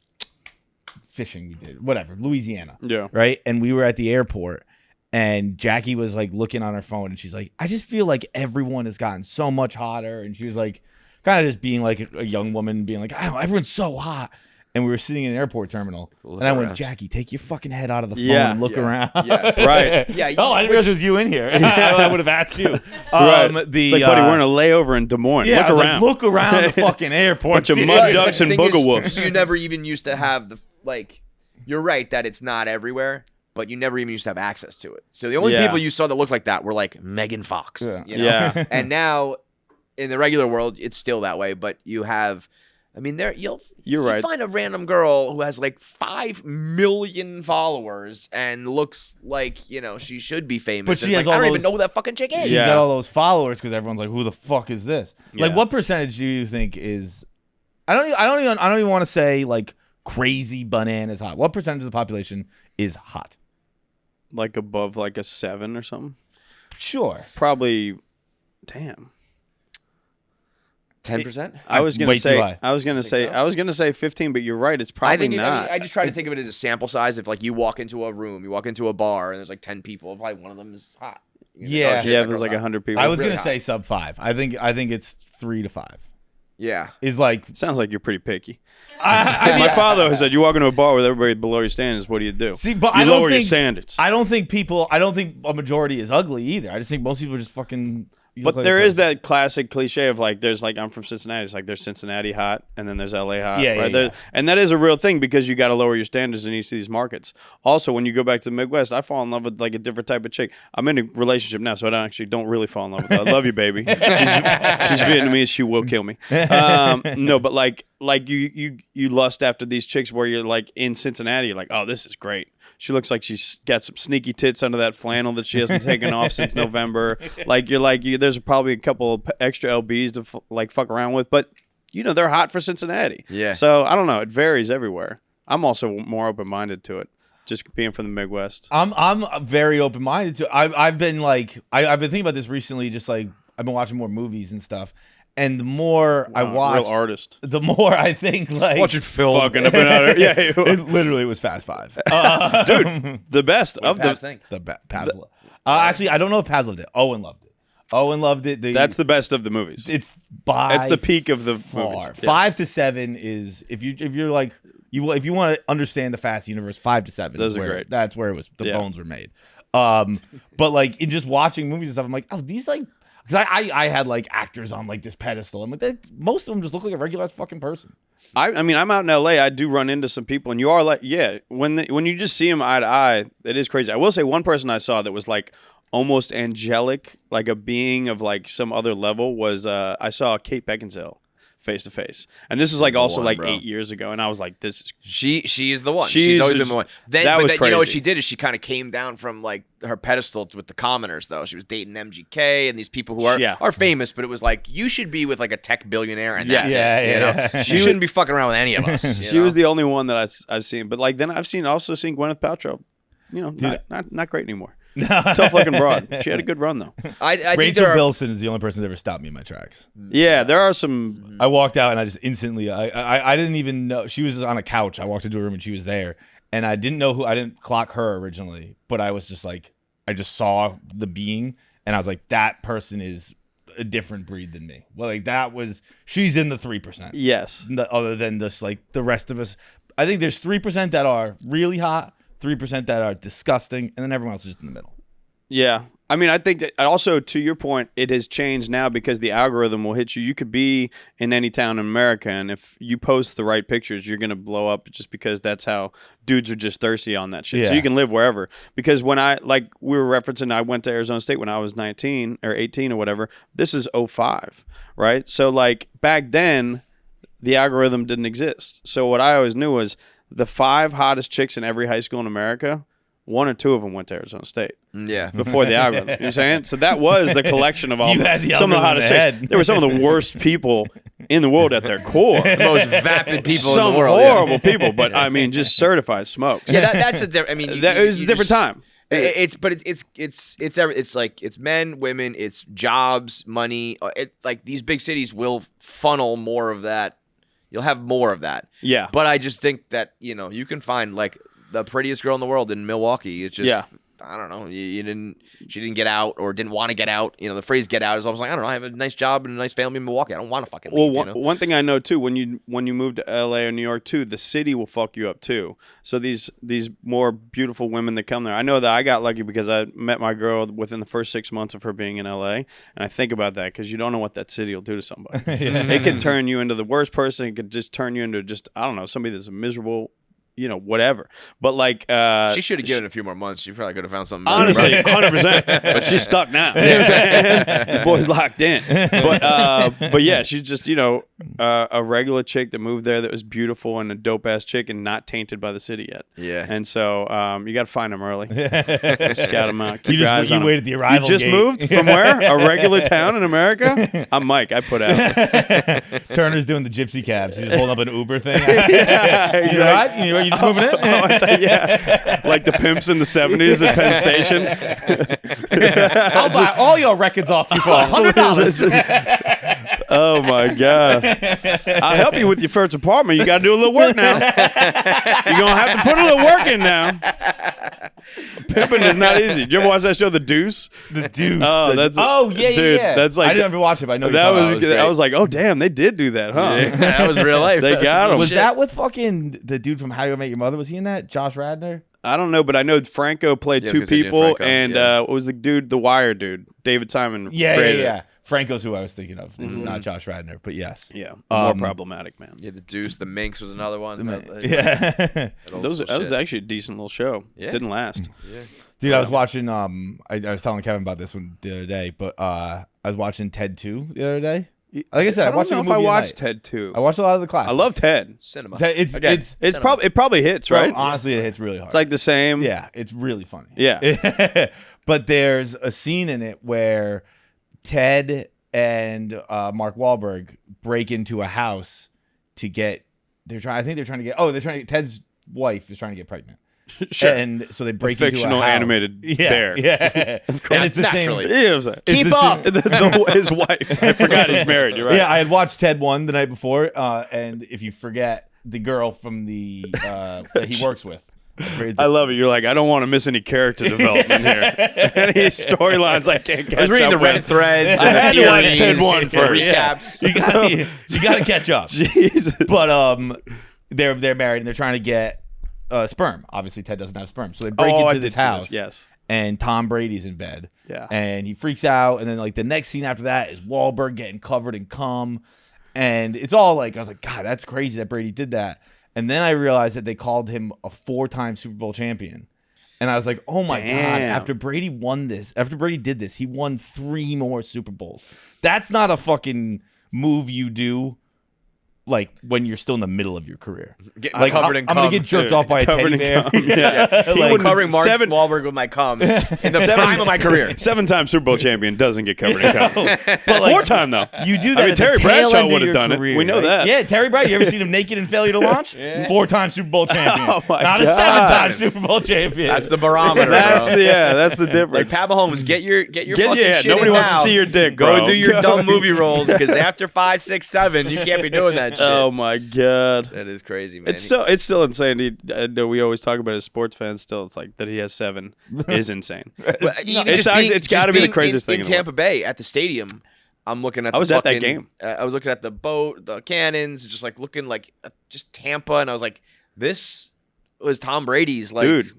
fishing. We did whatever Louisiana. Yeah. Right. And we were at the airport, and Jackie was like looking on her phone, and she's like, "I just feel like everyone has gotten so much hotter." And she was like, kind of just being like a young woman, being like, "I don't know, everyone's so hot." And we were sitting in an airport terminal, and I went, around. "Jackie, take your fucking head out of the phone Yeah. and look Yeah. around." Yeah. Right. Yeah, you- Oh, I didn't realize it was you in here. I would have asked you. Right. The, It's like, buddy, we're in a layover in Des Moines. yeah, Look I was around. like, look around the fucking airport. Bunch of dude. mud Right, ducks but the and thing is, booger wolves. You never even used to have the like. You're right that it's not everywhere, but you never even used to have access to it. So the only Yeah. people you saw that looked like that were like Megan Fox. Yeah. You know? Yeah. And now, in the regular world, it's still that way. But you have, I mean, you'll right. find a random girl who has like 5 million followers and looks like she should be famous. But she And it's has like, all I don't even those- know who that fucking chick is. She's Yeah. got all those followers because everyone's like, "Who the fuck is this?" Like, Yeah. what percentage do you think is? I don't even want to say like crazy bananas hot. What percentage of the population is hot? Like above like a 7 or something. Sure. Probably. Damn. 10%. I was gonna Way too say. high. I was gonna say. so? I was gonna say 15, but you're right. It's I probably think not. I just try to think of it as a sample size. If like you walk into a room, you walk into a bar, and there's like 10 people, probably one of them is hot. You're like, Yeah. oh, shit, yeah, that if there's girl's like hot. 100 people. I was really gonna hot. say sub 5. I think it's 3 to 5. Yeah. Is like Sounds like you're pretty picky. I My father has said, "You walk into a bar with everybody below your standards. What do you do? See, but you I don't lower your think- standards." I don't think a majority is ugly either. I just think most people are just fucking. you look But like there a is person. that classic cliche of like, there's like, I'm from Cincinnati. It's like there's Cincinnati hot, and then there's LA hot. Yeah, right? yeah, yeah. And that is a real thing because you got to lower your standards in each of these markets. Also, when you go back to the Midwest, I fall in love with like a different type of chick. I'm in a relationship now, so I don't really fall in love with her. I love you, baby. She's Vietnamese. She will kill me. No, but like you lust after these chicks where you're like in Cincinnati. You're like, oh, this is great. She looks like she's got some sneaky tits under that flannel that she hasn't taken off since November. Like there's probably a couple of extra LBs to fuck around with, but they're hot for Cincinnati. Yeah. So I don't know. It varies everywhere. I'm also more open minded to it, just being from the Midwest. I'm very open minded to. I've been like I've been thinking about this recently. Just like I've been watching more movies and stuff, and the more I watch, real artist. the more I think like Watching film. Fucking up and out. Yeah, it literally was Fast Five, dude, the best of Paz the. think? Paz. Actually, I don't know if Paz loved it. Owen loved it. Owen loved it. That's the best of the movies. It's by It's the peak of the far. movies. Yeah. 5 to 7 is if you're like if you want to understand the Fast universe, 5 to 7. Those is are where, great. That's where the Yeah. bones were made. But like in just watching movies and stuff, I'm like, oh, these like because I had like actors on like this pedestal. I'm like, most of them just look like a regular ass fucking person. I mean, I'm out in LA. I do run into some people, and you are like, yeah, when you just see them eye to eye, it is crazy. I will say one person I saw that was like almost angelic, like a being of like some other level was I saw Kate Beckinsale face to face, and this was like also one, like bro. 8 years ago, and I was like, this is She's the one. She's She's always been just- the one. Then, that but was then, you know what crazy. she did is she kind of came down from like her pedestal with the commoners, though. She was dating MGK and these people who Yeah. are famous, but it was like you should be with like a tech billionaire, and Yes. that's it, Yeah, you know? yeah. She shouldn't be fucking around with any of us. she was the only one that I've seen, but like then I've also seen Gwyneth Paltrow, not great anymore. Tough looking broad. She had a good run though. I think Rachel there are, Bilson is the only person that ever stopped me in my tracks. Yeah, there are some. I walked out and I just instantly I didn't even know she was on a couch. I walked into a room and she was there, and I didn't know I didn't clock her originally, but I was just like I just saw the being and I was like, that person is a different breed than me. Well, like she's in the 3%. Yes. Other than just like the rest of us. I think there's 3% that are really hot, 3% that are disgusting, and then everyone else is just in the middle. Yeah. I mean, I think that also, to your point, it has changed now because the algorithm will hit you. You could be in any town in America, and if you post the right pictures, you're going to blow up just because that's how dudes are just thirsty on that shit. So Yeah. you can live wherever. Because when we were referencing, I went to Arizona State when I was 19 or 18 or whatever. This is 05, right? So, like, back then, the algorithm didn't exist. So what I always knew was the 5 hottest chicks in every high school in America, 1 or 2 of them went to Arizona State. Yeah. Before the algorithm. You know what I'm saying? So that was the collection of all You had the some of the algorithm hottest in the chicks. head. There were some of the worst people in the world at their core. The most vapid people Some in the world. yeah. horrible people, but I mean, just certified smokes. Yeah, that's a different. I mean, That was a different time. It's men, women, it's jobs, money. Like these big cities will funnel more of that. You'll have more of that. Yeah. But I just think that you can find like the prettiest girl in the world in Milwaukee. It's just I don't know. She didn't get out or didn't want to get out. The phrase "get out" is almost like I don't know. I have a nice job and a nice family in Milwaukee. I don't want to fucking leave. Well, one thing I know too, when you move to LA or New York too, the city will fuck you up too. So these more beautiful women that come there, I know that I got lucky because I met my girl within the first 6 months of her being in LA, and I think about that because you don't know what that city will do to somebody. It can turn you into the worst person. It could just turn you into just I don't know somebody that's a miserable. Whatever. But like, she should have given it a few more months. She probably could have found something. Honestly, 100%. But she's stuck now. You know what I'm saying? The boy's locked in. But yeah, she's just a regular chick that moved there that was beautiful and a dope ass chick and not tainted by the city yet. Yeah. And so you got to find them early. Scout them out. Keep your eyes you on 'em. waited at the arrival You just gate. moved from where? A regular town in America? I'm Mike. I put out. Turner's doing the gypsy cabs. He's just holding up an Uber thing. Yeah, You all right? You just moving in? yeah. Like the pimps in the 70s at Penn Station. I'll buy all your records off you for $100. Oh my God. I'll help you with your first apartment. You got to do a little work now. You're going to have to put a little work in now. Pimping is not easy. Did you ever watch that show, The Deuce? The Deuce. Oh, Dude, that's like I didn't ever watch it, but I know that you're was. talking I was like, oh damn, they did do that, huh? Yeah, that was real life. They got him. Was that with fucking the dude from How You Met Your Mother? Was he in that? Josh Radnor? I don't know, but I know Franco played Yeah, I two was gonna say people, Franco, and yeah. what was the dude, the Wire dude, David Simon? Yeah. created it. Franco's who I was thinking of. It's not Josh Radnor, but yes. Yeah, more Um, problematic, man. Yeah, the Deuce, the Minx was another one. Yeah. That That was actually a decent little show. Yeah. Didn't last. Dude, I was watching. I was telling Kevin about this one the other day, but I was watching Ted 2 the other day. Like I said, I don't watched know a if movie I a watched night. Ted too. I watched a lot of the classics. I love Ted. Cinema. It's It probably hits, right? honestly, it hits really hard. It's like the same. yeah, it's really funny. Yeah. But there's a scene in it where Ted and Mark Wahlberg break into a house to get. Ted's wife is trying to get pregnant. Sure. And so they break Fictional into a house. animated Yeah, bear. yeah. And it's the Naturally. same. You know what I'm saying? It's Keep the up. same- His wife. I forgot he's married. You're right. Yeah, I had watched Ted 1 the night before, and if you forget the girl from the that he works with, I love it. You're like, I don't want to miss any character development here. Any storylines I can't catch I was reading the up Reddit with. threads. I and the had to watch theories, Ted 1 and first. Recaps. you gotta catch up. Jesus. But they're married and they're trying to get sperm. Obviously, Ted doesn't have sperm, so they break I into did this see this, house. yes. And Tom Brady's in bed. Yeah. And he freaks out, and then like the next scene after that is Wahlberg getting covered in cum, and it's all like I was like, God, that's crazy that Brady did that. And then I realized that they called him a 4-time Super Bowl champion. And I was like, oh my God, Damn. after Brady did this, he won 3 more Super Bowls. That's not a fucking move you do like when you're still in the middle of your career. Getting Like covered in I'm gonna cum. get jerked off by a Covered teddy in bear. cum, yeah. He Like, was covering Mark 7 Wahlberg with my cum in the prime of my career. 7-time Super Bowl champion doesn't get covered in cum. But like, 4-time though. you do that. I mean, at the Terry tail Bradshaw end of would have your done it. career, We know right? that. Yeah, Terry Bradshaw. You ever seen him naked and failure to launch? 4-time Super Bowl champion. Oh my Not a God. 7-time Super Bowl champion. That's the barometer, That's bro. that's the Like difference. Pat Mahomes, get your fucking shit nobody in wants now. to see your dick, Go bro. do your dumb movie roles because after 5, 6, 7, you can't be doing that shit. Oh my God. That is crazy, man. It's still insane. I know we always talk about it as sports fans. Still, it's like that he has 7 is insane. Well, even it's just actually- being- it's gotta just be the being craziest thing in in the world. Tampa Bay at the stadium. I'm looking at. I was the at that fucking- game. I was looking at the boat, the cannons, just like looking like just Tampa, and I was like, this was Tom Brady's. Like, Dude,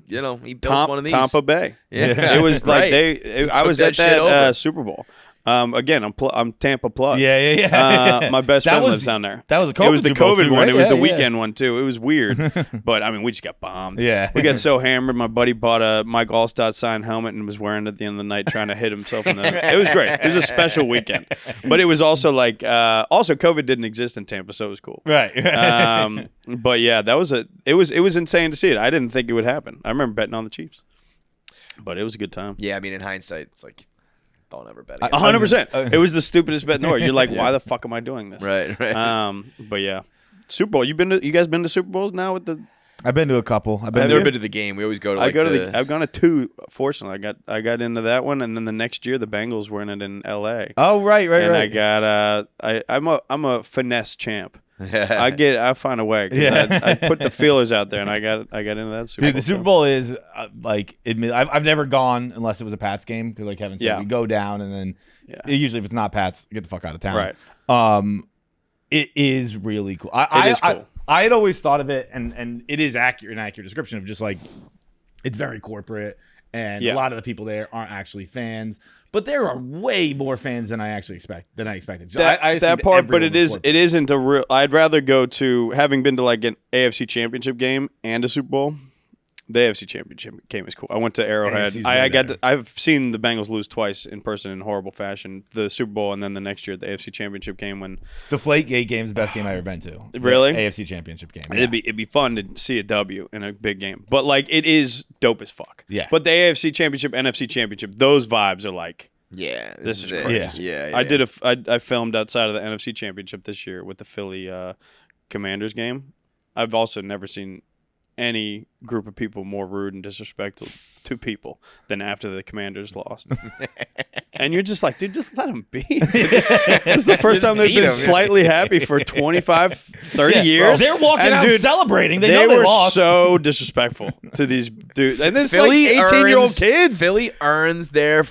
he built one of these. Tampa Bay. Yeah. It was like Right. I was that at shit that over. Super Bowl. Again, I'm Tampa plug. Yeah. My best That friend was- lives down there. that was a It was COVID the Super Bowl COVID too, one. right? It was the Yeah, weekend one too. It was weird, but I mean, we just got bombed. Yeah. we got so hammered. My buddy bought a Mike Allstott signed helmet and was wearing it at the end of the night, trying to hit himself in the. It was great. It was a special weekend, but it was also like also COVID didn't exist in Tampa, so it was cool. Right. But yeah, it was insane to see it. I didn't think it would happen. I remember betting on the Chiefs, but it was a good time. Yeah, I mean, in hindsight, it's like, don't ever bet. 100%. It was the stupidest bet in the world. You're like, why the fuck am I doing this? Right. But yeah, Super Bowl. You guys been to Super Bowls now with the? I've been to a couple. I've I've never been to the game. We always go to. Like, I've gone to two. Fortunately, I got into that one, and then the next year the Bengals were in it in L.A. Oh, right. and I got I'm a finesse champ. I find a way. 'Cause I put the feelers out there, and I got into that Super Bowl. Dude, the Super Bowl is I've never gone unless it was a Pats game because, like Kevin said, we go down and then usually if it's not Pats, get the fuck out of town. Right. It is really cool. It is cool. I had always thought of it, and it is an accurate description of just like it's very corporate, and a lot of the people there aren't actually fans, but there are way more fans than I expected. So I that assumed part, but everyone was corporate. it isn't a real. I'd rather go to having been to like an AFC Championship game and a Super Bowl. The AFC Championship game is cool. I went to Arrowhead. AFC's I've seen the Bengals lose twice in person in horrible fashion. The Super Bowl and then the next year the AFC Championship game when The Deflategate game is the best game I've ever been to. Really? The AFC Championship game. it'd be fun to see a W in a big game. But like it is dope as fuck. Yeah. But the AFC Championship, NFC Championship, those vibes are like Yeah, This is it. crazy. Yeah. I filmed outside of the NFC Championship this year with the Philly Commanders game. I've also never seen any group of people more rude and disrespectful to people than after the Commanders lost. And you're just like, dude, just let them be. This is the first time they've been slightly happy for 25, 30 years. They're walking And out dude, celebrating. They They know they were lost. so disrespectful to these dudes. And this Philly like 18-year-old kids. Philly earns their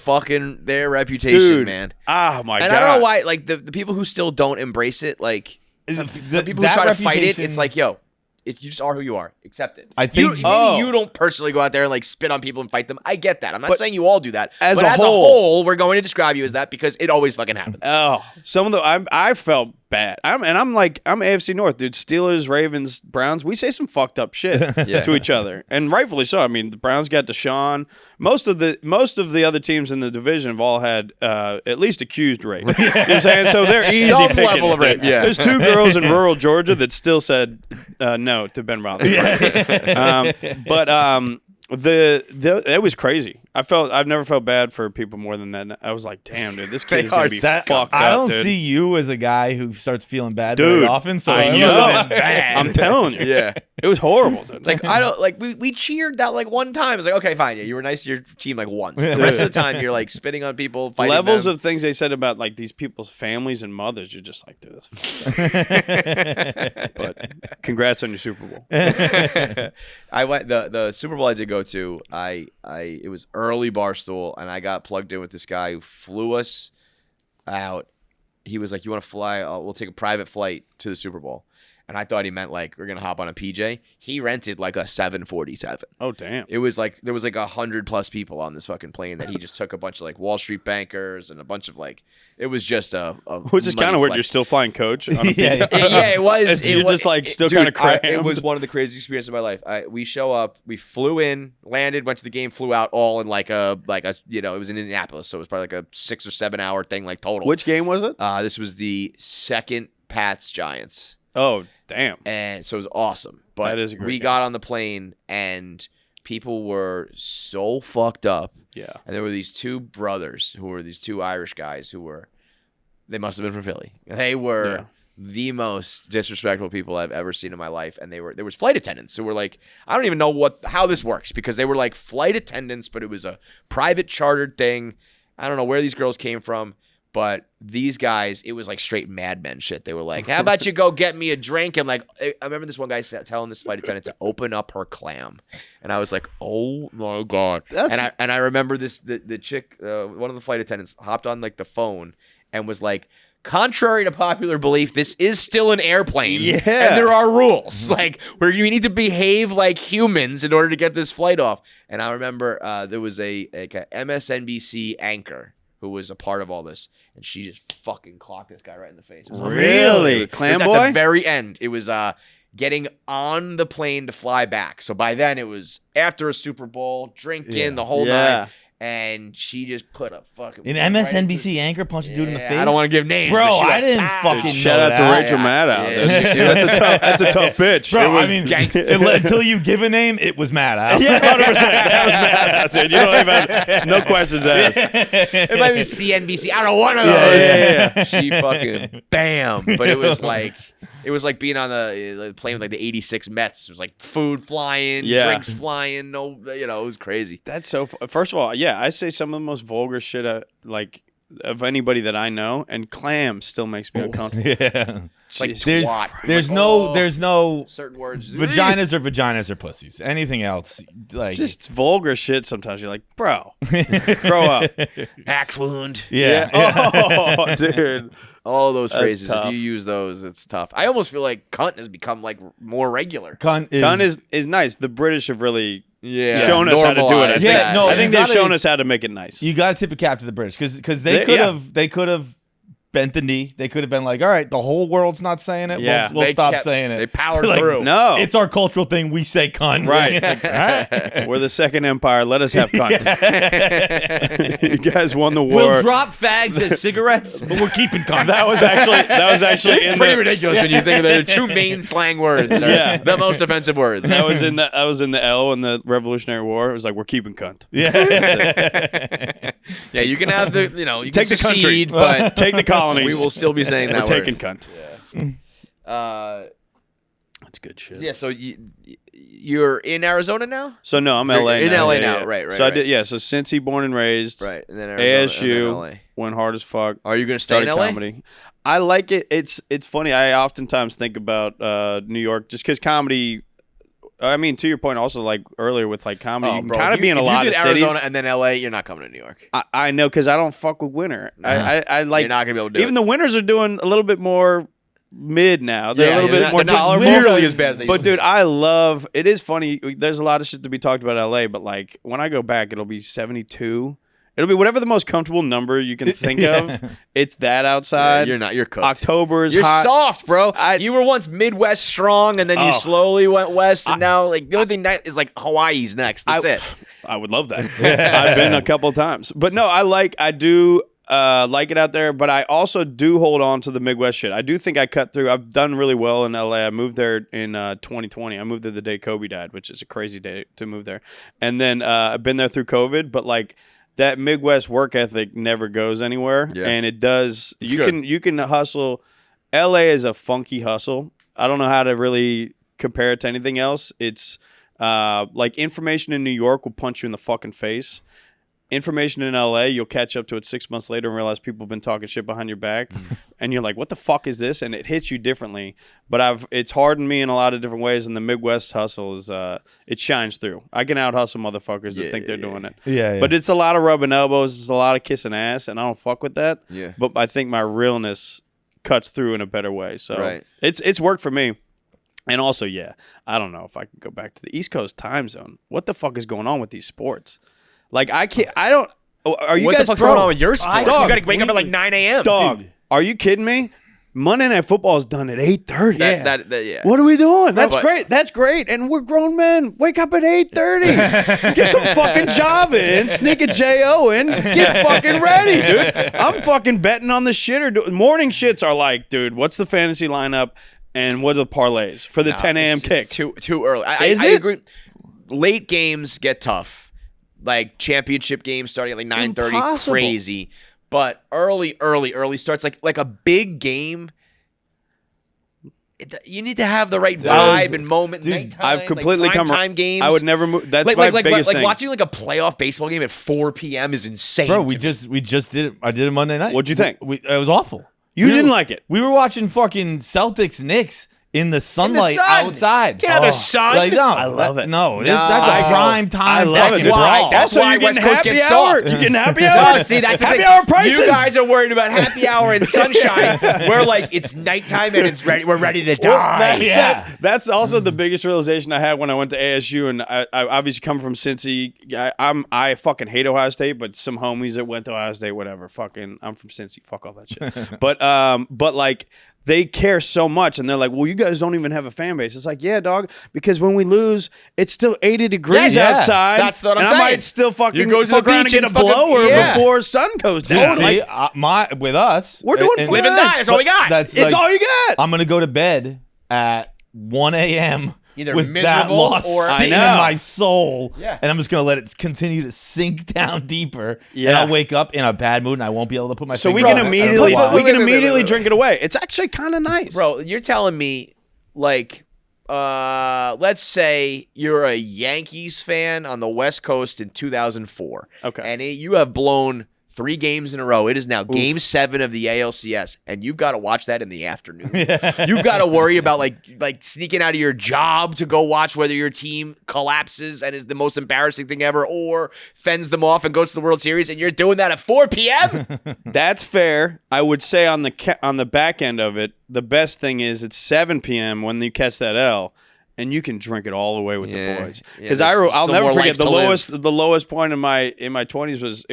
reputation, Dude. man. Oh, my God. And I don't know why, like the people who still don't embrace it, like the people who that try to fight it, reputation- it's like, yo, you just are who you are. Accept it. I think- you don't personally go out there and like spit on people and fight them. I get that. I'm not But saying you all do that. as But a as whole- a we're going to describe you as that because it always fucking happens. Oh, some of the I felt bad. I'm AFC North, dude. Steelers, Ravens, Browns. We say some fucked up shit to each other, and rightfully so. I mean, the Browns got Deshaun. Most of the other teams in the division have all had at least accused rape. You know what I'm saying? So they're easy Some pickings. level of dude. rape, yeah. There's two girls in rural Georgia that still said no to Ben Roethlisberger. It was crazy. I've never felt bad for people more than that. I was like, damn, dude, this kid is gonna be fucked up. I don't dude. see you as a guy who starts feeling bad Dude, very often. So I it know. would've been bad. I'm telling you. Yeah. It was horrible, dude. Like I don't like we cheered that like one time. It's like okay, fine, yeah, you were nice to your team like once. The rest of the time you're like spitting on people, fighting levels them. of things they said about like these people's families and mothers. You're just like, dude, that's but congrats on your Super Bowl. I went the Super Bowl I did go to. It was early Barstool, and I got plugged in with this guy who flew us out. He was like, "You want to fly? We'll take a private flight to the Super Bowl." And I thought he meant like we're gonna hop on a PJ. He rented like a 747. Oh damn! It was like there was like 100+ people on this fucking plane that he just took a bunch of like Wall Street bankers and a bunch of like it was just a Which is kind of money weird. flex. You're still flying coach. On a Yeah, Yeah, it was. You're just like still Dude, kind of cramped. It was one of the craziest experiences of my life. We show up, we flew in, landed, went to the game, flew out, all in like a it was in Indianapolis, so it was probably like a 6 or 7 hour thing, like total. Which game was it? This was the second Pats Giants, Oh damn! and so it was awesome. But That is a great we game. got on the plane and people were so fucked up. Yeah. And there were these two brothers who were these two Irish guys they must have been from Philly. They were Yeah. the most disrespectful people I've ever seen in my life. And there was flight attendants who were like, I don't even know how this works because they were like flight attendants, but it was a private chartered thing. I don't know where these girls came from, but these guys, it was like straight Mad Men shit. They were like, how about you go get me a drink? And like, I remember this one guy telling this flight attendant to open up her clam. And I was like, oh my God. And I remember the chick, one of the flight attendants hopped on like the phone and was like, contrary to popular belief, this is still an airplane. Yeah. And there are rules, like, where you need to behave like humans in order to get this flight off. And I remember there was a MSNBC anchor who was a part of all this, and she just fucking clocked this guy right in the face. It was Really? It Clam was boy? at the very end. It was getting on the plane to fly back. So by then it was after a Super Bowl, drinking the whole night. And she just put a fucking An MSNBC anchor punched a dude in the face. I don't want to give names, Bro, but she I went, didn't "Ah." fucking Dude, shout know out to that. Rachel Maddow. Yeah. That's a tough bitch. Bro, It was I mean, gangster. until you give a name, it was Maddow. Yeah, 100%. That was Maddow, dude. You don't even no questions asked. It might be CNBC. I don't know, one of those. Yeah. She fucking bam. But it was like being on the plane with like the '86 Mets. It was like food flying, drinks flying. No, it was crazy. That's so. First of all, yeah, I say some of the most vulgar shit of anybody that I know, and clam still makes me uncomfortable. Yeah. Like Jesus. twat. There's Like, no certain words. vaginas are pussies. Anything else, like Just vulgar shit. Sometimes you're like, bro, grow up. axe wound. yeah. Oh, dude. All those That's phrases. tough. If you use those, it's tough. I almost feel like cunt has become like more regular. Cunt Gun is nice. The British have really shown us how to do it. I normalized think. Yeah, that. no, I you think they've gotta- shown us how to make it nice. You got to tip a cap to the British because they could have bent the knee. They could have been like, all right, the whole world's not saying it. Yeah. We'll They stop kept- saying it. They powered Like, through. No, It's our cultural thing. We say cunt. Right. Like, all right. we're the second empire. Let us have cunt. You guys won the war. We'll drop fags as cigarettes, but we're keeping cunt. That was actually It's in pretty the. ridiculous when you think of the two main slang words. Yeah. The most offensive words. That was in the L in the Revolutionary War. It was like we're keeping cunt. Yeah. Yeah, you can have the, you Take can the country. secede, but Take the colonies. we will still be saying We're that taking word. cunt. That's good shit. Yeah, so you're in Arizona now? So no, I'm You're LA in now. LA Yeah, now. yeah. Right, So I right. did. Yeah. So Cincy, born and raised. Right, and then Arizona, and then LA. ASU, went hard as fuck. Are you going to stay in Started LA? comedy. I like it. It's funny. I oftentimes think about New York just because comedy. I mean, to your point, also like earlier with like comedy, you can kind of be in a lot of If you did Arizona cities. and then LA, you're not coming to New York. I know because I don't fuck with winter. I like You're not going to be able to do even it. the winters are doing a little bit more mid now. They're Yeah, a little they're bit not- more they're not tolerable. nearly as bad as they But used to dude, I love. It is funny. There's a lot of shit to be talked about LA, but like when I go back, it'll be 72. It'll be whatever the most comfortable number you can think of. It's that outside. You're cooked. October is You're hot. soft, bro. You were once Midwest strong, and then you Oh. slowly went west, and now like the only thing that is like Hawaii's next. That's it. I would love that. I've been a couple of times, but no, I do like it out there. But I also do hold on to the Midwest shit. I do think I cut through. I've done really well in LA. I moved there in 2020. I moved there the day Kobe died, which is a crazy day to move there. And then I've been there through COVID, but like. That Midwest work ethic never goes anywhere, and it does. You can hustle. LA is a funky hustle. I don't know how to really compare it to anything else. It's like information in New York will punch you in the fucking face. Information in LA, you'll catch up to it 6 months later and realize people have been talking shit behind your back, and you're like, "What the fuck is this?" And it hits you differently. But it's hardened me in a lot of different ways, and the Midwest hustle is it shines through. I can out hustle motherfuckers that think they're doing it. Yeah. But it's a lot of rubbing elbows, it's a lot of kissing ass, and I don't fuck with that. Yeah. But I think my realness cuts through in a better way. So Right. it's worked for me. And also, yeah, I don't know if I can go back to the East Coast time zone. What the fuck is going on with these sports? Like, I can't. I don't. Are you What guys the fuck's bro, going on with your sports? dog, You got to wake up at like 9 a.m. Dog, Dude. are you kidding me? Monday Night Football is done at 8:30. That, yeah. What are we doing? That's but- great. That's great. And we're grown men. Wake up at 8:30. Get some fucking Java in. Sneak a J.O. in. Get fucking ready, dude. I'm fucking betting on the shitter. Morning shits are like, dude, what's the fantasy lineup and what are the parlays for the 10 a.m. It's kick? Too early. I Is it? agree. Late games get tough. Like championship games starting at like 9:30, Impossible. crazy. But early starts like a big game. You need to have the right vibe and moment. dude, nighttime, I've completely like come. time games. I would never move. That's like my like biggest like thing. watching like a playoff baseball game at 4 p.m. is insane. Bro, to we me. just did it. I did it Monday night. What'd you think? It was awful. You didn't like it. We were watching fucking Celtics Knicks in the sunlight sun. outside. Get out of the sun. Like, no, I love it. No, No. that's a prime time. I love it. fucking brawl. That's Also, why you're getting West Coast happy gets hour. soft. You're getting happy hour. No, see, that's the happy thing. hour prices. You guys are worried about happy hour and sunshine. We're like, it's nighttime and it's ready. We're ready to die. That's also the biggest realization I had when I went to ASU, and I obviously come from Cincy. I fucking hate Ohio State, but some homies that went to Ohio State, whatever. Fucking, I'm from Cincy. Fuck all that shit. But like, they care so much, and they're like, well, you guys don't even have a fan base. It's like, yeah, dog, because when we lose, it's still 80 degrees outside. That's what I'm and saying. I might still fucking You go to the fuck around and beach get a and fucking- blower yeah. before sun goes Dude, down. see, Like, with us, we're doing and- fine. Live and die. That's all we got. That's it's like, all you got. I'm gonna go to bed at 1 a.m. Either with that miserable loss or- sitting in I know. my soul, Yeah. and I'm just gonna let it continue to sink down deeper. And Yeah. I'll wake up in a bad mood, and I won't be able to put my. So we finger can on it. I don't know immediately why. we can Wait. immediately drink it away. It's actually kind of nice, Bro, you're telling me, like, let's say you're a Yankees fan on the West Coast in 2004. Okay. And you have blown 3 games in a row. It is now Game 7 of the ALCS, and you've got to watch that in the afternoon. You've got to worry about like sneaking out of your job to go watch whether your team collapses and is the most embarrassing thing ever, or fends them off and goes to the World Series, and you're doing that at 4 p.m. That's fair. I would say on the back end of it, the best thing is it's 7 p.m. when you catch that L, and you can drink it all away with the boys. Because there's I'll still never more forget life to the lowest point in my 20s was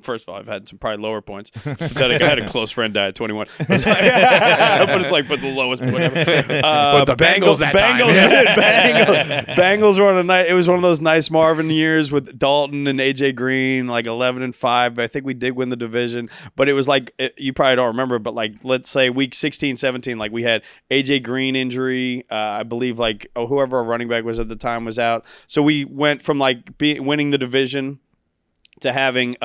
first of all, I've had some probably lower points. Pathetic. I had a close friend die at 21. But it's like the lowest point ever. But the Bengals that time. Bengals were on a night. It was one of those nice Marvin years with Dalton and AJ Green, like 11-5. I think we did win the division, but it was like you probably don't remember, but like let's say week 16, 17, like we had AJ Green injury. I believe like whoever our running back was at the time was out. So we went from like winning the division to having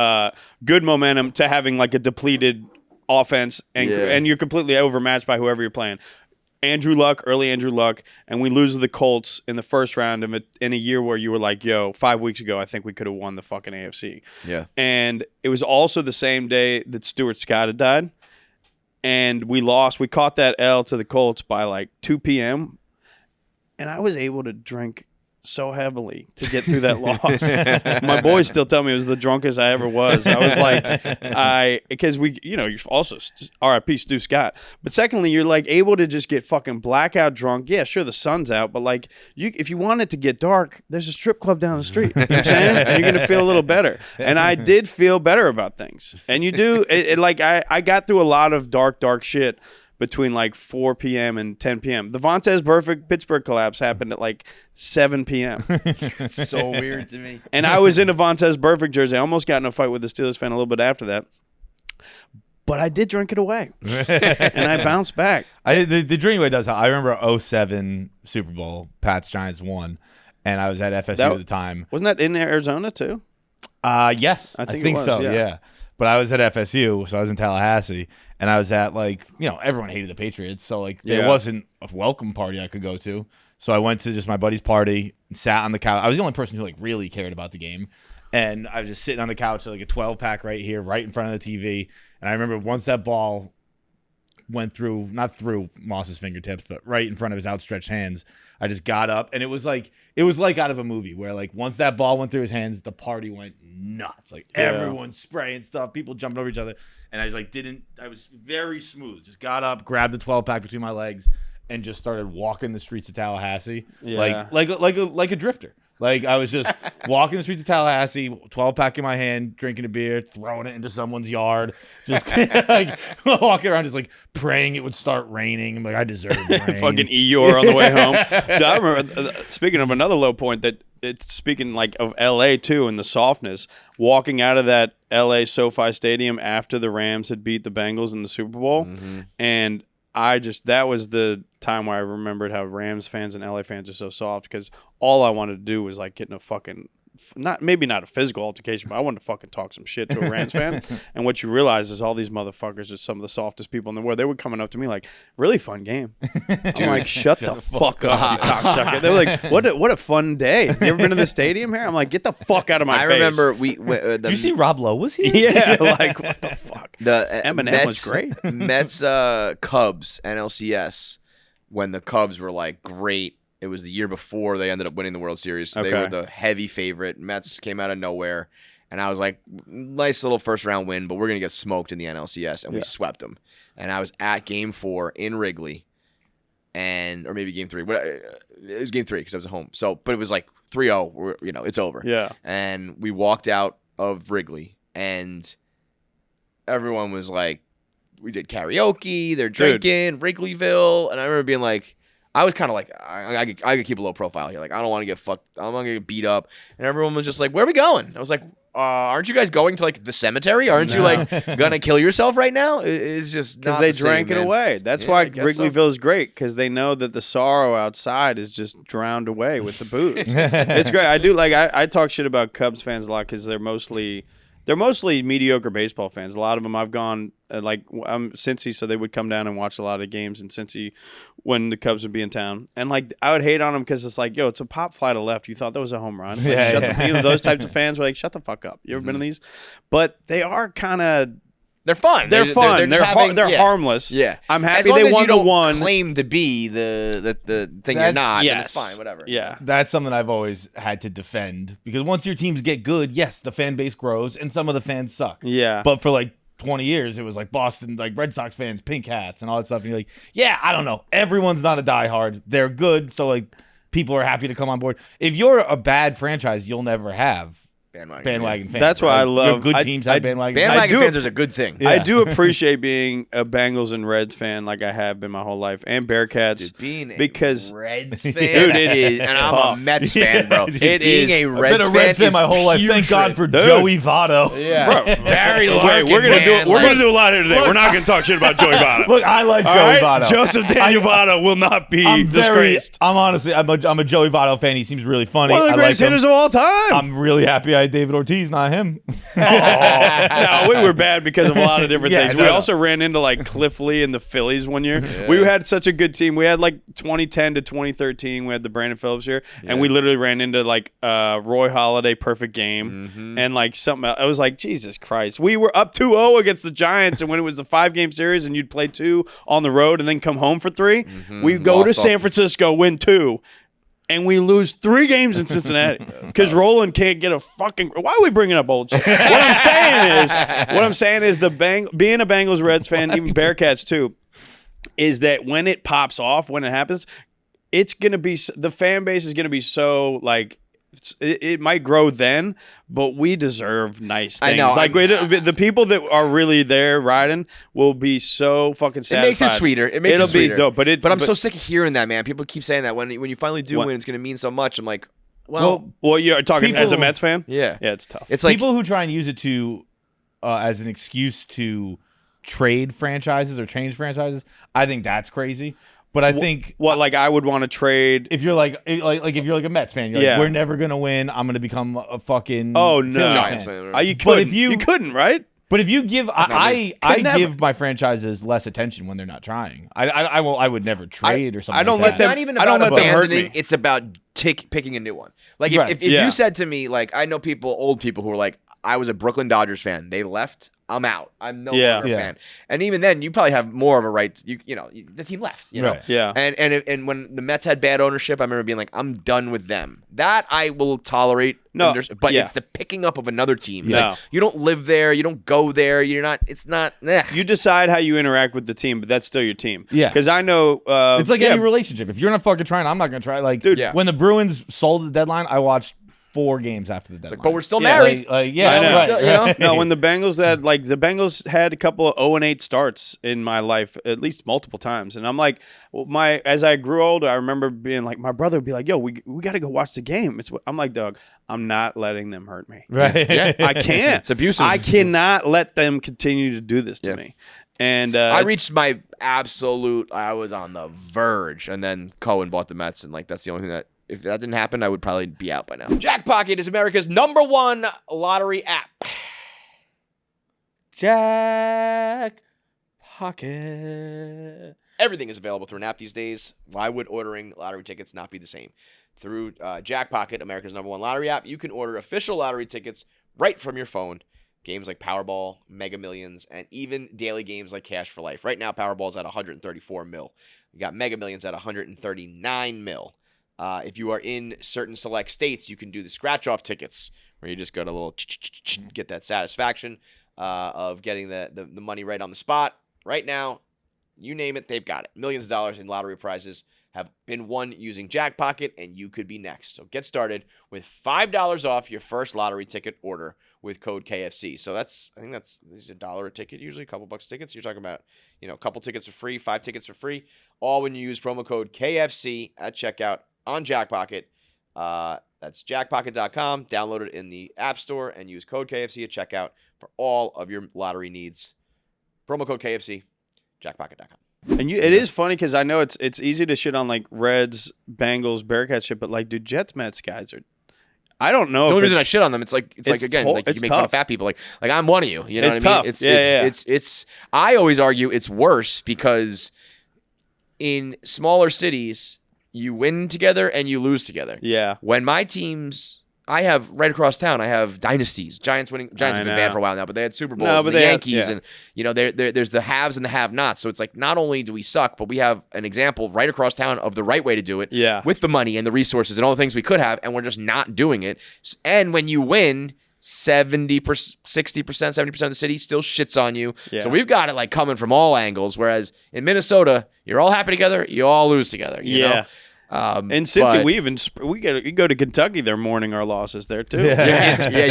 good momentum to having like a depleted offense, and you're completely overmatched by whoever you're playing. Early Andrew Luck, and we lose to the Colts in the first round of it in a year where you were like, yo, 5 weeks ago, I think we could have won the fucking AFC. Yeah. And it was also the same day that Stuart Scott had died, and we lost. We caught that L to the Colts by like 2 p.m., and I was able to drink so heavily to get through that loss. My boys still tell me it was the drunkest I ever was. I was like, because you're also R.I.P. Stu Scott. But secondly, you're like able to just get fucking blackout drunk. Yeah, sure, the sun's out, but like if you want it to get dark, there's a strip club down the street. You know what I'm saying? And you're gonna feel a little better. And I did feel better about things. And you do. I got through a lot of dark shit between like 4 p.m. and 10 p.m. The Vontaze Burfict Pittsburgh collapse happened at like 7 p.m. It's so weird to me. And I was in a Vontaze Burfict jersey. I almost got in a fight with the Steelers fan a little bit after that. But I did drink it away. And I bounced back. The drinking away does help. I remember 07 Super Bowl, Pats Giants won, and I was at FSU at the time. Wasn't that in Arizona too? Yes, I think it was, so. yeah. Yeah, but I was at FSU, so I was in Tallahassee, and I was at everyone hated the Patriots, so there wasn't a welcome party I could go to. So I went to just my buddy's party and sat on the couch. I was the only person who really cared about the game, and I was just sitting on the couch with a 12-pack right here, right in front of the TV. And I remember once that ball went through, not through Moss's fingertips, but right in front of his outstretched hands, I just got up, and it was like out of a movie where once that ball went through his hands, the party went nuts. Everyone spraying stuff, people jumping over each other, and I just I was very smooth. Just got up, grabbed the 12-pack between my legs, and just started walking the streets of Tallahassee, like a drifter. I was just walking the streets of Tallahassee, 12-pack in my hand, drinking a beer, throwing it into someone's yard, just walking around, just praying it would start raining. I'm like, I deserve rain. Fucking Eeyore on the way home. Dude, I remember, speaking of another low point, that it's speaking of LA too, and the softness, walking out of that LA SoFi Stadium after the Rams had beat the Bengals in the Super Bowl, and that was the time where I remembered how Rams fans and LA fans are so soft, because all I wanted to do was get in a fucking, maybe not a physical altercation, but I wanted to fucking talk some shit to a Rams fan. And what you realize is all these motherfuckers are some of the softest people in the world. They were coming up to me like, really fun game. I'm like, shut the fuck up, you cocksucker. They were like, what a fun day. You ever been to the stadium here? I'm like, get the fuck out of my face. I remember Did you see Rob Lowe was here? Yeah, what the fuck. The Eminem was great. Mets Cubs NLCS. when the Cubs were like great. It was the year before they ended up winning the World Series. So They were the heavy favorite. Mets came out of nowhere. And I was like, nice little first round win, but we're going to get smoked in the NLCS. And we swept them. And I was at Game 4 in Wrigley. Or maybe Game 3. But it was Game 3 because I was at home. But it was like 3-0. It's over. Yeah. And we walked out of Wrigley. And everyone was like, we did karaoke. They're drinking, Wrigleyville. And I remember being like, I was kind of like, I could keep a low profile here. Like, I don't want to get fucked. I don't want to get beat up. And everyone was just like, where are we going? I was like, aren't you guys going to like the cemetery? Aren't you like gonna kill yourself right now? It's just because they drank it away. That's why Wrigleyville is great, because they know that the sorrow outside is just drowned away with the booze. It's great. I do like. I talk shit about Cubs fans a lot because they're mostly mediocre baseball fans. A lot of them I've gone I'm Cincy, so they would come down and watch a lot of games in Cincy when the Cubs would be in town. And like I would hate on them because it's like, yo, it's a pop fly to left. You thought that was a home run? Like, those types of fans were like, shut the fuck up. You ever been to these? But they are kind of. They're fun. They're fun. They're harmless. Yeah. I'm happy they won the one. Claim to be the thing you're not. Yes. It's fine. Whatever. Yeah. That's something I've always had to defend, because once your teams get good, yes, the fan base grows and some of the fans suck. Yeah. But for like 20 years, it was like Boston, like Red Sox fans, pink hats and all that stuff. And you're like, yeah, I don't know. Everyone's not a diehard. They're good. So like people are happy to come on board. If you're a bad franchise, you'll never have bandwagon fans. That's why I love good teams have bandwagon fans. Bandwagon fans is a good thing. I do appreciate being a Bengals and Reds fan like I have been my whole life, and Bearcats. Because Reds fan, dude, it is, and I'm a Mets fan, bro. It being is. a I've been a Reds fan my whole life. Thank God for Joey Votto. Yeah, bro. We're gonna do a lot here today. We're not gonna talk shit about Joey Votto. Look, I like Joey Votto. Joseph Daniel Votto will not be disgraced. I'm honestly, I'm a Joey Votto fan. He seems really funny. One of the greatest hitters of all time. I'm really happy I had David Ortiz, not him. No, we were bad because of a lot of different things. We also ran into like Cliff Lee and the Phillies one year. Yeah. We had such a good team. We had like 2010 to 2013. We had the Brandon Phillips year, and we literally ran into like Roy Halladay perfect game, and like something else. I was like, Jesus Christ. We were up 2-0 against the Giants, and when it was the 5-game series, and you'd play 2 on the road and then come home for 3, we go to San Francisco, win 2. And we lose 3 games in Cincinnati because Roland can't get a fucking. Why are we bringing up old shit? What I'm saying is, being a Bengals Reds fan, even Bearcats too, is that when it pops off, when it happens, it's gonna be the fan base is gonna be so like. It might grow then, but we deserve nice things. I know. Like the people that are really there riding will be so fucking satisfied. It makes it sweeter. It'll be dope. But I'm so sick of hearing that, man. People keep saying that when you finally do win, it's going to mean so much. I'm like, well, you're talking as a Mets fan. Yeah, it's tough. It's like people who try and use it to as an excuse to trade franchises or change franchises. I think that's crazy. But I think like I would want to trade if you're like if you're like a Mets fan, you're like, we're never gonna win. I'm gonna become a fucking Giants fan. You couldn't, right? But if you give, I give my franchises less attention when they're not trying. I would never trade or something. I don't like let that. them. Not even I don't about let them hurt me. It's about picking a new one. Like if you said to me, like I know old people who are like, I was a Brooklyn Dodgers fan. They left. I'm out. I'm no longer a fan. And even then, you probably have more of a right. You know, the team left. You know, yeah. And when the Mets had bad ownership, I remember being like, I'm done with them. That I will tolerate. No, but it's the picking up of another team. It's like, you don't live there. You don't go there. You're not. It's not. You decide how you interact with the team, but that's still your team. Yeah. Because I know it's like any relationship. If you're not fucking trying, I'm not gonna try. Like, dude, when the Bruins sold the deadline, I watched 4 games after the deadline. But we're still married. I know. Right. No, when the Bengals had a couple of 0-8 starts in my life, at least multiple times, and I'm like, as I grew older, I remember being like, my brother would be like, "Yo, we got to go watch the game." I'm like, "Dog, I'm not letting them hurt me. Right? Yeah. I can't. It's abusive. I cannot let them continue to do this to me." And I reached my absolute. I was on the verge, and then Cohen bought the Mets, and like that's the only thing that. If that didn't happen, I would probably be out by now. Jackpocket is America's #1 lottery app. Jackpocket. Everything is available through an app these days. Why would ordering lottery tickets not be the same? Through Jackpocket, America's #1 lottery app, you can order official lottery tickets right from your phone. games like Powerball, Mega Millions, and even daily games like Cash for Life. Right now, Powerball's at 134 mil. You got Mega Millions at 139 mil. If you are in certain select states, you can do the scratch-off tickets, where you just go to a little get that satisfaction of getting the money right on the spot. Right now, you name it, they've got it. Millions of dollars in lottery prizes have been won using Jackpocket, and you could be next. So get started with $5 off your first lottery ticket order with code KFC. So I think that's $1 a ticket, usually a couple bucks tickets. You're talking about, a couple tickets for free, 5 tickets for free, all when you use promo code KFC at checkout on Jackpocket. That's jackpocket.com. Download it in the App Store and use code KFC at checkout for all of your lottery needs. Promo code KFC, jackpocket.com. And it is funny because I know it's easy to shit on like Reds, Bengals, Bearcats shit, but like, dude, Jets, Mets guys are. I don't know. The only if reason I shit on them, it's like you make fun of fat people. Like I'm one of you. You know it's what I mean? Tough. It's. I always argue it's worse because in smaller cities you win together and you lose together. Yeah. When my teams, I have right across town, I have dynasties. Giants have been bad for a while now, but they had Super Bowls. And the Yankees, and there's the haves and the have-nots. So it's like not only do we suck, but we have an example right across town of the right way to do it. Yeah. With the money and the resources and all the things we could have, and we're just not doing it. And when you win, 70%, 60%, 70% of the city still shits on you. Yeah. So we've got it like coming from all angles. Whereas in Minnesota, you're all happy together, you all lose together. You know? And Cincy, we go to Kentucky. They're mourning our losses there too. You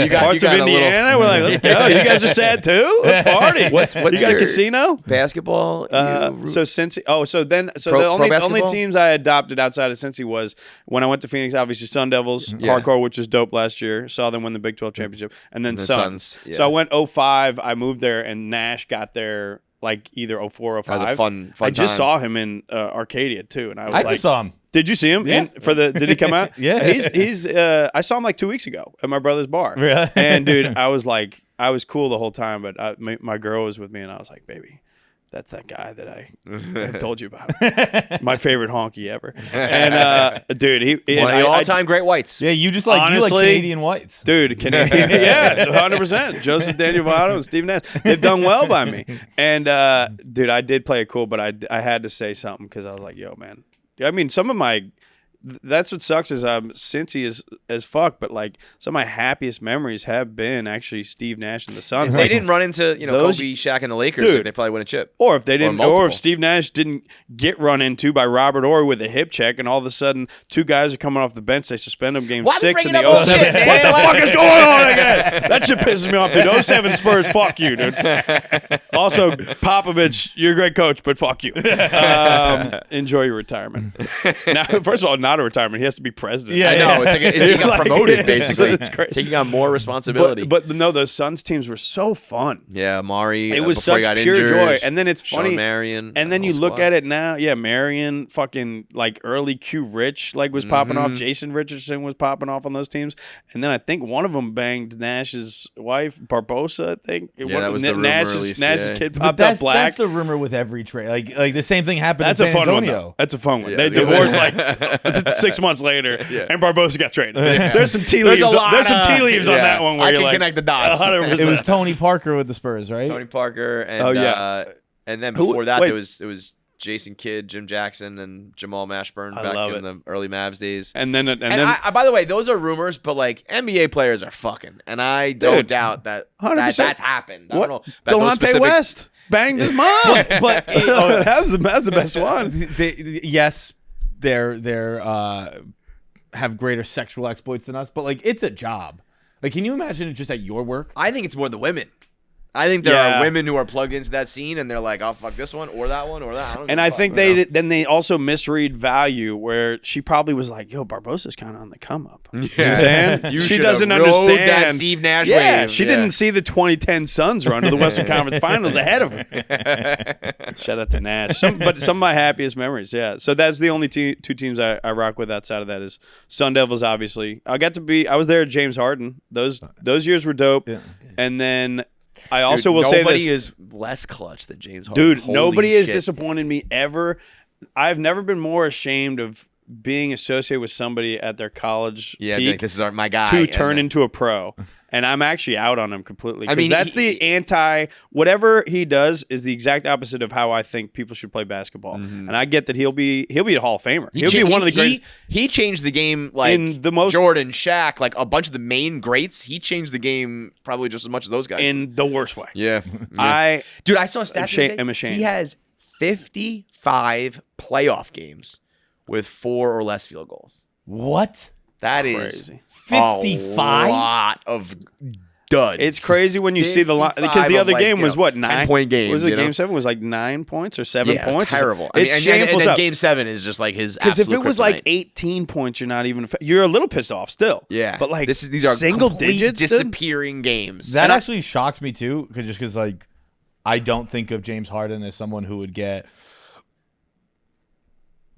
got parts of Indiana. We're like, let's go. You guys are sad too. Let's party. What's you got a casino? Basketball. So Cincy. The only teams I adopted outside of Cincy was when I went to Phoenix. Obviously, Sun Devils, hardcore, which was dope last year. Saw them win the Big 12 championship, and then Suns. Yeah. So I went 05. I moved there, and Nash got there like either 04 or 05. That was a fun I just time. saw him in Arcadia too, and I just saw him. Did you see him? Yeah. Did he come out? Yeah. He's I saw him like 2 weeks ago at my brother's bar. Yeah. And dude, I was cool the whole time, but my girl was with me, and I was like, baby, that's that guy that I told you about. My favorite honky ever. And dude, One of the all-time great whites. Yeah, you just like Canadian whites. Dude, Canadian, yeah, 100%. Joseph Daniel Votto and Steve Nash, they've done well by me. And dude, I did play it cool, but I had to say something because I was like, yo, man. I mean, some of my that's what sucks is Cincy is as fuck, but like some of my happiest memories have been actually Steve Nash and the Suns. If they didn't run into those, Kobe, Shaq, and the Lakers, dude, they probably win a chip. Or if they didn't, or if Steve Nash didn't get run into by Robert Horry with a hip check, and all of a sudden 2 guys are coming off the bench, they suspend them game 6 in the 07. What the fuck is going on again? That shit pisses me off, dude. 07 Spurs, fuck you, dude. Also, Popovich, you're a great coach, but fuck you. Enjoy your retirement. Now, first of all, not a retirement. He has to be president. Yeah, I know. It's like he got promoted, basically. It's crazy. Taking on more responsibility. But no, those Suns teams were so fun. Yeah, Mari. It was such pure joy. And then it's funny. Sean Marion. And then you look at it now. Yeah, Marion, fucking like early Q Rich was popping off. Jason Richardson was popping off on those teams. And then I think one of them banged Nash's wife, Barbosa, I think. That was the rumor, Nash's kid But popped up black. That's the rumor with every trade. Like the same thing happened That's in a San fun one, Antonio. though. That's a fun one. Yeah, They divorced like 6 months later, and Barbosa got traded. There's some tea leaves. There's some tea leaves on that one where I you're can like, connect the dots. 100%. It was Tony Parker with the Spurs, right? Tony Parker and and then before that wait. it was Jason Kidd, Jim Jackson, and Jamal Mashburn I back love in it. the early Mavs days. And then By the way, those are rumors, but like NBA players are fucking, and I don't doubt that 100%. that's happened. I don't know about those Delonte specific- West banged his mom. But that's the best one. Yes, they're have greater sexual exploits than us, but like it's a job. Like, can you imagine it just at your work? I think it's more the women. I think there are women who are plugged into that scene, and they're like, "I'll fuck this one or that one or that." And I think they also misread value where she probably was like, "Yo, Barbosa's kind of on the come up." You know what I'm saying? You she should doesn't have rode understand that Steve Nash Yeah, wave. she didn't see the 2010 Suns run to the Western Conference Finals ahead of her. Shout out to Nash. But some of my happiest memories, yeah. So that's the only 2 teams I rock with outside of that is Sun Devils, obviously. I was there at James Harden. Those years were dope. Yeah. And then I also will say this. Nobody is less clutch than James Harden. Dude, Holy nobody has shit. disappointed me ever. I've never been more ashamed of being associated with somebody at their college Yeah, peak like, this is my guy. to and turn then- into a pro. And I'm actually out on him completely. I mean, that's the whatever he does is the exact opposite of how I think people should play basketball. And I get that he'll be a Hall of Famer. He'll be one of the greatest. He changed the game like In the most- Jordan, Shaq, like a bunch of the main greats. He changed the game probably just as much as those guys. in the worst way. Yeah. Dude, I saw a stat. I'm ashamed. He has 55 playoff games with 4 or less field goals. What? That is Crazy. 55? a lot of duds. It's crazy when you see the line because the 55 other of, game was what 10-point games. Was it you know? Game 7 was like 9 points or 7 Yeah, points? terrible. It's shameful and stuff. Game 7 is just like his. Because if it was like kryptonite. 18 points, you're not even. You're a little pissed off still. yeah, but like these are single complete digits, dude? disappearing games. That And I- actually shocks me too, because like I don't think of James Harden as someone who would get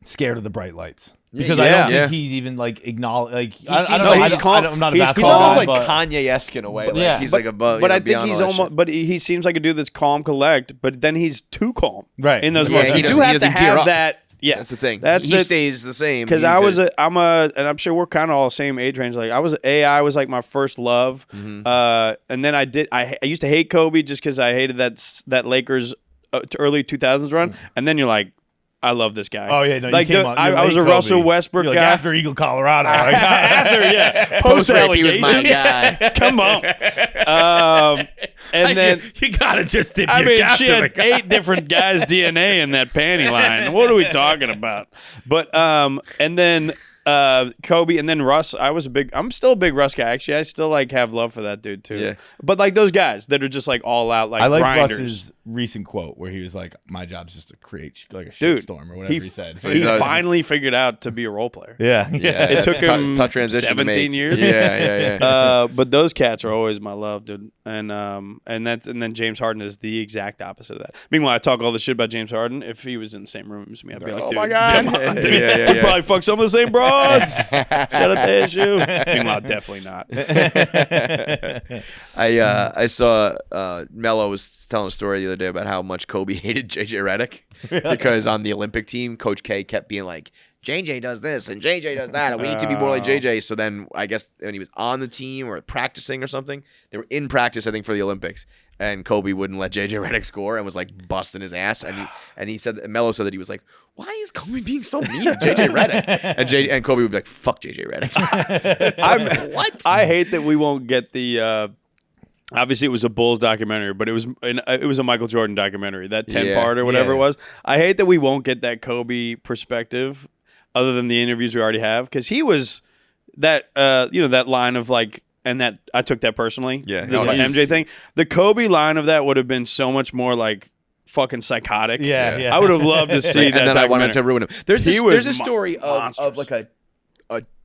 scared of the bright lights. Because I don't Yeah. think he's even like acknowledge. Like I seems don't know. like I he's don't- calm- I don't- I'm not a he's basketball He's almost guy, like but- Kanye-esque in a way. Like, Yeah. he's like above. But I think beyond he's all that almost. shit. But he seems like a dude that's calm, collect. But then he's too calm, Right. In those Yeah, moments, he you do doesn't- he have to doesn't gear have up. that. Yeah, That's the thing. That's he stays the same. because He's and I'm sure we're kind of all same age range. Like AI was like my first love, Mm-hmm. and then I used to hate Kobe just because I hated that Lakers early 2000s run, and then you're like, I love this guy. Oh yeah, no, like you came on, I was a Kobe. Russell Westbrook You're like, guy. after Eagle, Colorado. Like, After post Post-rape, he was my allegations. guy. Come on, and then. you gotta just dip I your mean, cap she to had the guy. 8 different guys' DNA in that panty line. What are we talking about? But and then Kobe, and then Russ. I'm still a big Russ guy. Actually, I still like have love for that dude too. Yeah. But like those guys that are just like all out, like I like grinders. Russ's recent quote where he was like, "My job's just to create like a Dude, shitstorm or whatever he said." He does. finally figured out to be a role player. yeah, It took it's him tough transition to 17 make. years. Yeah. But those cats are always my love, dude. And then James Harden is the exact opposite of that. Meanwhile, I talk all this shit about James Harden. If he was in the same room as me, I'd be like, Oh dude, my God. come on, dude. Yeah. We'd probably fuck some of the same broads. Shout out to issue. Meanwhile, definitely not. I saw Melo was telling a story the other day about how much Kobe hated JJ Redick because on the Olympic team, Coach K kept being like, JJ does this and JJ does that, and we need to be more like JJ. So then I guess when he was on the team or practicing or something, they were in practice, I think, for the Olympics, and Kobe wouldn't let JJ Redick score and was like busting his ass. And he said, Melo said that he was like, why is Kobe being so mean to JJ Redick? And Kobe would be like, fuck JJ Redick. What? I hate that we won't get the. Obviously, it was a Bulls documentary, but it was a Michael Jordan documentary, that 10-part or whatever it was. I hate that we won't get that Kobe perspective, other than the interviews we already have, because he was that that line of like, and that I took that personally. Yeah, the MJ thing. The Kobe line of that would have been so much more like fucking psychotic. Yeah. I would have loved to see and that. then I wanted to ruin him. There's a story monstrous. of like a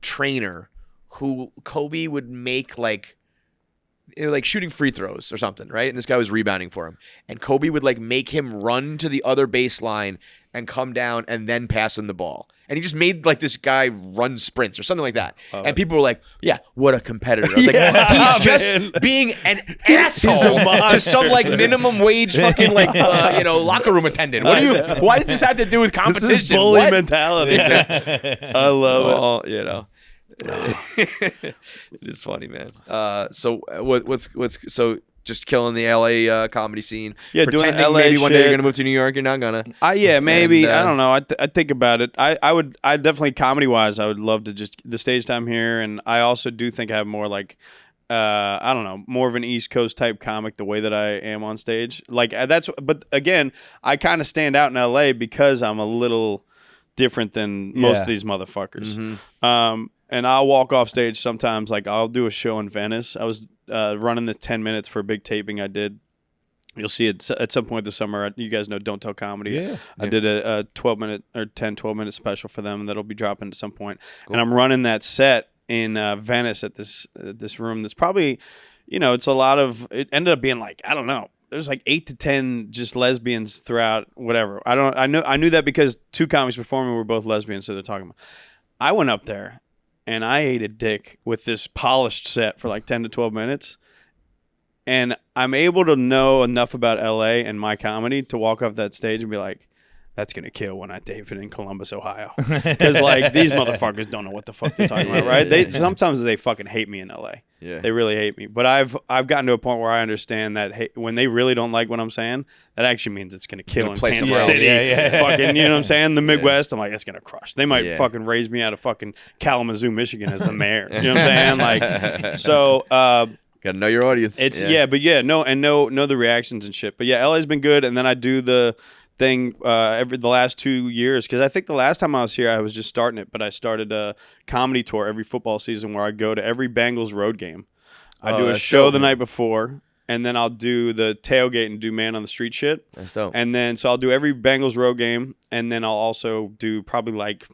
trainer who Kobe would make like shooting free throws or something, right? And this guy was rebounding for him. And Kobe would like make him run to the other baseline and come down and then pass him the ball. And he just made like this guy run sprints or something like that. And people were like, yeah, what a competitor. I was like, he's just being an asshole to some like minimum wage fucking like locker room attendant. Why does this have to do with competition? This is bully What? mentality. I love it. It is funny, man. So what's so just killing the LA comedy scene? Yeah, doing pretending LA maybe one day shit. you're gonna move to New York. You're not gonna. Maybe. And, I don't know. I think about it. I definitely, comedy wise, I would love to just the stage time here, and I also do think I have more like. I don't know, more of an East Coast type comic the way that I am on stage. Like but again, I kind of stand out in LA because I'm a little different than most of these motherfuckers. Mm-hmm. And I'll walk off stage sometimes. Like I'll do a show in Venice. I was running this 10 minutes for a big taping I did. You'll see it at some point this summer. You guys know Don't Tell Comedy. Yeah. I did a 12-minute or 12-minute special for them that'll be dropping at some point. Cool. And I'm running that set in Venice at this room that's probably, it's a lot of, it ended up being like, I don't know, there's like 8 to 10 just lesbians throughout whatever. I knew that because 2 comics performing were both lesbians, so they're talking about. I went up there and I ate a dick with this polished set for like 10 to 12 minutes. And I'm able to know enough about LA and my comedy to walk off that stage and be like, that's going to kill when I tape it in Columbus, Ohio. Because, like, these motherfuckers don't know what the fuck they're talking about, right? Sometimes they fucking hate me in L.A. Yeah. They really hate me. But I've gotten to a point where I understand that when they really don't like what I'm saying, that actually means it's going to kill in Kansas City. Fucking, you know what I'm saying? The Midwest, I'm like, it's going to crush. They might fucking raise me out of fucking Kalamazoo, Michigan as the mayor. You know what I'm saying? Like, so... Gotta know your audience. It's know the reactions and shit. But yeah, LA's been good, and then I do the thing the last 2 years, because I think the last time I was here I was just starting it, but I started a comedy tour every football season where I go to every Bengals road game. I do a show the night before, and then I'll do the tailgate and do man on the street shit. That's dope. And then so I'll do every Bengals road game, and then I'll also do probably like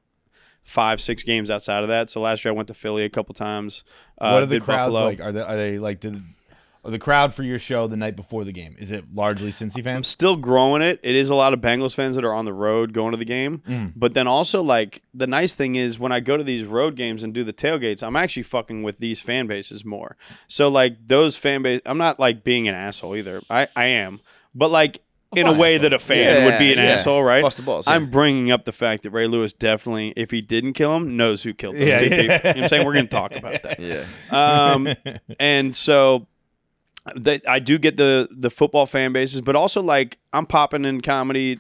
5-6 games outside of that. So last year I went to Philly a couple times. What are the crowds Buffalo. like? Are they like the crowd for your show the night before the game? Is it largely Cincy I'm fans? still growing it. It is a lot of Bengals fans that are on the road going to the game. But then also, like, the nice thing is when I go to these road games and do the tailgates, I'm actually fucking with these fan bases more. So, like, those fan base, I'm not, like, being an asshole either. I am. But, like, in a way that a fan would be an asshole, right? Bust the balls, I'm bringing up the fact that Ray Lewis definitely, if he didn't kill him, knows who killed those two people. You know what I'm saying? We're going to talk about that. And so... I do get the football fan bases, but also, like, I'm popping in comedy.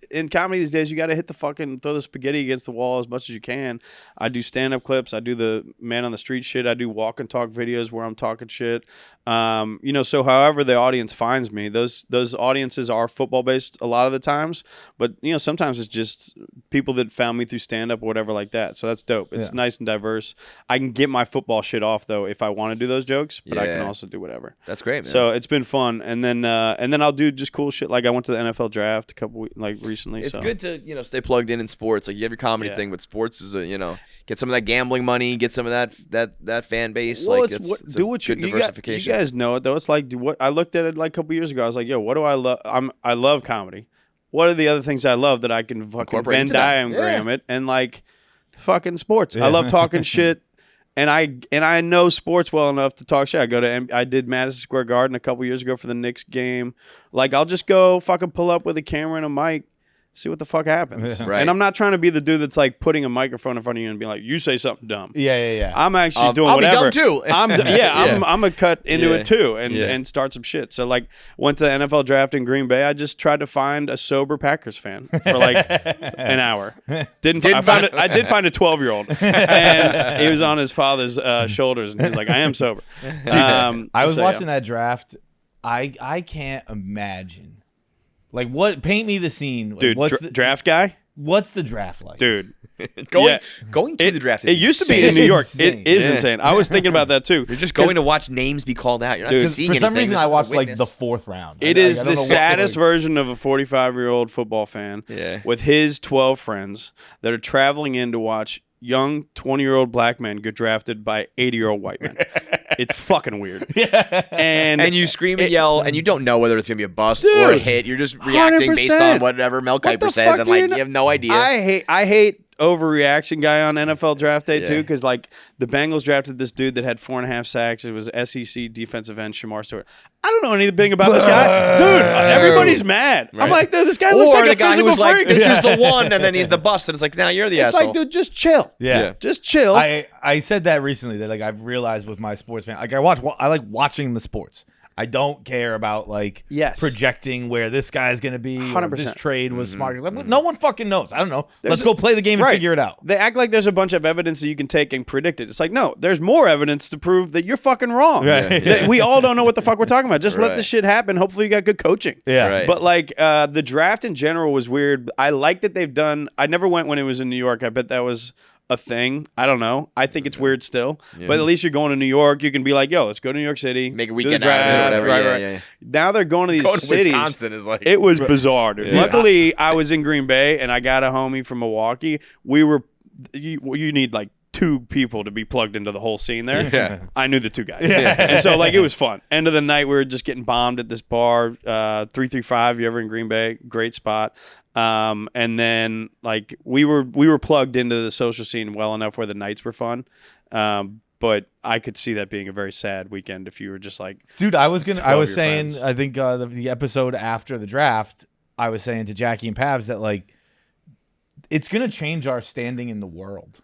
In comedy these days, you got to hit the fucking throw the spaghetti against the wall as much as you can. I do stand-up clips. I do the man on the street shit. I do walk and talk videos where I'm talking shit. So however the audience finds me, those audiences are football based a lot of the times, but sometimes it's just people that found me through stand-up or whatever like that. So that's dope. It's nice and diverse. I can get my football shit off though if I want to do those jokes, but I can also do whatever. That's great, man. So it's been fun, and then I'll do just cool shit. Like I went to the NFL draft a couple recently. It's good to stay plugged in sports. Like you have your comedy thing, but sports is get some of that gambling money, get some of that fan base. Well, like it's do what you diversification. You guys know it though. It's like I looked at it like a couple years ago. I was like, yo, what do I love? I love comedy. What are the other things I love that I can fucking Venn diagram it and like fucking sports? I love talking shit. And I know sports well enough to talk shit. I did Madison Square Garden a couple years ago for the Knicks game. Like I'll just go fucking pull up with a camera and a mic, see what the fuck happens. Right. And I'm not trying to be the dude that's like putting a microphone in front of you and being like, you say something dumb. Yeah. I'm actually doing I'll whatever. be dumb too. I'm gonna cut into it too and start some shit. So like went to the NFL draft in Green Bay. I just tried to find a sober Packers fan for like an hour. I did find a 12-year-old and he was on his father's shoulders and he was like, I am sober. I was watching that draft. I can't imagine. Like what? Paint me the scene, like, dude. What's the draft guy? What's the draft like, dude? Going to the draft. It used to be in New York. It is insane. I was thinking about that too. You're just going to watch names be called out. You're not seeing for some anything. reason, I watched like the 4th round. It is the saddest version of a 45-year-old football fan with his 12 friends that are traveling in to watch young 20-year-old black men get drafted by 80-year-old white men. It's fucking weird. And you scream and yell, and you don't know whether it's gonna be a bust or a hit. You're just reacting 100%. based on whatever Mel Kiper says, and like you have no idea. I hate overreaction guy on NFL draft day too, because like the Bengals drafted this dude that had 4.5 sacks. It was SEC defensive end Shamar Stewart. I don't know anything about this guy, dude. Everybody's mad. Right. I'm like, dude, this guy looks like a physical freak. This is the one, and then he's the bust, and it's like, now you're the asshole. It's like, dude, just chill. Yeah, just chill. I said that recently that like I've realized with my sports fan, like I like watching the sports. I don't care about like projecting where this guy's going to be. 100%. This trade was smart. No one fucking knows. I don't know. Let's go play the game and figure it out. They act like there's a bunch of evidence that you can take and predict it. It's like, no, there's more evidence to prove that you're fucking wrong. Right. We all don't know what the fuck we're talking about. Just let this shit happen. Hopefully you got good coaching. Yeah. Right. But like the draft in general was weird. I like that they've done. I never went when it was in New York. I bet that was a thing. I don't know. I think it's weird still. But at least you're going to New York. You can be like, yo, let's go to New York City. Make a weekend out of it or whatever. Right. Now they're going to these cities. Wisconsin is like... It was bizarre, dude. Luckily, I was in Green Bay and I got a homie from Milwaukee. You need like 2 people to be plugged into the whole scene there. Yeah. I knew the 2 guys. And so like it was fun. End of the night, we were just getting bombed at this bar, 335. You ever in Green Bay? Great spot. And then like we were plugged into the social scene well enough where the nights were fun. But I could see that being a very sad weekend if you were just like, dude, I was saying, friends. I think the episode after the draft, I was saying to Jackie and Pabs that like it's gonna change our standing in the world.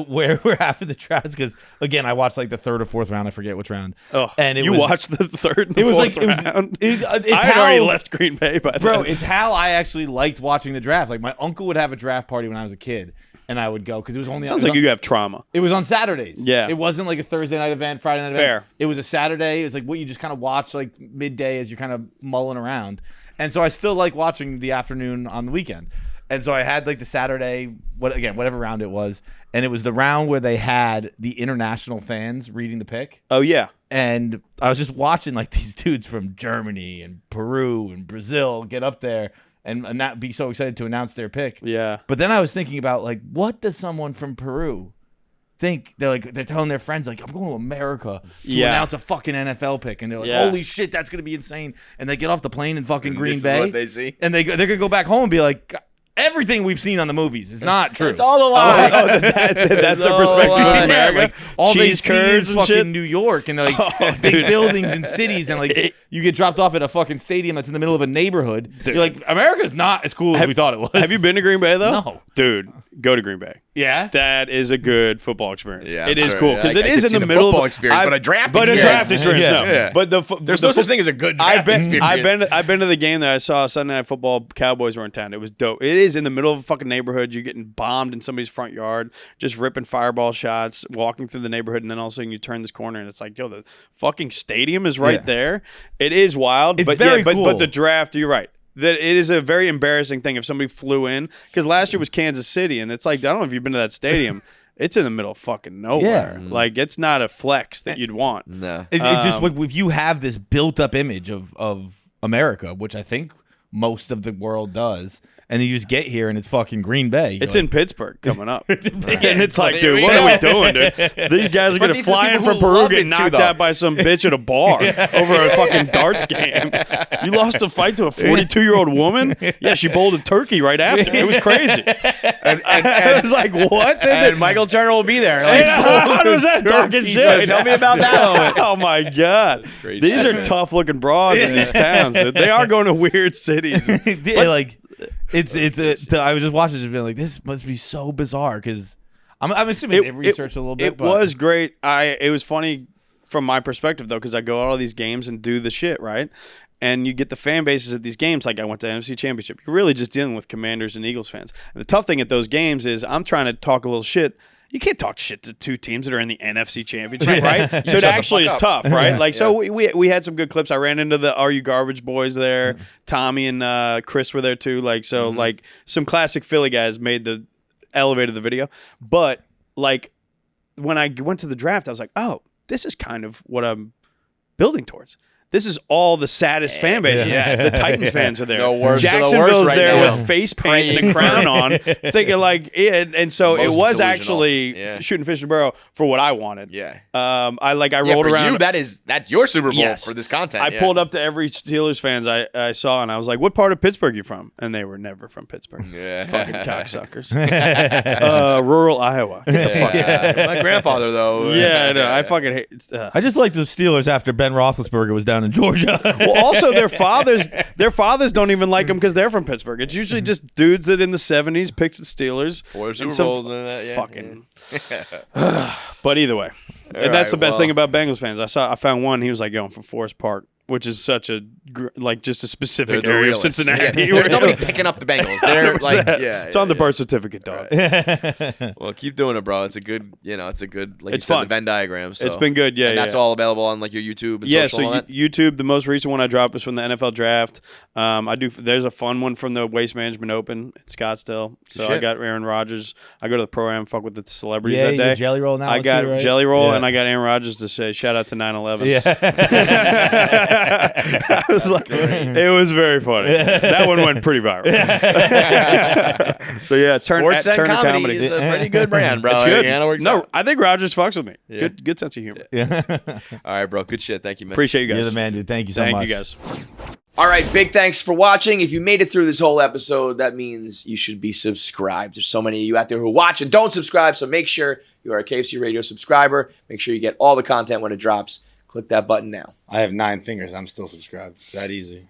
Where we're after the draft, because again, I watched like the third or fourth round. I forget which round. Oh, and you watched the third and fourth round? It's I had already left Green Bay by then. Bro, it's how I actually liked watching the draft. Like my uncle would have a draft party when I was a kid, and I would go because it was only. Sounds like you have trauma. It was on Saturdays. Yeah, it wasn't like a Thursday night event, Friday night Fair. event. It was a Saturday. It was like what you just kind of watch like midday as you're kind of mulling around. And so I still like watching the afternoon on the weekend. And so I had like the Saturday, whatever round it was, and it was the round where they had the international fans reading the pick. Oh yeah, and I was just watching like these dudes from Germany and Peru and Brazil get up there and not be so excited to announce their pick. Yeah, but then I was thinking about like, what does someone from Peru think? They're telling their friends like, I'm going to America to announce a fucking NFL pick, and they're like, holy shit, that's gonna be insane. And they get off the plane in fucking Green Bay, what they see. and they're gonna go back home and be like, everything we've seen on the movies is not true. It's all a lie. That's the perspective of America. Like, all Cheese they see is curds and fucking shit. New York and like big buildings and cities, and like you get dropped off at a fucking stadium that's in the middle of a neighborhood. You're like, America's not as cool as we thought it was. Have you been to Green Bay though? No, dude. Go to Green Bay. Yeah, that is a good football experience. Yeah, it is sure. cool because it is in the middle of experience, but a draft experience. No. Yeah. But there's no such thing as a good draft experience. I've been to the game that I saw Sunday Night Football. Cowboys were in town. It was dope. It is in the middle of a fucking neighborhood. You're getting bombed in somebody's front yard, just ripping fireball shots, walking through the neighborhood, and then all of a sudden you turn this corner and it's like, yo, the fucking stadium is right there. It is wild. It's but very cool. But the draft, you're right. That it is a very embarrassing thing if somebody flew in, because last year was Kansas City, and it's like, I don't know if you've been to that stadium. It's in the middle of fucking nowhere. Yeah. Like, it's not a flex that you'd want. No. It just like if you have this built up image of America, which I think most of the world does, and you just get here and it's fucking Green Bay. It's in Pittsburgh coming up. And it's like, dude, what are we doing, dude? These guys are going to fly in from Peru, get knocked out by some bitch at a bar over a fucking darts game. You lost a fight to a 42-year-old woman? Yeah, she bowled a turkey right after. It was crazy. And I was like, what? And Michael Turner will be there. Like, how was that talking shit? Tell me about that. Oh, my God. These are tough-looking broads in these towns. Dude. They are going to weird cities. Like, I was just watching it and being like, this must be so bizarre because I'm assuming they researched a little bit. It was great. It was funny from my perspective though, because I go to all these games and do the shit right, and you get the fan bases at these games. Like I went to NFC Championship. You're really just dealing with Commanders and Eagles fans. And the tough thing at those games is I'm trying to talk a little shit. You can't talk shit to two teams that are in the NFC Championship, right? So it actually is tough, right? Like, so we had some good clips. I ran into the Are You Garbage boys there. Tommy and Chris were there too. Like, so like some classic Philly guys elevated the video. But like when I went to the draft, I was like, oh, this is kind of what I'm building towards. This is all the saddest fan bases. The Titans fans are there. No worse Jacksonville's right there now. with face paint and a crown on, thinking like, and so it was actually shooting fish in a barrel for what I wanted. Yeah. I rolled around. That's your Super Bowl Yes. for this content. I pulled up to every Steelers fans I saw, and I was like, "What part of Pittsburgh you from?" And they were never from Pittsburgh. Yeah. Fucking cocksuckers. Rural Iowa. Get the fuck out. My grandfather though. Yeah, I know. I fucking hate. I just like the Steelers after Ben Roethlisberger was down in Georgia. Well, also their fathers don't even like them because they're from Pittsburgh. It's usually just dudes that in the 70s picked the Steelers. 4 Super Bowls and that. Fucking. But either way, and that's the best thing about Bengals fans. I found one. He was like going from Forest Park, which is such a just a specific area of Cincinnati. There's nobody picking up the Bengals. They're like, it's on the birth certificate, dog. Right. Well, keep doing it, bro. It's a good, like it's you said, fun. the Venn diagram. So. It's been good, yeah. And that's all available on like your YouTube. And yeah, social so and all that? YouTube. The most recent one I dropped was from the NFL draft. There's a fun one from the Waste Management Open in Scottsdale. So I got Aaron Rodgers. I go to the pro-am, fuck with the celebrities that day. Jelly Roll now. I got too, right? Jelly Roll, and I got Aaron Rodgers to say shout out to 9/11. Yeah. I was like, it was very funny. That one went pretty viral. So yeah, Sports and Turner comedy is a pretty good brand, bro. It's good. No, I think Rodgers fucks with me. Yeah. Good sense of humor. Yeah. All right, bro. Good shit. Thank you, man. Appreciate you guys. You're the man, dude. Thank you so much. Thank you guys. All right, big thanks for watching. If you made it through this whole episode, that means you should be subscribed. There's so many of you out there who watch and don't subscribe, so make sure you are a KFC Radio subscriber. Make sure you get all the content when it drops. Click that button now. I have 9 fingers. I'm still subscribed. It's that easy.